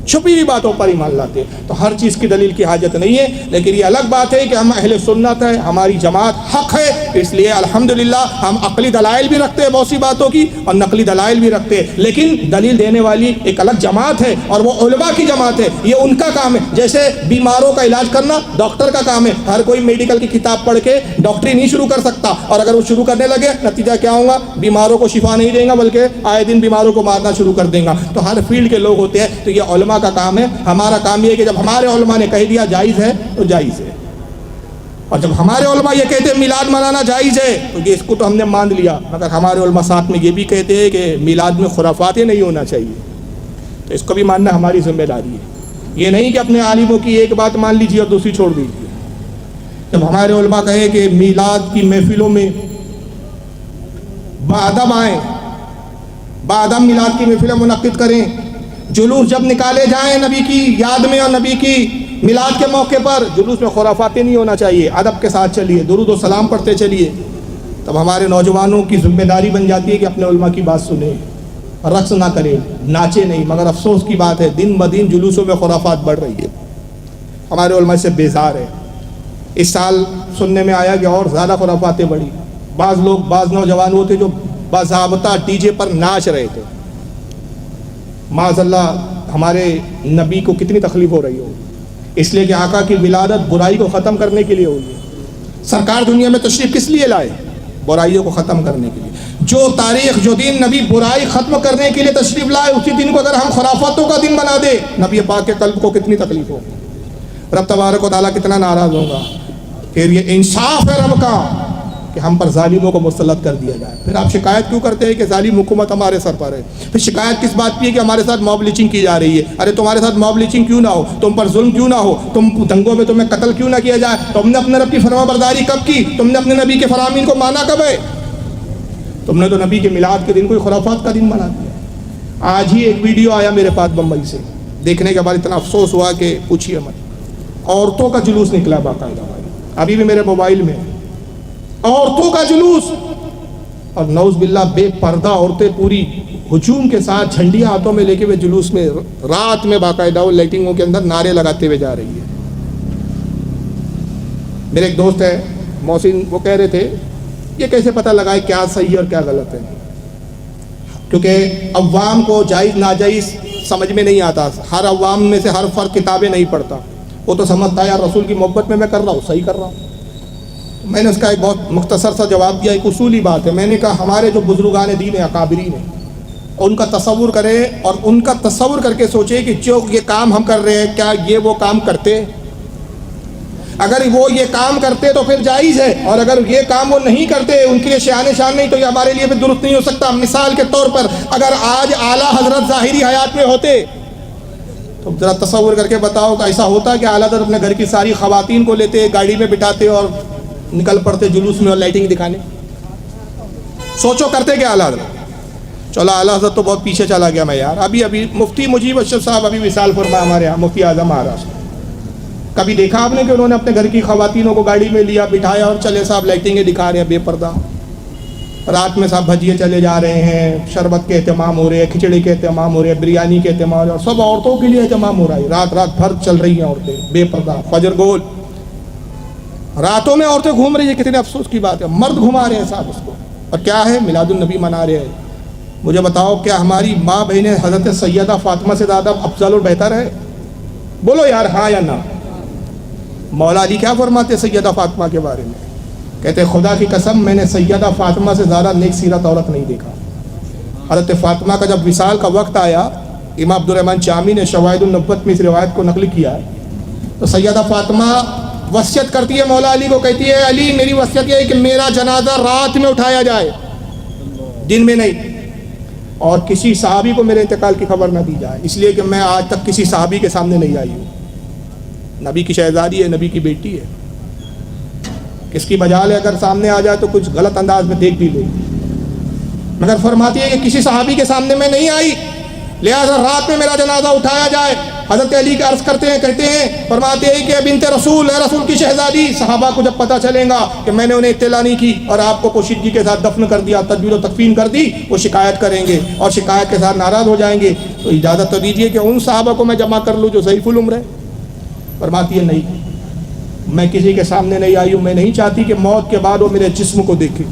S1: چھپی ہوئی باتوں پر ایمان لاتے ہیں. تو ہر چیز کی دلیل کی حاجت نہیں ہے، لیکن یہ الگ بات ہے کہ ہم اہل سنت ہیں، ہماری جماعت حق ہے، اس لیے الحمدللہ ہم عقلی دلائل بھی رکھتے ہیں بہت سی باتوں کی اور نقلی دلائل بھی رکھتے ہیں، لیکن دلیل دینے والی ایک الگ جماعت ہے اور وہ علماء کی جماعت ہے. یہ ان کا کام ہے. جیسے بیماروں کا علاج کرنا ڈاکٹر کا کام ہے. ہر کوئی میڈیکل کی کتاب پڑھ کے ڈاکٹری نہیں شروع کر سکتا، اور اگر وہ شروع کرنے لگے نتیجہ کیا ہوگا؟ بیماروں کو شفا نہیں دیں گا بلکہ آئے دن بیماروں کو مارنا شروع کر دیں گا. تو ہر فیلڈ کے لوگ ہوتے ہیں. تو یہ علماء کا کام ہے. ہمارا کام یہ ہے کہ جب ہمارے علماء نے کہہ دیا جائز ہے تو جائز ہے، اور جب ہمارے علماء یہ کہتے ہیں میلاد منانا جائز ہے تو یہ اس کو تو ہم نے مان لیا. مگر ہمارے علماء ساتھ میں یہ بھی کہتے ہیں کہ میلاد میں خرافات ہی نہیں ہونا چاہیے، تو اس کو بھی ماننا ہماری ذمہ داری ہے. یہ نہیں کہ اپنے عالموں کی ایک بات مان لیجیے اور دوسری چھوڑ دیجیے. جب ہمارے علماء کہے کہ میلاد کی محفلوں میں باادب آئیں، باادب میلاد کی محفلیں منعقد کریں، جلوس جب نکالے جائیں نبی کی یاد میں اور نبی کی میلاد کے موقع پر، جلوس میں خرافاتیں نہیں ہونا چاہیے، ادب کے ساتھ چلیے، درود و سلام پڑھتے چلیے. تب ہمارے نوجوانوں کی ذمہ داری بن جاتی ہے کہ اپنے علماء کی بات سنیں، رقص نہ کریں، ناچے نہیں. مگر افسوس کی بات ہے دن بدن جلوسوں میں خرافات بڑھ رہی ہے. ہمارے علماء سے بیزار ہے. اس سال سننے میں آیا کہ اور زیادہ خرافاتیں بڑھی. بعض نوجوان ہوتے جو باضابطہ ڈی جے پر ناچ رہے تھے. معاذ اللہ ہمارے نبی کو کتنی تکلیف ہو رہی ہو، اس لیے کہ آقا کی ولادت برائی کو ختم کرنے کے لیے ہوئی ہے. سرکار دنیا میں تشریف کس لیے لائے؟ برائیوں کو ختم کرنے کے لیے. جو تاریخ جو دن نبی برائی ختم کرنے کے لیے تشریف لائے، اسی دن کو اگر ہم خرافاتوں کا دن بنا دے، نبی پاک کے قلب کو کتنی تکلیف ہوگی، رب تبارک و تعالیٰ کتنا ناراض ہوگا. پھر یہ انصاف ہے رب کا کہ ہم پر ظالموں کو مسلط کر دیا جائے. پھر آپ شکایت کیوں کرتے ہیں کہ ظالم حکومت ہمارے سر پر ہے؟ پھر شکایت کس بات کی ہے کہ ہمارے ساتھ موب لنچنگ کی جا رہی ہے؟ ارے تمہارے ساتھ موب لنچنگ کیوں نہ ہو، تم پر ظلم کیوں نہ ہو، تم دنگوں میں تمہیں قتل کیوں نہ کیا جائے؟ تم نے اپنے رب کی فرما برداری کب کی؟ تم نے اپنے نبی کے فرامین کو مانا کب ہے؟ تم نے تو نبی کے میلاد کے دن کوئی خرافات کا دن بنا دیا. آج ہی ایک ویڈیو آیا میرے پاس بمبئی سے، دیکھنے کے بعد اتنا افسوس ہوا کہ پوچھیے مت. عورتوں کا جلوس نکلا باقاعدہ، ابھی بھی میرے موبائل میں عورتوں کا جلوس، اور نعوذ باللہ بے پردہ عورتیں پوری ہجوم کے ساتھ جھنڈیاں ہاتھوں میں لے کے وہ جلوس میں رات میں باقاعدہ وہ لائٹنگوں کے اندر نعرے لگاتے ہوئے جا رہی ہے. میرے ایک دوست ہے محسن، وہ کہہ رہے تھے یہ کیسے پتہ لگائے کیا صحیح اور کیا غلط ہے، کیونکہ عوام کو جائز ناجائز سمجھ میں نہیں آتا. ہر عوام میں سے ہر فرد کتابیں نہیں پڑھتا، وہ تو سمجھتا ہے یار رسول کی محبت میں کر رہا ہوں، صحیح کر رہا ہوں. میں نے اس کا ایک بہت مختصر سا جواب دیا. ایک اصولی بات ہے، میں نے کہا ہمارے جو بزرگان دین ہیں، اکابرین ہیں، ان کا تصور کریں اور ان کا تصور کر کے سوچیں کہ جو یہ کام ہم کر رہے ہیں کیا یہ وہ کام کرتے؟ اگر وہ یہ کام کرتے تو پھر جائز ہے، اور اگر یہ کام وہ نہیں کرتے، ان کے لیے شان نہیں، تو یہ ہمارے لیے بھی درست نہیں ہو سکتا. مثال کے طور پر اگر آج اعلیٰ حضرت ظاہری حیات میں ہوتے تو ذرا تصور کر کے بتاؤ کہ ایسا ہوتا کہ اعلیٰ حضرت اپنے گھر کی ساری خواتین کو لیتے، گاڑی میں بٹھاتے اور نکل پڑتے جلوس میں اور لائٹنگ دکھانے؟ سوچو کرتے کہ اعلیٰ حضرت. چلو اعلیٰ حضرت تو بہت پیچھے چلا گیا میں یار. ابھی مفتی مجیب اشرف صاحب ابھی وصال فرما ہمارے یہاں، مفتی اعظم مہاراشٹر. کبھی دیکھا آپ نے کہ انہوں نے اپنے گھر کی خواتینوں کو گاڑی میں لیا، بٹھایا اور چلے صاحب لائٹنگیں دکھا رہے ہیں بے پردہ. رات میں صاحب بھجیے چلے جا رہے ہیں، شربت کے اہتمام ہو رہے ہیں، کھچڑی کے اہتمام ہو رہے ہیں، بریانی کے اہتمام ہو رہے ہیں، اور سب عورتوں کے لیے اہتمام ہو رہا ہے. رات بھر چل رہی ہیں عورتیں بے پردہ، فجر گول راتوں میں عورتیں گھوم رہی ہیں. کتنے افسوس کی بات ہے، مرد گھما رہے ہیں صاحب اس کو، اور کیا ہے میلاد النبی منا رہے ہیں. مجھے بتاؤ کیا ہماری ماں بہنیں حضرت سیدہ فاطمہ سے زیادہ افضل اور بہتر ہے؟ بولو یار ہاں یا نہ. مولا علی کیا فرماتے سیدہ فاطمہ کے بارے میں؟ کہتے خدا کی قسم میں نے سیدہ فاطمہ سے زیادہ نیک سیرت عورت نہیں دیکھا. حضرت فاطمہ کا جب وصال کا وقت آیا، امام عبدالرحمن شامی نے شواہد النبوت میں اس روایت کو نقل کیا ہے، تو سیدہ فاطمہ وصیت کرتی ہے مولا علی کو، کہتی ہے علی میری وصیت یہ ہے کہ میرا جنازہ رات میں اٹھایا جائے، دن میں نہیں، اور کسی صحابی کو میرے انتقال کی خبر نہ دی جائے، اس لیے کہ میں آج تک کسی صحابی کے سامنے نہیں آئی ہوں. نبی کی شہزادی ہے، نبی کی بیٹی ہے، کس کی بجال ہے اگر سامنے آ جائے تو کچھ غلط انداز میں دیکھ بھی لے. مگر فرماتی ہے کہ کسی صحابی کے سامنے میں نہیں آئی، لہذا رات میں میرا جنازہ اٹھایا جائے۔ حضرت علی کا عرض کرتے ہیں، کہتے ہیں، فرماتے ہیں کہ بنت رسول، اے رسول کی شہزادی، صحابہ کو جب پتہ چلے گا کہ میں نے انہیں اطلاع نہیں کی اور آپ کو پوشیدگی کے ساتھ دفن کر دیا، تدبیر و تکفین کر دی، وہ شکایت کریں گے اور شکایت کے ساتھ ناراض ہو جائیں گے، تو اجازت تو دیجیے کہ ان صحابہ کو میں جمع کر لوں جو ضعیف العمر ہے۔ فرماتی ہے نہیں، میں کسی کے سامنے نہیں آئی ہوں، میں نہیں چاہتی کہ موت کے بعد وہ میرے جسم کو دیکھے،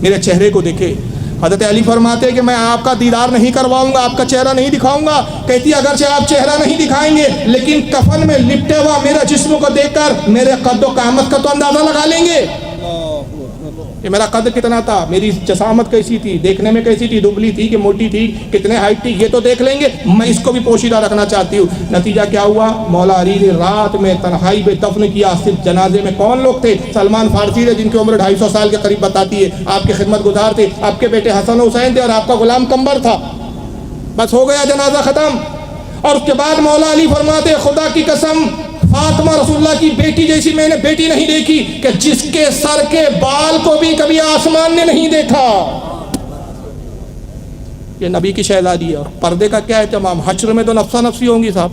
S1: میرے چہرے کو دیکھے۔ حضرت علی فرماتے ہیں کہ میں آپ کا دیدار نہیں کرواؤں گا، آپ کا چہرہ نہیں دکھاؤں گا۔ کہتی ہے اگرچہ آپ چہرہ نہیں دکھائیں گے لیکن کفن میں لپٹے ہوا میرے جسم کو دیکھ کر میرے قد و قامت کا تو اندازہ لگا لیں گے کہ میرا قد کتنا تھا، میری جسامت کیسی تھی، دیکھنے میں کیسی تھی، دبلی تھی کہ موٹی تھی، کتنے ہائٹ تھی، یہ تو دیکھ لیں گے۔ میں اس کو بھی پوشیدہ رکھنا چاہتی ہوں۔ نتیجہ کیا ہوا؟ مولا علی نے رات میں تنہائی میں دفن کیا۔ صرف جنازے میں کون لوگ تھے؟ سلمان فارسی تھے جن کی عمر 250 سال کے قریب بتاتی ہے، آپ کے خدمت گزار تھے، آپ کے بیٹے حسن حسین تھے اور آپ کا غلام کمبر تھا۔ بس ہو گیا جنازہ ختم۔ اور اس کے بعد مولا علی فرماتے خدا کی قسم فاطمہ رسول اللہ کی بیٹی جیسی میں نے بیٹی نہیں دیکھی کہ جس کے سر کے بال کو بھی کبھی آسمان نے نہیں دیکھا۔ یہ نبی کی شہزادی ہے۔ اور پردے کا کیا اہتمام؟ حشر میں تو نفسا نفسی ہوں گی صاحب،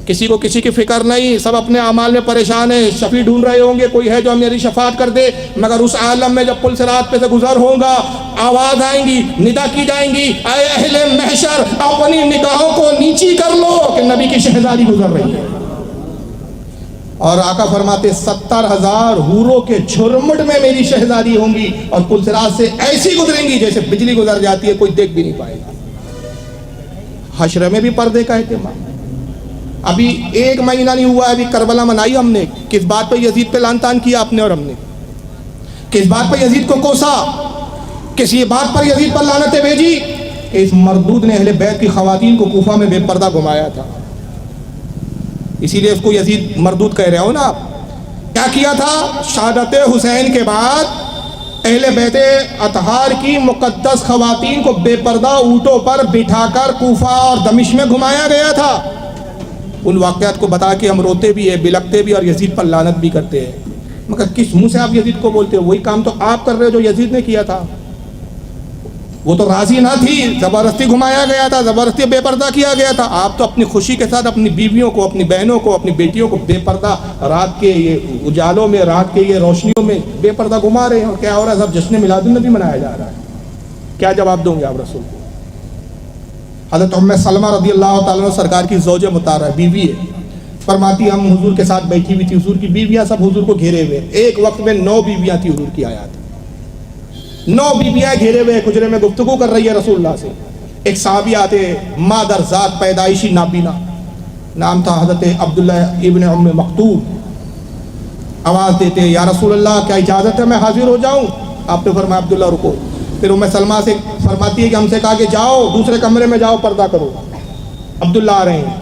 S1: کسی کو کسی کی فکر نہیں، سب اپنے اعمال میں پریشان ہیں، شفیع ڈھونڈ رہے ہوں گے کوئی ہے جو میری شفاعت کر دے۔ مگر اس عالم میں جب پل صراط پہ سے گزر ہوگا، آواز آئیں گی، ندا کی جائیں گی، اے اہل محشر اپنی نگاہوں کو نیچی کر لو کہ نبی کی شہزادی گزر رہی ہے۔ اور آقا فرماتے 70,000 حوروں کے جھرمٹ میں میری شہزادی ہوں گی اور پل صراط سے ایسی گزریں گی جیسے بجلی گزر جاتی ہے، کوئی دیکھ بھی نہیں پائے گا۔ حشر میں بھی پردے کا اہتمام۔ ابھی 1 مہینہ نہیں ہوا ہے، ابھی کربلا منائی ہم نے، کس بات پہ؟ یزید پہ لعن طعن کیا آپ نے اور ہم نے، کس بات پہ یزید کو کوسا، کسی بات پر یزید پر لعنتیں بھیجی کہ اس مردود نے اہل بیت کی خواتین کو کوفہ میں بے پردہ گھمایا تھا، اسی لیے اس کو یزید مردود کہہ رہے ہو نا آپ۔ کیا کیا تھا؟ شہادت حسین کے بعد اہل بیت اطہار کی مقدس خواتین کو بے پردہ اونٹوں پر بٹھا کر کوفہ اور دمشق میں گھمایا گیا تھا۔ ان واقعات کو بتا کے ہم روتے بھی ہیں، بلکتے بھی اور یزید پر لعنت بھی کرتے ہیں، مگر کس منہ سے آپ یزید کو بولتے ہو؟ وہی کام تو آپ کر رہے ہو جو یزید نے کیا تھا۔ وہ تو راضی نہ تھی، زبردستی گھمایا گیا تھا، زبردستی بے پردہ کیا گیا تھا۔ آپ تو اپنی خوشی کے ساتھ اپنی بیویوں کو، اپنی بہنوں کو، اپنی بیٹیوں کو بے پردہ رات کے یہ اجالوں میں، رات کے یہ روشنیوں میں بے پردہ گھما رہے ہیں۔ اور کیا ہو رہا ہے؟ سب جشن میلاد النبی منایا جا رہا ہے۔ کیا جواب دوں گے آپ رسول کو؟ حضرت ام سلمہ رضی اللہ تعالیٰ عنہ سرکار کی زوجہ مطہرہ بیوی ہے، فرماتی ہم حضور کے ساتھ بیٹھی ہوئی تھی، حضور کی بیویاں سب حضور کو گھیرے ہوئے، ایک وقت میں 9 بیویاں تھی حضور کی آیات، 9 بیویاں گھیرے ہوئے حجرے میں گفتگو کر رہی ہے رسول اللہ سے۔ ایک صحابی آتے، مادر ذات پیدائشی نابینا، نام تھا حضرت عبداللہ ابن ام مکتوم، آواز دیتے یا رسول اللہ کیا اجازت ہے میں حاضر ہو جاؤں؟ آپ نے فرمایا عبداللہ رکو۔ پھر ام سلمہ سے فرماتی ہے کہ ہم سے کہا کہ جاؤ دوسرے کمرے میں جاؤ، پردہ کرو، عبداللہ آ رہے ہیں۔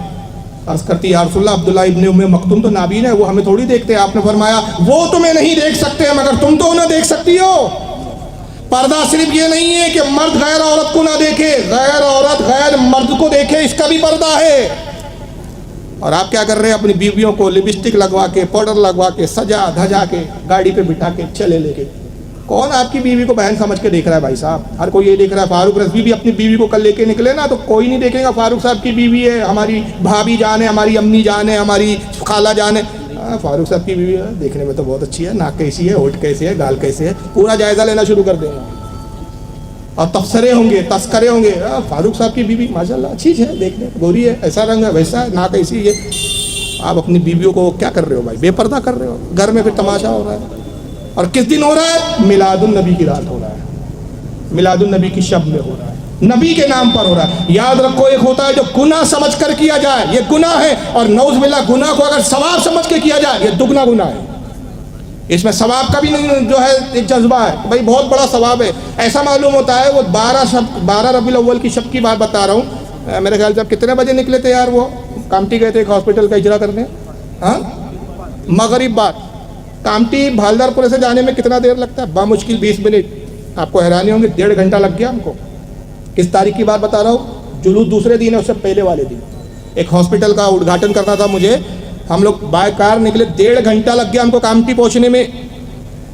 S1: عرض کرتی ہے یا رسول اللہ عبداللہ ابن ام مکتوم تو نابین ہے، وہ ہمیں تھوڑی دیکھتے ہیں۔ آپ نے فرمایا وہ تمہیں نہیں دیکھ سکتے مگر تم تو انہیں دیکھ سکتی ہو۔ پردہ صرف یہ نہیں ہے کہ مرد غیر عورت کو نہ دیکھے، غیر عورت غیر مرد کو دیکھے، اس کا بھی پردہ ہے۔ اور آپ کیا کر رہے ہیں؟ اپنی بیویوں کو لپسٹک لگوا کے، پاؤڈر لگوا کے، سجا دھجا کے، گاڑی پہ بٹھا کے چلے لے کے۔ کون آپ کی بیوی کو بہن سمجھ کے دیکھ رہا ہے بھائی صاحب؟ ہر کوئی یہ دیکھ رہا ہے۔ فاروق رضوی بھی اپنی بیوی کو کل لے کے نکلے نا تو کوئی نہیں دیکھے گا فاروق صاحب کی بیوی ہے، ہماری بھابھی جان ہے، ہماری امی جان ہے، ہماری خالہ جان ہے۔ فاروق صاحب کی بیوی ہے، دیکھنے میں تو بہت اچھی ہے، ناک کیسی ہے، ہونٹ کیسے ہے، گال کیسے ہے، پورا جائزہ لینا شروع کر دیں گے اور تبصرے ہوں گے، تذکرے ہوں گے۔ فاروق صاحب کی بیوی ماشاءاللہ اچھی ہے، دیکھنے گوری ہے، ایسا رنگ ہے، ویسا ہے، ناک ایسی ہے۔ آپ اپنی بیویوں کو کیا کر رہے ہو بھائی؟ بے پردہ کر رہے ہو۔ گھر میں پھر تماشا ہو رہا ہے، اور کس دن ہو رہا ہے؟ میلاد النبی کی رات ہو رہا ہے، میلاد النبی کی شب میں ہو رہا ہے، نبی کے نام پر ہو رہا ہے۔ یاد رکھو ایک ہوتا ہے جو گناہ سمجھ کر کیا جائے، یہ گناہ ہے، اور نعوذ باللہ گناہ کو اگر ثواب سمجھ کے کیا جائے یہ دگنا گناہ ہے۔ اس میں ثواب کا بھی نہیں جو ہے ایک جذبہ ہے بھائی بہت بڑا ثواب ہے، ایسا معلوم ہوتا ہے۔ وہ 12 ربیع الاول کی شب کی بات بتا رہا ہوں، میرے خیال سے آپ کتنے بجے نکلے تھے یار؟ وہ کامٹی گئے تھے ایک ہاسپٹل کا اجرا کرنے، ہاں مغرب بعد۔ کامٹی بھالدار پورے سے جانے میں کتنا دیر لگتا ہے؟ بامشکل 20 منٹ۔ آپ کو حیرانی ہوں گی 1.5 گھنٹہ لگ گیا ہم کو۔ کس تاریخ کی بات بتا رہا ہوں؟ جلوس دوسرے دن ہے، اس سے پہلے والے دن ایک ہاسپٹل کا ادگھاٹن کرنا تھا مجھے، ہم لوگ بائی کار نکلے، 1.5 گھنٹہ لگ گیا ہم کو کامٹی پہنچنے میں۔